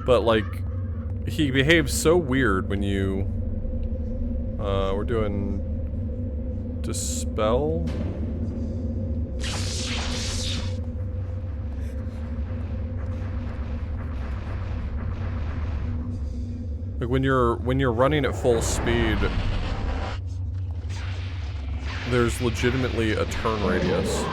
but like, he behaves so weird when you... we're doing... Dispel? Like when you're running at full speed, there's legitimately a turn radius.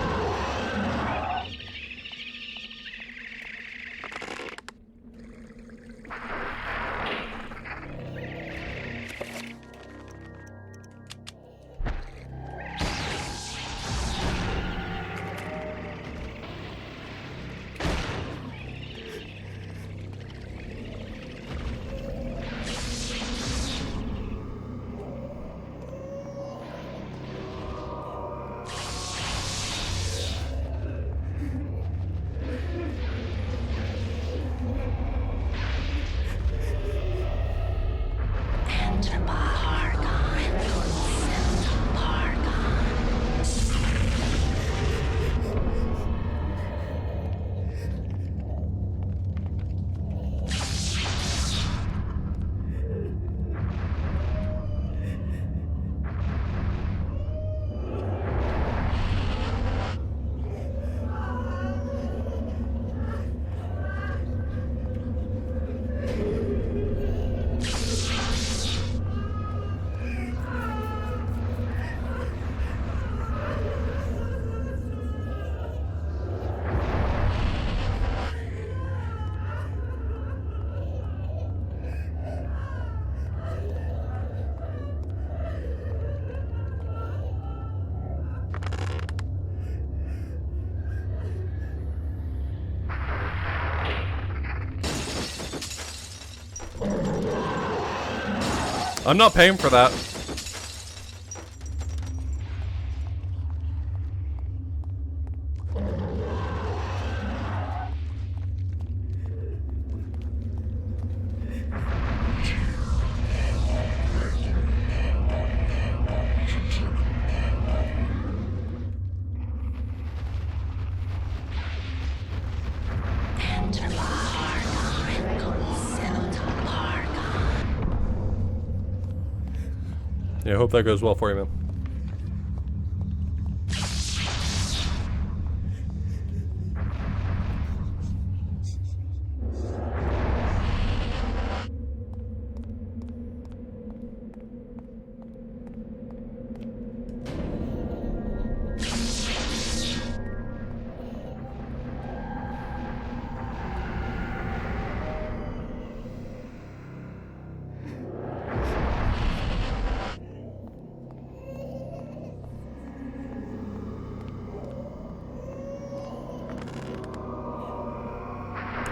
I'm not paying for that. Yeah, I hope that goes well for you, man.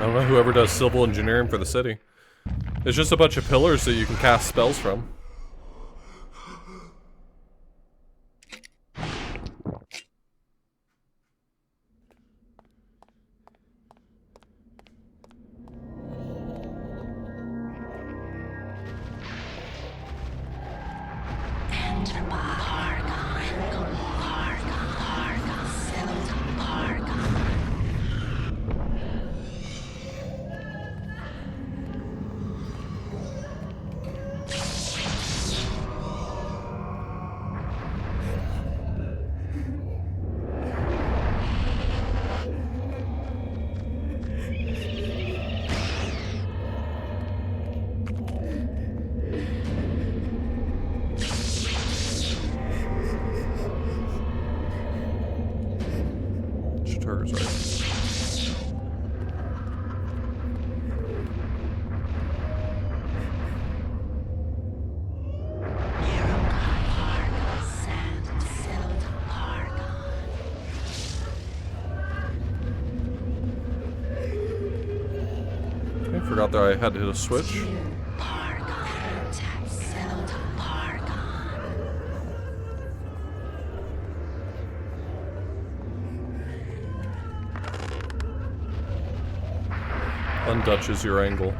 don't know whoever does civil engineering for the city. It's just a bunch of pillars that you can cast spells from. Forgot that I had to hit a switch. Undutches your angle.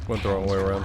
Went the wrong way around.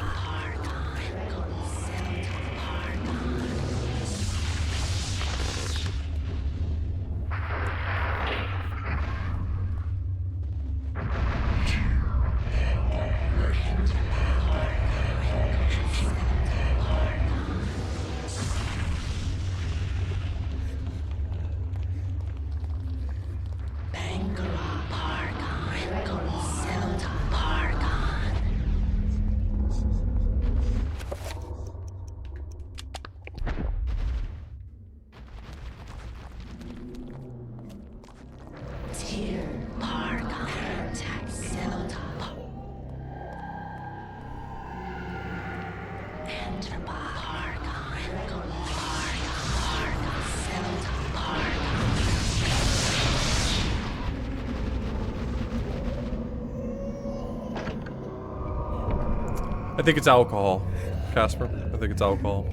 think it's alcohol, Casper. I think it's alcohol.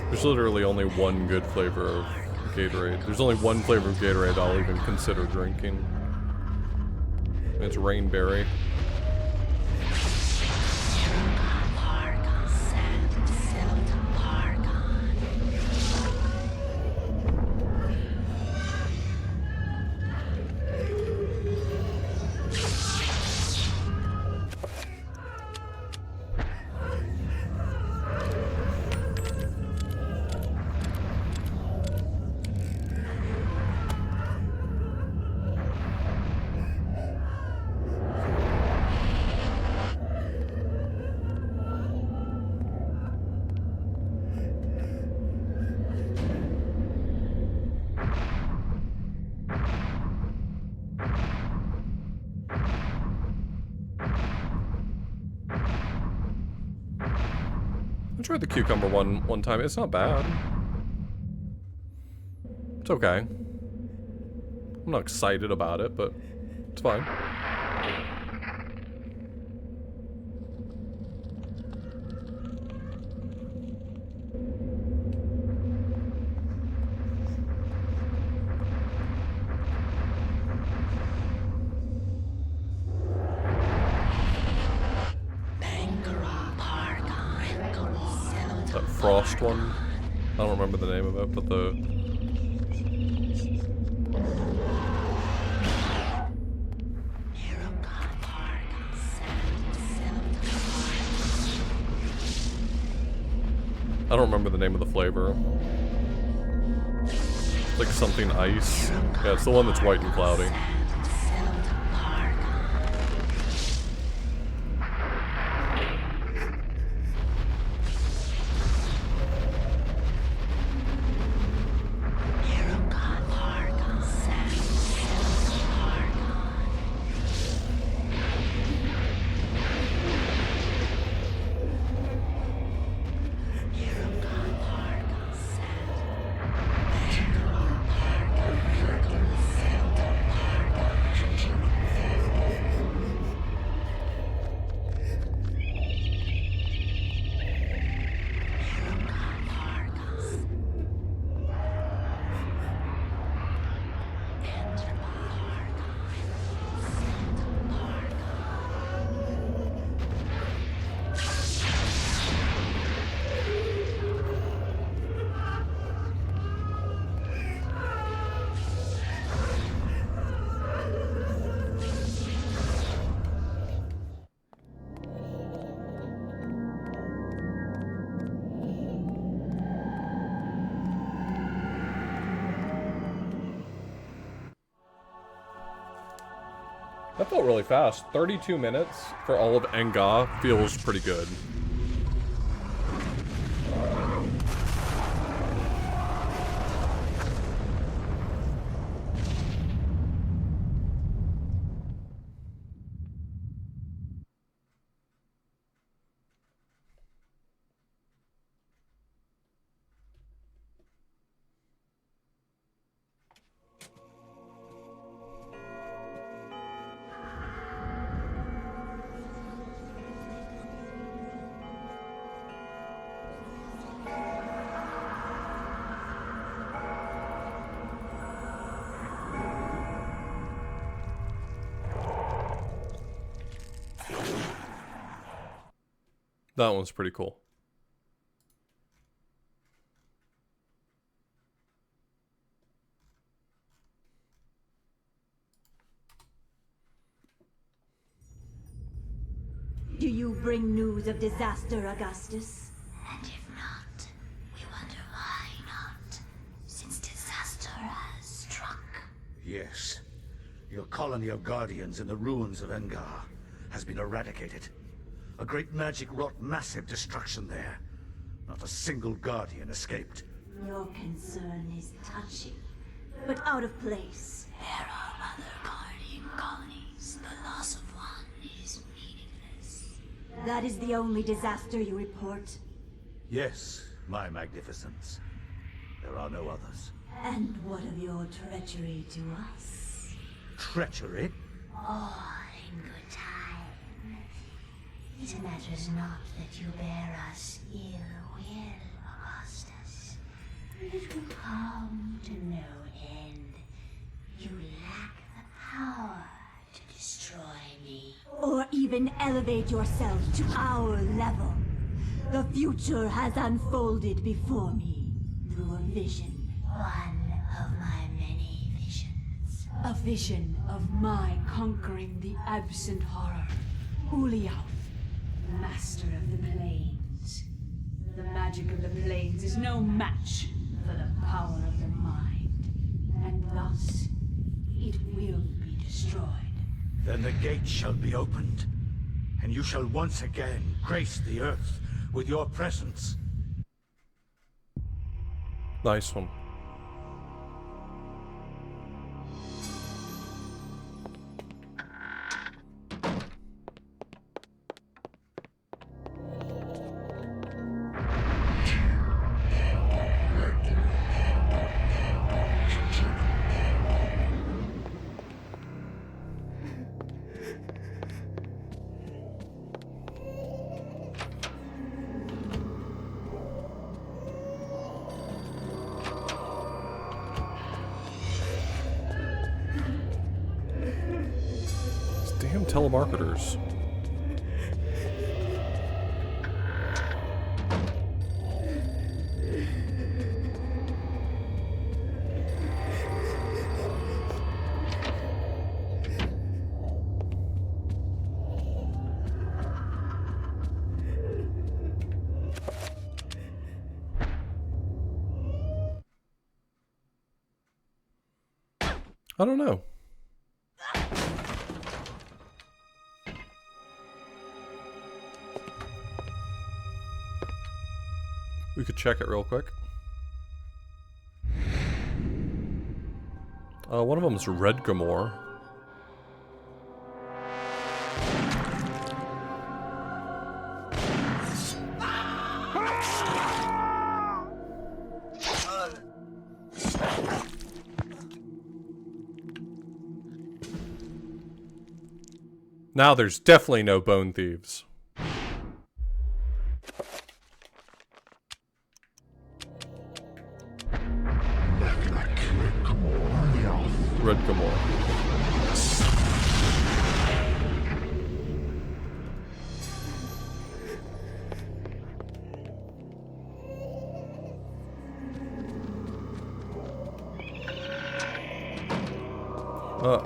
There's literally only one good flavor of Gatorade. There's only one flavor of Gatorade I'll even consider drinking. It's Rainberry. I tried the cucumber one time. It's not bad. It's okay. I'm not excited about it, but it's fine. Frost one. I don't remember the name of it, but the... I don't remember the name of the flavor. It's like something ice. Yeah, it's the one that's white and cloudy. That felt really fast. 32 minutes for all of Enga feels pretty good. That one's pretty cool. Do you bring news of disaster, Augustus? And if not, we wonder why not, since disaster has struck. Yes. Your colony of Guardians in the ruins of Engar has been eradicated. A great magic wrought massive destruction there. Not a single Guardian escaped. Your concern is touching, but out of place. There are other Guardian colonies. The loss of one is meaningless. That is the only disaster you report? Yes, my magnificence. There are no others. And what of your treachery to us? Treachery? All in good time. It matters not that you bear us ill will, Augustus. It will come to no end. You lack the power to destroy me. Or even elevate yourself to our level. The future has unfolded before me through a vision. One of my many visions. A vision of my conquering the absent horror. Ulyaoth, master of the plains. The magic of the plains is no match for the power of the mind. And thus, it will be destroyed. Then the gates shall be opened, and you shall once again grace the earth with your presence. Nice one. Damn telemarketers. I don't know. We could check it real quick. One of them is Redgamore. Now there's definitely no bone thieves. Redgamore.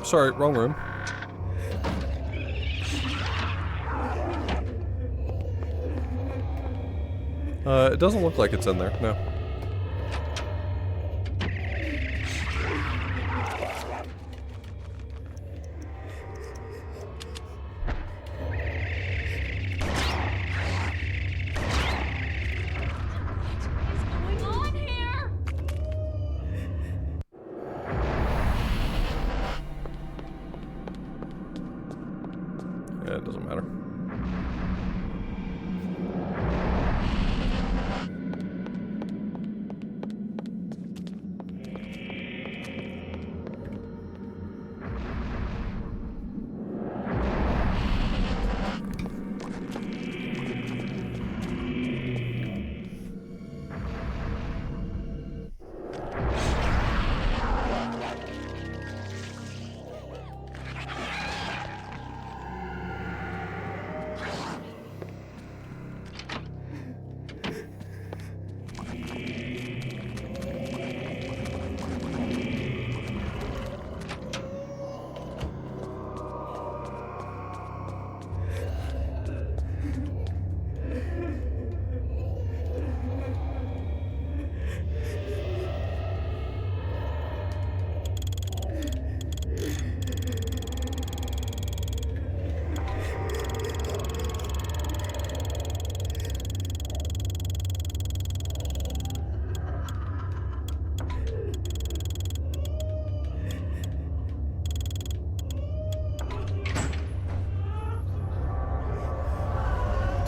Sorry, wrong room. It doesn't look like it's in there, no. it doesn't matter.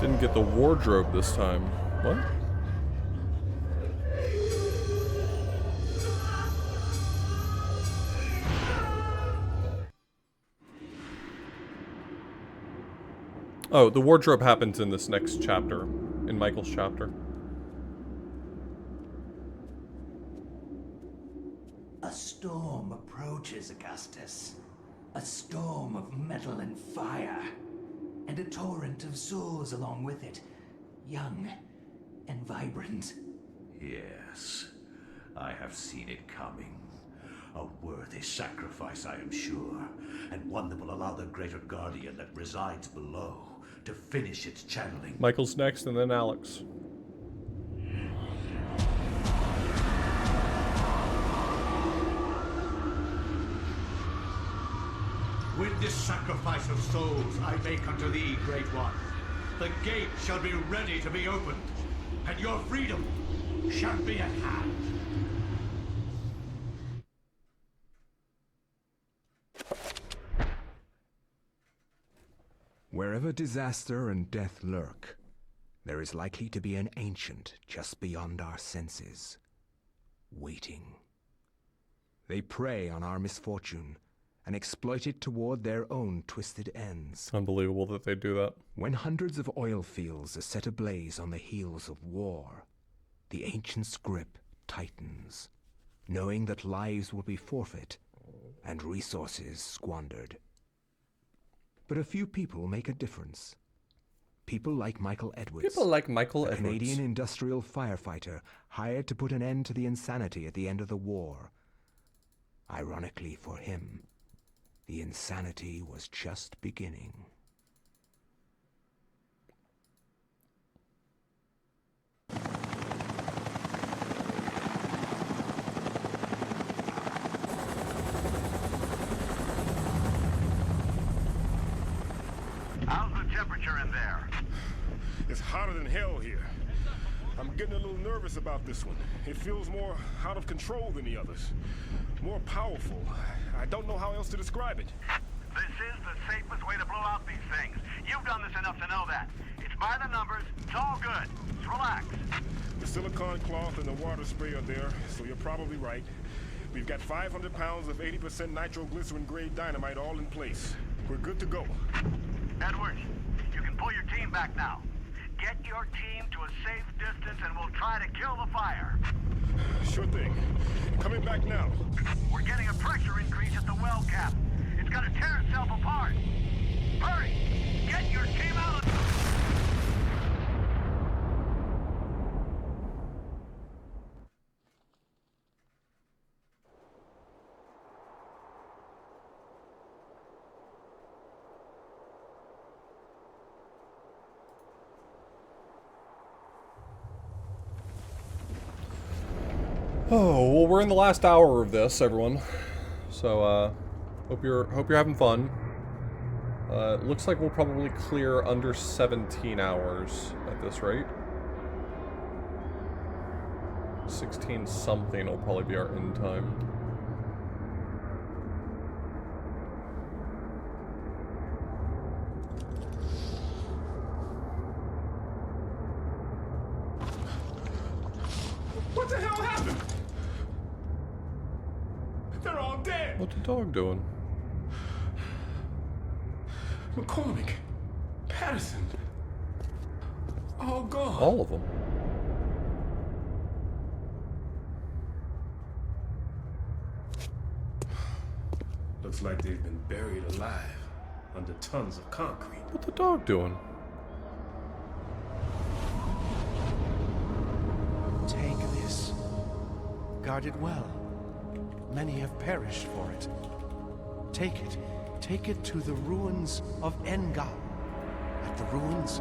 Didn't get the wardrobe this time. What? Oh, the wardrobe happens in this next chapter, in Michael's chapter. A storm approaches, Augustus. A storm of metal and fire. And a torrent of souls along with it. Young and vibrant. Yes, I have seen it coming. A worthy sacrifice, I am sure, and one that will allow the greater guardian that resides below to finish its channeling. Michael's next, and then Alex. With this sacrifice of souls I make unto thee, Great One, the gate shall be ready to be opened, and your freedom shall be at hand. Wherever disaster and death lurk, there is likely to be an ancient just beyond our senses, waiting. They prey on our misfortune and exploit it toward their own twisted ends. Unbelievable that they do that. When hundreds of oil fields are set ablaze on the heels of war, the ancient's grip tightens, knowing that lives will be forfeit and resources squandered. But a few people make a difference. People like Michael Edwards. People like Michael a Edwards. Canadian industrial firefighter hired to put an end to the insanity at the end of the war. Ironically for him, the insanity was just beginning. How's the temperature in there? It's hotter than hell here. I'm getting a little nervous about this one. It feels more out of control than the others. More powerful. I don't know how else to describe it. This is the safest way to blow out these things. You've done this enough to know that. It's by the numbers. It's all good. Just relax. The silicone cloth and the water spray are there, so you're probably right. We've got 500 pounds of 80% nitroglycerin-grade dynamite all in place. We're good to go. Edwards, you can pull your team back now. Get your team to a safe distance and we'll try to kill the fire. Sure thing. Coming back now. We're getting a pressure increase at the well cap. It's gonna tear itself apart. Hurry! Get your team out of... Oh, well, we're in the last hour of this, everyone. So, hope you're having fun. It looks like we'll probably clear under 17 hours at this rate. 16 something will probably be our end time. What's the dog doing? McCormick, Patterson, all gone. All of them. Looks like they've been buried alive under tons of concrete. What's the dog doing? Take this. Guard it well. Many have perished for it. Take it. Take it to the ruins of Engal. At the ruins,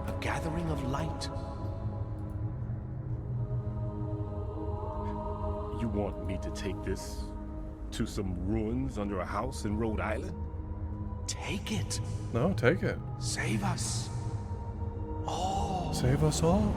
a gathering of light. You want me to take this to some ruins under a house in Rhode Island? Take it. No, take it. Save us. all. Save us all.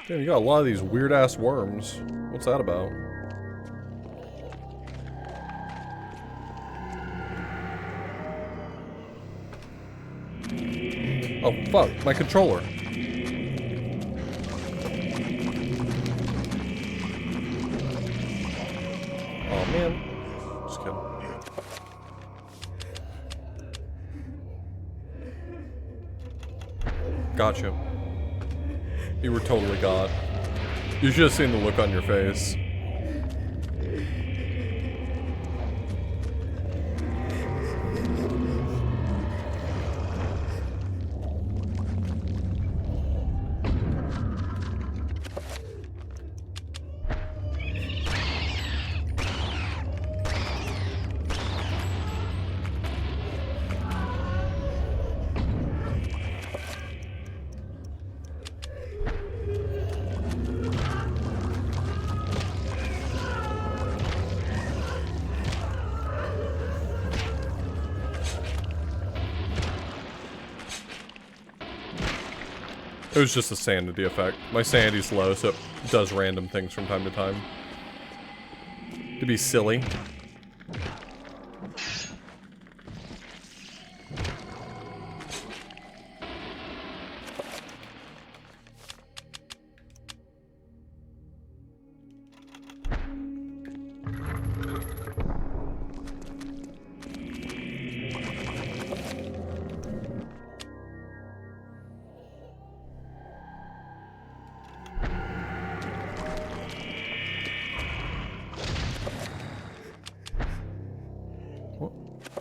Damn, you got a lot of these weird-ass worms. What's that about? Oh, fuck. My controller. Oh, man. Just kidding. Gotcha. You were totally got. You should have seen the look on your face. It was just a sanity effect. My sanity's low, so it does random things from time to time. To be silly.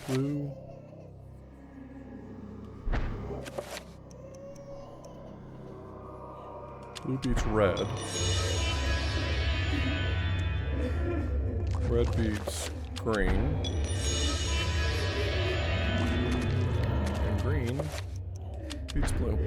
Blue. Blue beats red. Red beats green. And green beats blue.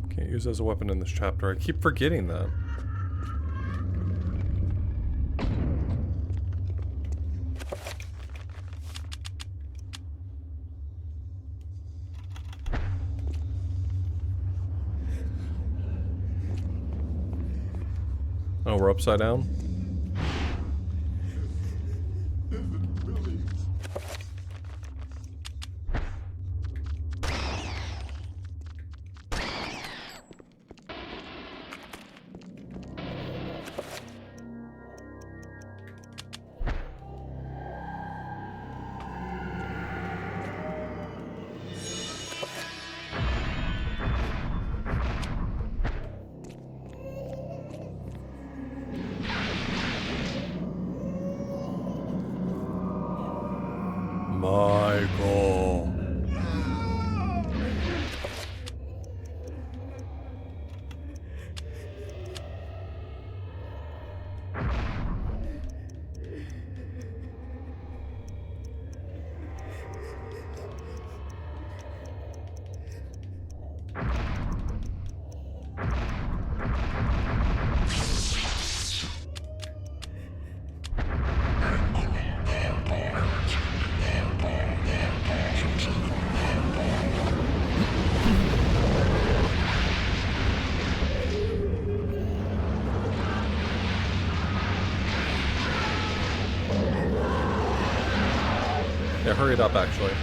Can't use as a weapon in this chapter. I keep forgetting that. Oh, we're upside down? Michael. Yeah, hurry it up, actually.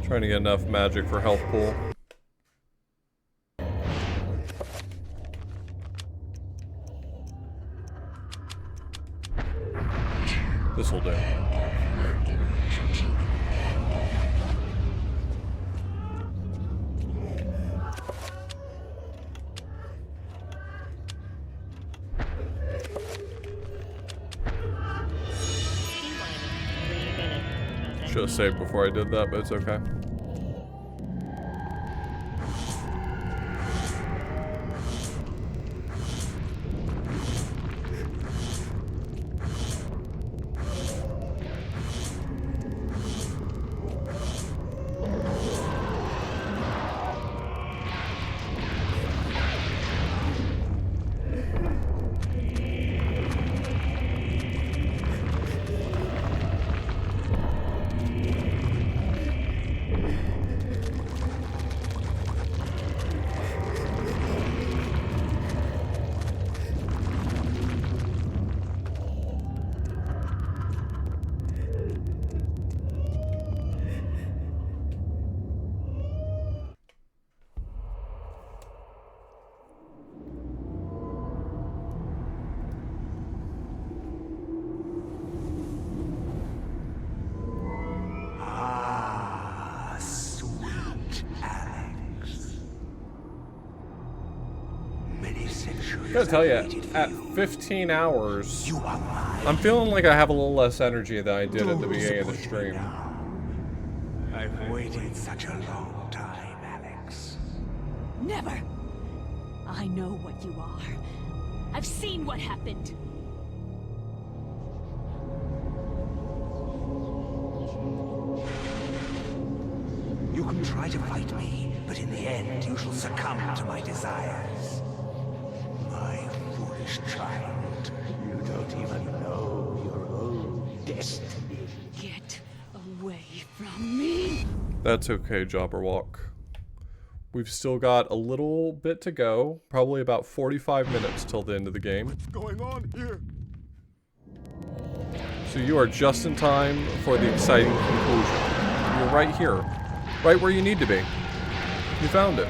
Trying to get enough magic for health pool. This'll do. Should have saved before I did that, but it's okay. I gotta tell you, at 15 hours, I'm feeling like I have a little less energy than I did at the beginning of the stream. I've waited such a long time, Alex. Never! I know what you are. I've seen what happened. You can try to fight me, but in the end you shall succumb to my desires. My foolish child, you don't even know your own destiny. Get away from me! That's okay, Jobberwock. We've still got a little bit to go. Probably about 45 minutes till the end of the game. What's going on here? So you are just in time for the exciting conclusion. You're right here. Right where you need to be. You found it.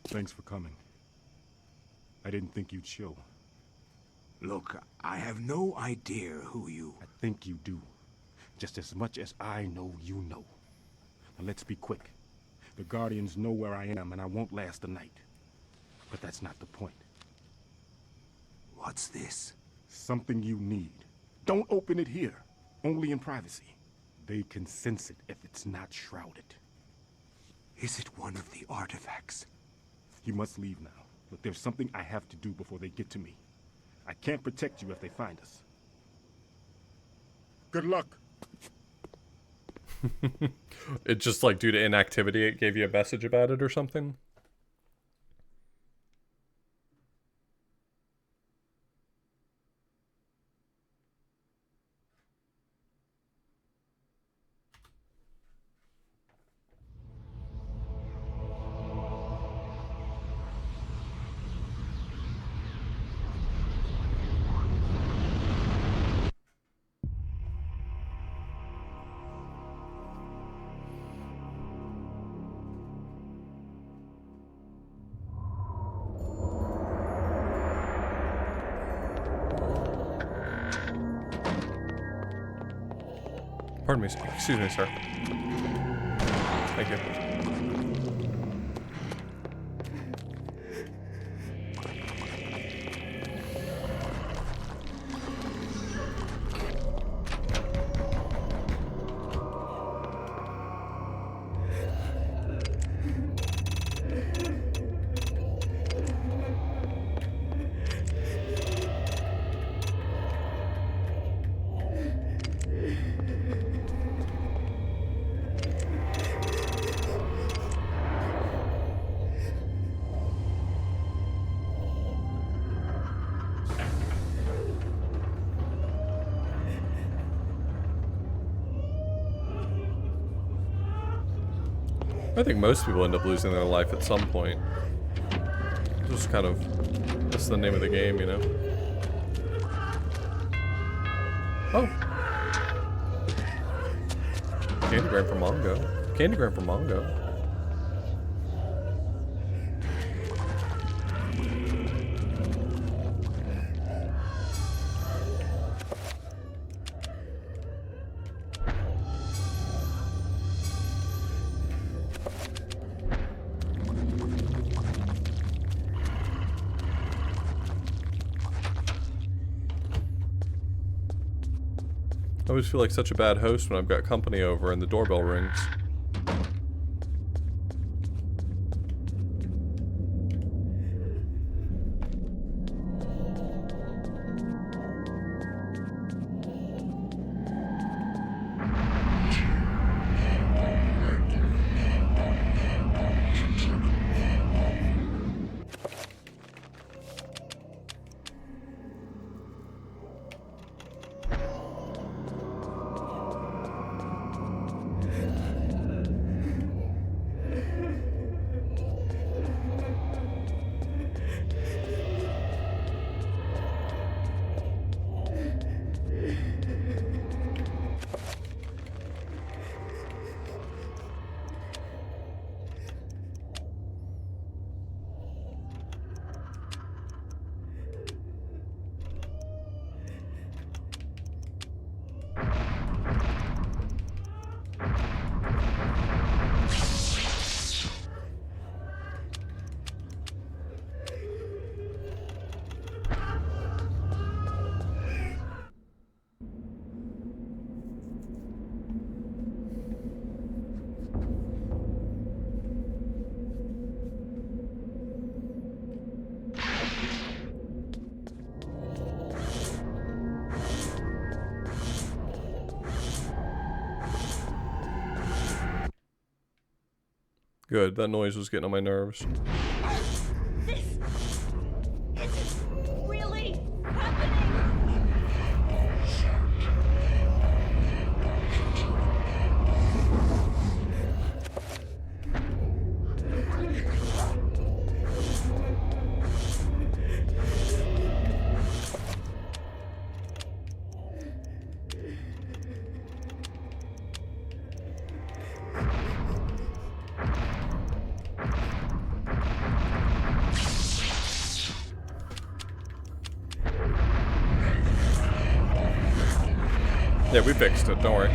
Thanks for coming. I didn't think you'd show. Look, I have no idea who you... I think you do. Just as much as I know you know. Now let's be quick. The Guardians know where I am and I won't last the night. But that's not the point. What's this? Something you need. Don't open it here. Only in privacy. They can sense it if it's not shrouded. Is it one of the artifacts? You must leave now, but there's something I have to do before they get to me. I can't protect you if they find us. Good luck. It just like due to inactivity, it gave you a message about it or something? Pardon me, excuse me, sir. Thank you. I think most people end up losing their life at some point. Just kind of, that's the name of the game, you know? Oh. Candygram for Mongo. Candygram for Mongo. I always feel like such a bad host when I've got company over and the doorbell rings. Good, that noise was getting on my nerves. This isn't really happening. Yeah, we fixed it, don't worry.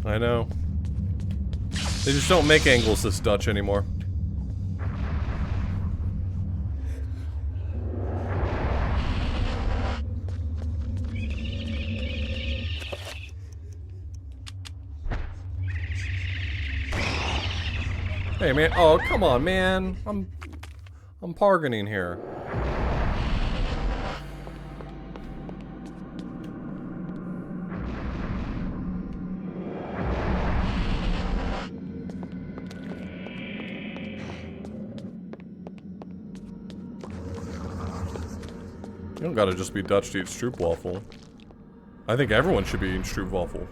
I know. They just don't make angles this Dutch anymore. Hey man, oh come on man. I'm bargaining here. You don't gotta just be Dutch to eat stroopwafel. I think everyone should be eating stroopwafel.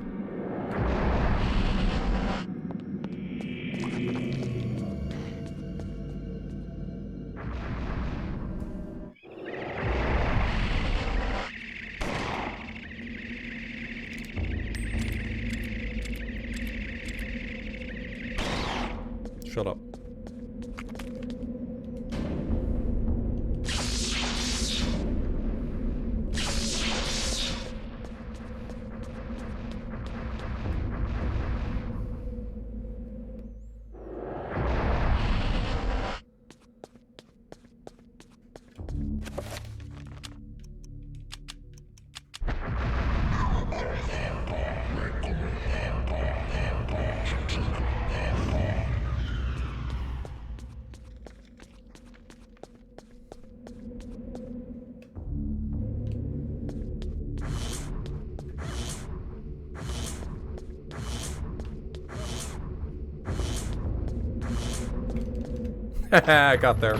I got there.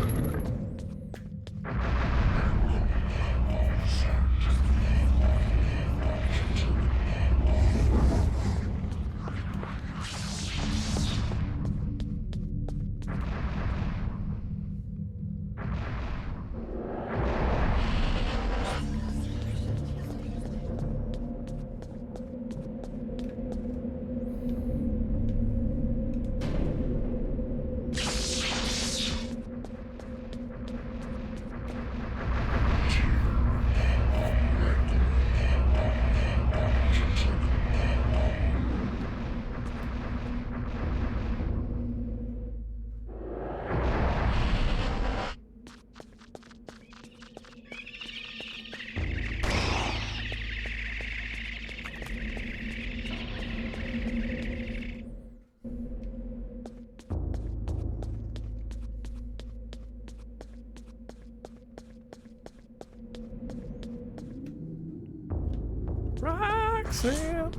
Roxanne.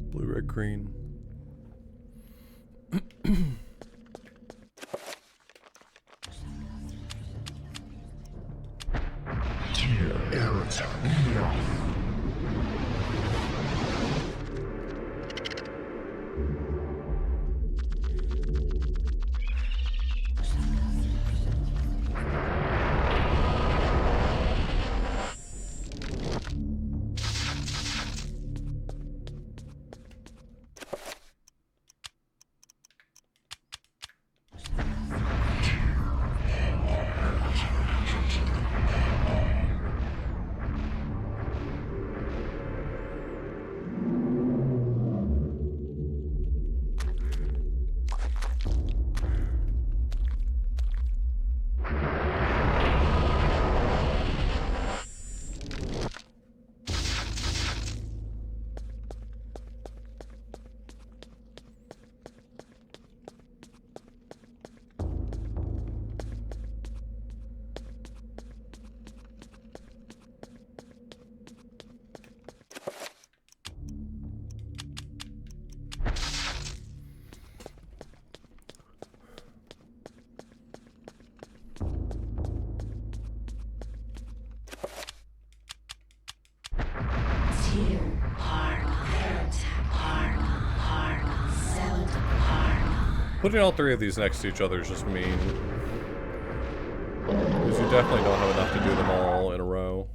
Blue, red, green. Putting all three of these next to each other is just mean. Because you definitely don't have enough to do them all in a row.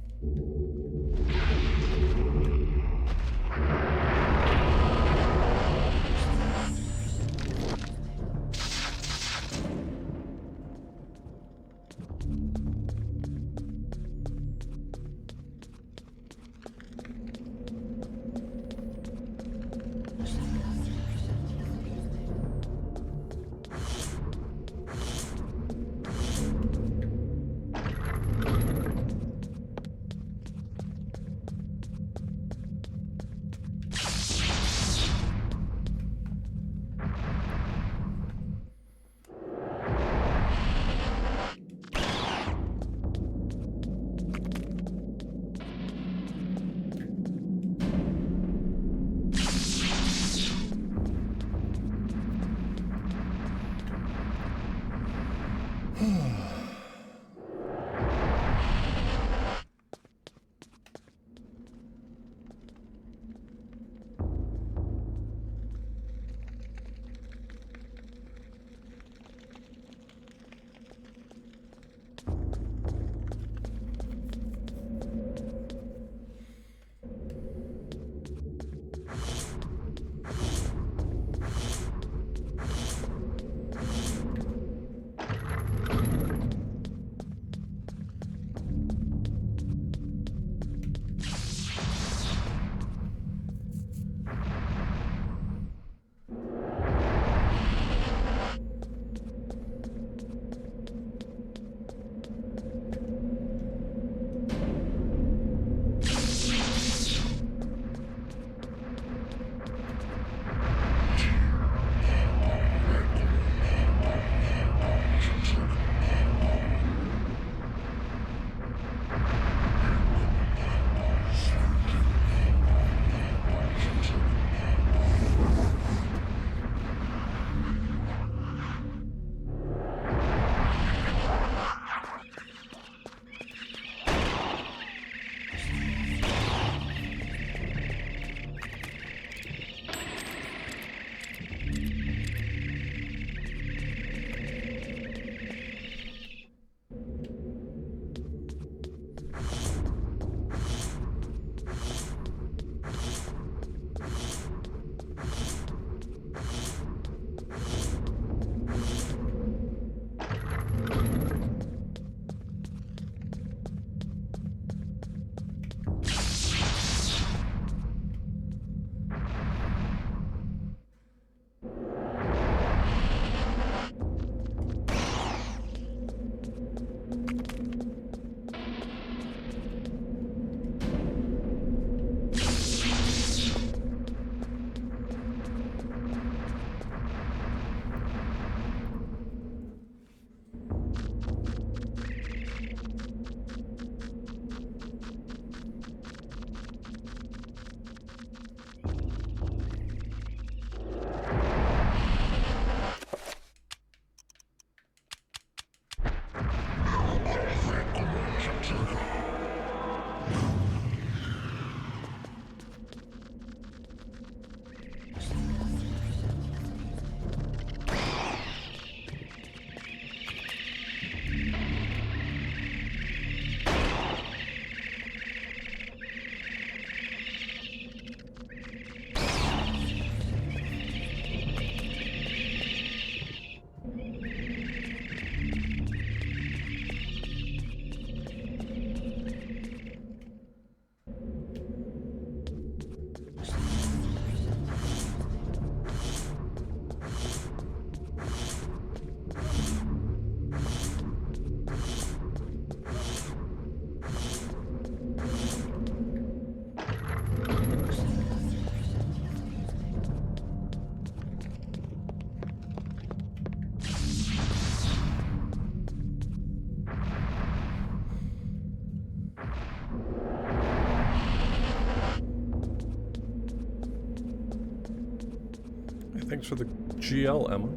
Thanks for the GL, Emma.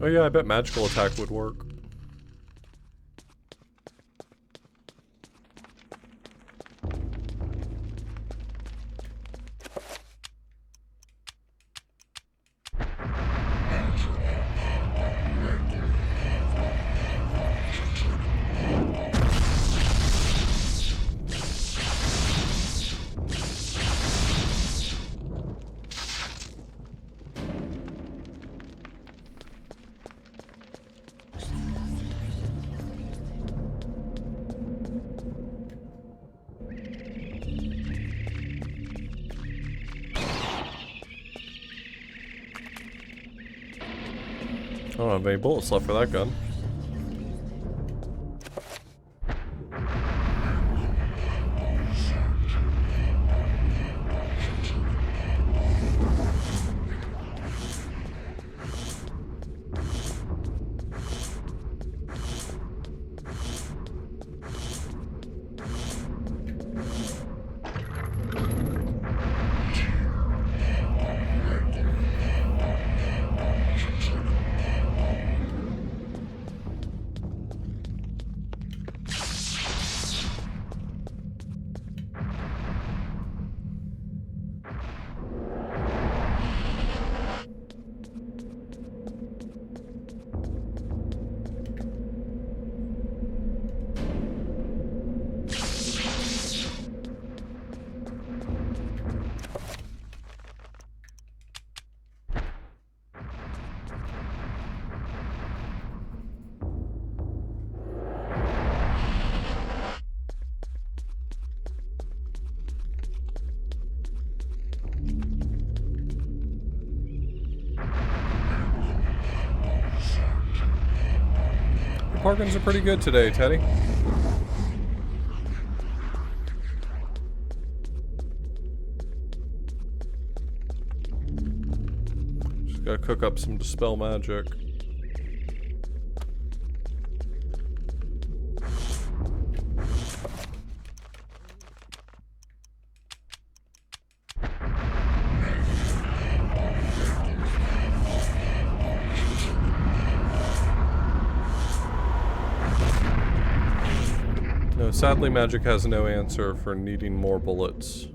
Oh yeah, I bet magical attack would work. I don't have any bullets left for that gun. Parkins are pretty good today, Teddy. Just gotta cook up some Dispel Magic. Sadly, magic has no answer for needing more bullets.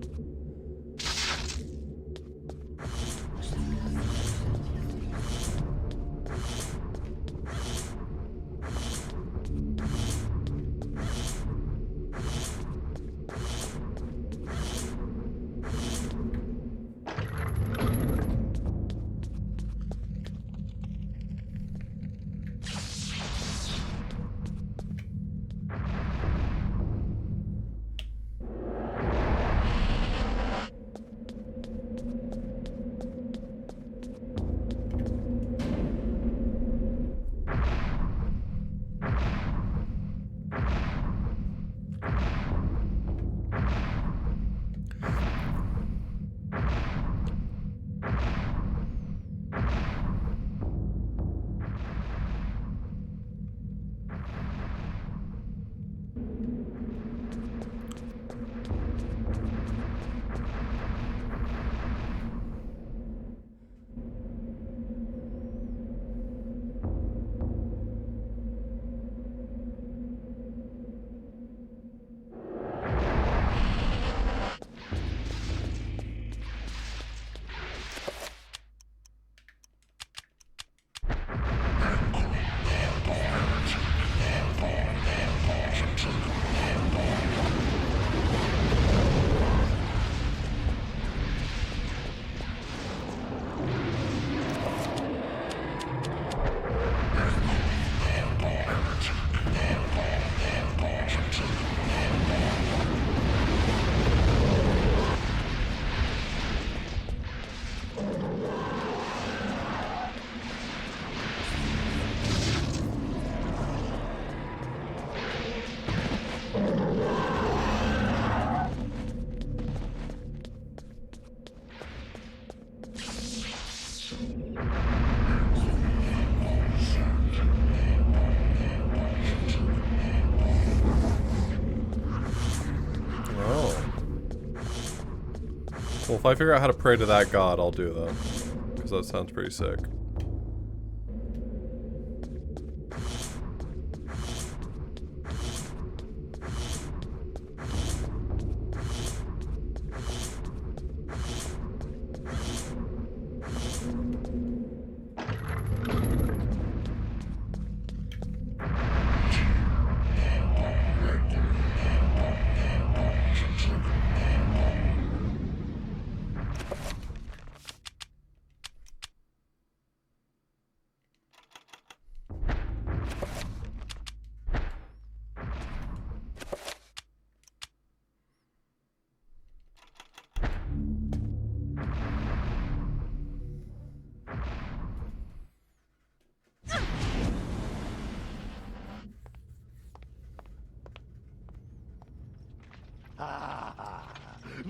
Well, if I figure out how to pray to that god, I'll do that. Because that sounds pretty sick.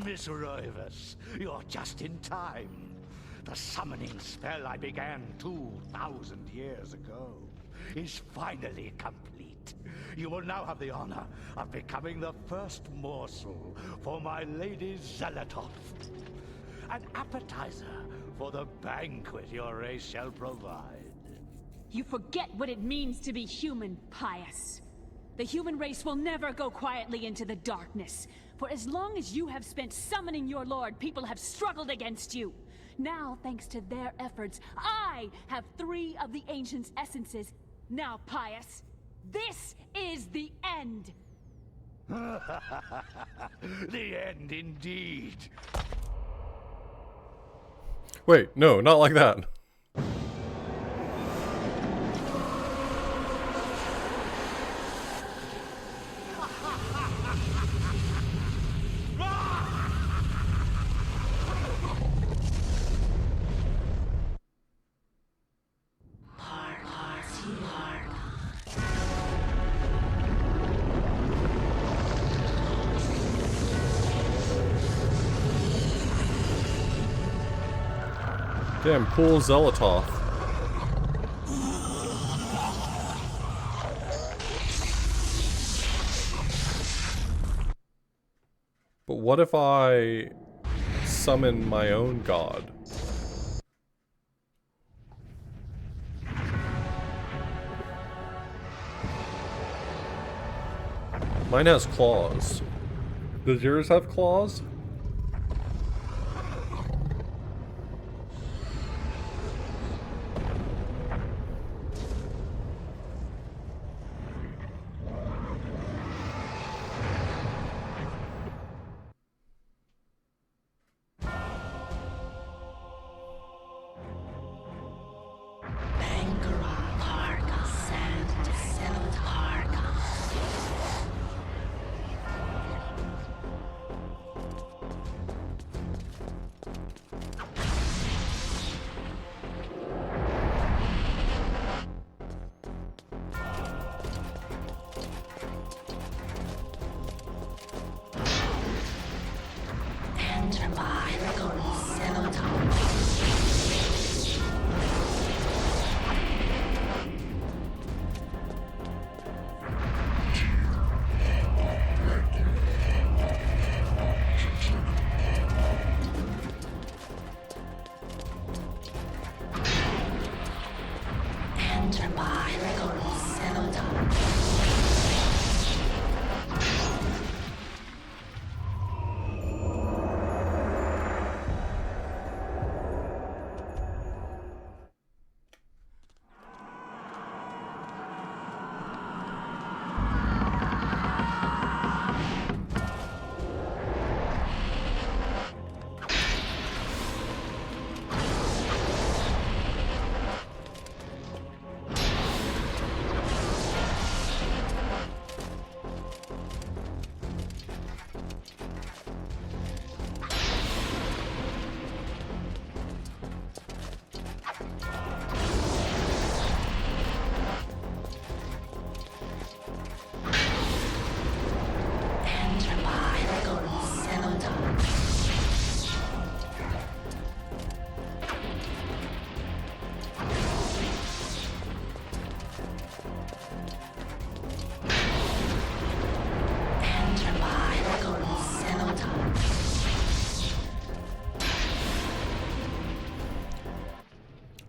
Miss Roivas, you're just in time. The summoning spell I began 2,000 years ago is finally complete. You will now have the honor of becoming the first morsel for my Lady Zelatoth. An appetizer for the banquet your race shall provide. You forget what it means to be human, Pious. The human race will never go quietly into the darkness. For as long as you have spent summoning your lord, people have struggled against you. Now, thanks to their efforts, I have 3 of the Ancient's essences. Now, Pious, this is the end! The end indeed. Wait, no, not like that. Damn, cool Zelatoth. But what if I summon my own god? Mine has claws. Does yours have claws?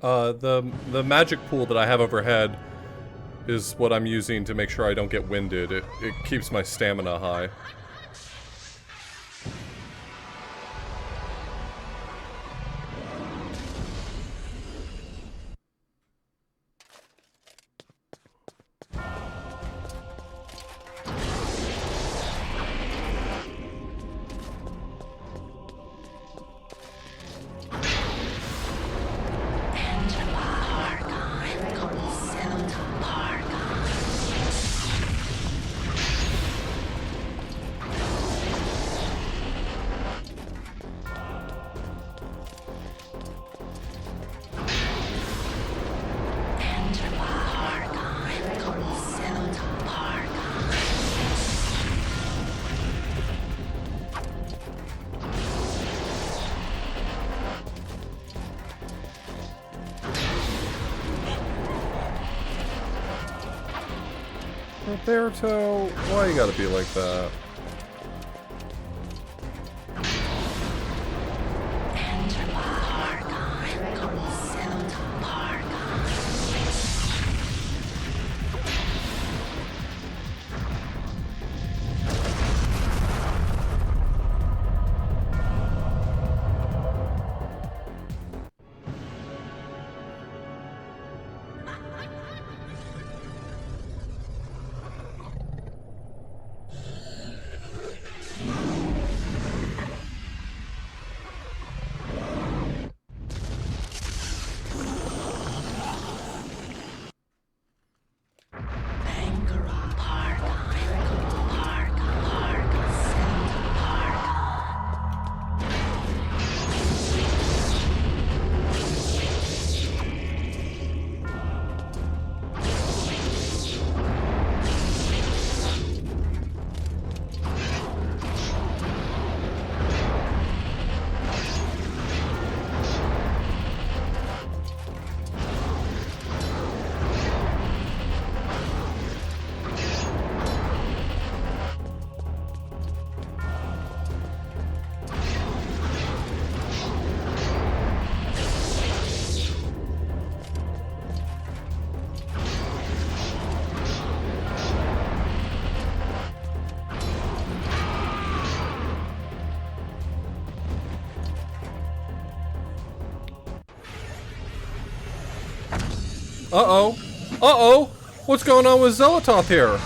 The magic pool that I have overhead is what I'm using to make sure I don't get winded. It keeps my stamina high. Roberto, why you gotta be like that? Uh-oh. Uh-oh! What's going on with Xel'lotath here?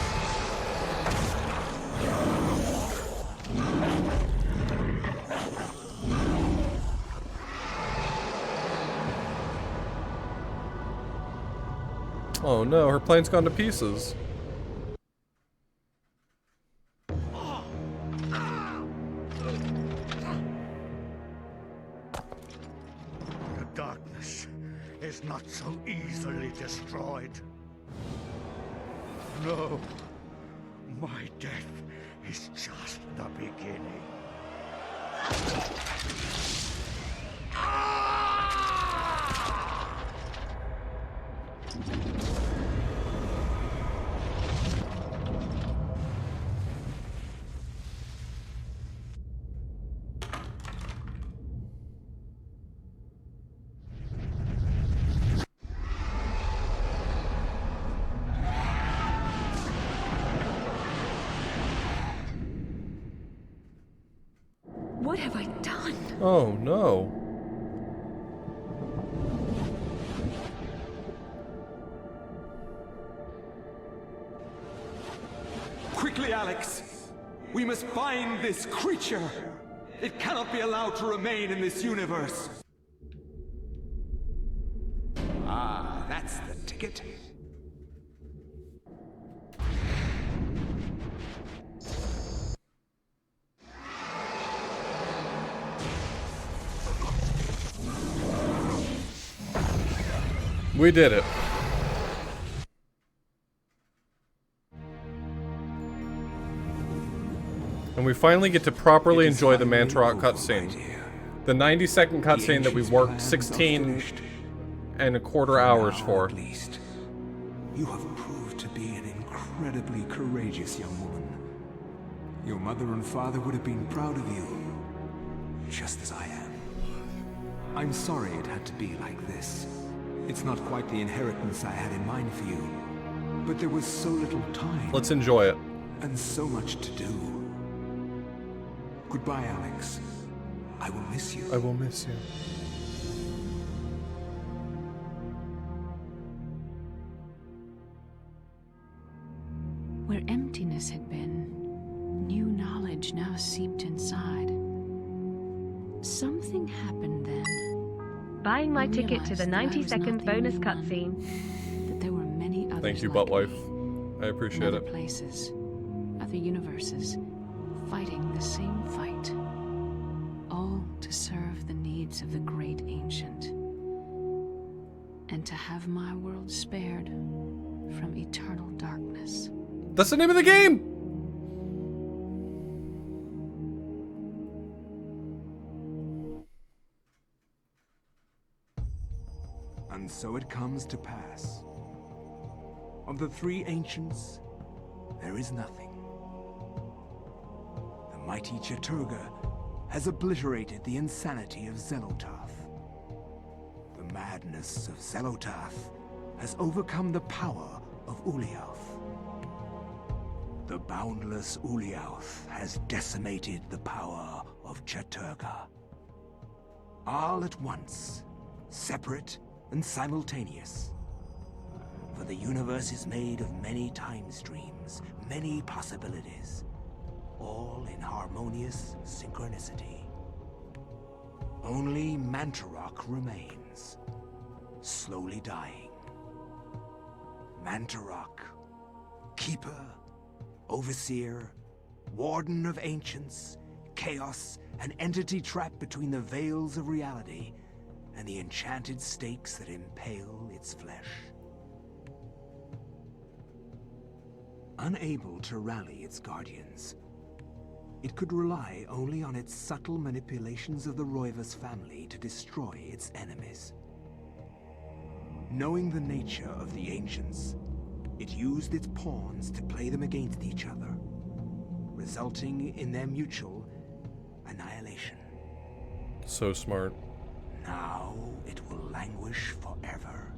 Oh no, her plane's gone to pieces. The darkness is not so easily destroyed. No, my death is just the beginning. What have I done? Oh no. Quickly, Alex! We must find this creature! It cannot be allowed to remain in this universe! Ah, that's the ticket. We did it. And we finally get to properly enjoy the Mantarok cutscene. The 90-second cutscene that we worked 16 and a quarter hours for. You have proved to be an incredibly courageous young woman. Your mother and father would have been proud of you, just as I am. I'm sorry it had to be like this. It's not quite the inheritance I had in mind for you, but there was so little time. Let's enjoy it. And so much to do. Goodbye, Alex. I will miss you. I will miss you. Where emptiness had been, new knowledge now seeped inside. Something happened then. Buying my ticket to the 90-second bonus cutscene. That there were many others. Thank you, like Buttwife. me, I appreciate in it. other places, other universes, fighting the same fight. All to serve the needs of the great ancient. And to have my world spared from eternal darkness. That's the name of the game! And so it comes to pass. Of the three ancients, there is nothing. The mighty Chattur'gha has obliterated the insanity of Xenotarth. The madness of Xenotarth has overcome the power of Uliauth. The boundless Uliauth has decimated the power of Chattur'gha. All at once, separate and simultaneous. For the universe is made of many time streams, many possibilities, all in harmonious synchronicity. Only Mantarok remains, slowly dying. Mantarok, keeper, overseer, warden of ancients, chaos, an entity trapped between the veils of reality and the enchanted stakes that impale its flesh. Unable to rally its guardians, it could rely only on its subtle manipulations of the Roivas family to destroy its enemies. Knowing the nature of the ancients, it used its pawns to play them against each other, resulting in their mutual annihilation. So smart. Now it will languish forever,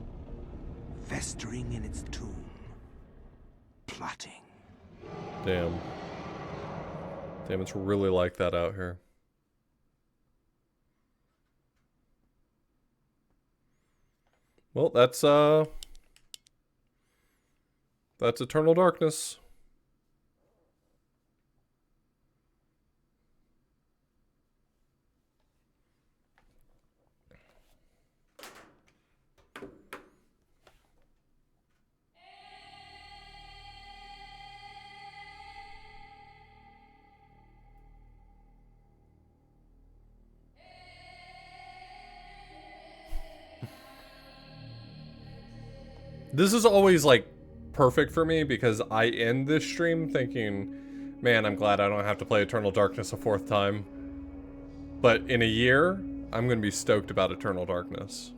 festering in its tomb, plotting. Damn. Damn, it's really like that out here. Well, that's Eternal Darkness. This is always like perfect for me because I end this stream thinking, man, I'm glad I don't have to play Eternal Darkness a fourth time. But in a year, I'm going to be stoked about Eternal Darkness.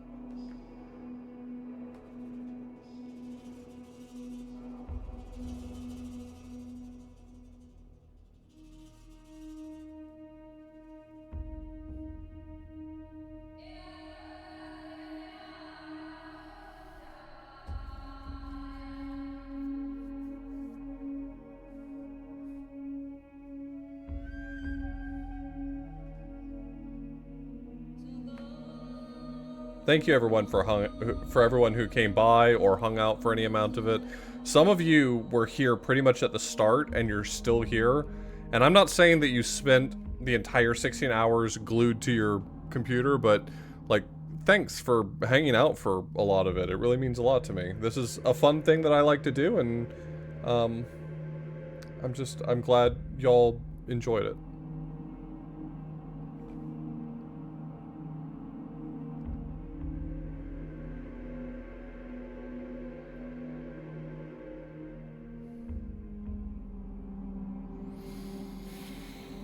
Thank you everyone for everyone who came by or hung out for any amount of it. Some of you were here pretty much at the start and you're still here. And I'm not saying that you spent the entire 16 hours glued to your computer, but like, thanks for hanging out for a lot of it. It really means a lot to me. This is a fun thing that I like to do, and I'm glad y'all enjoyed it.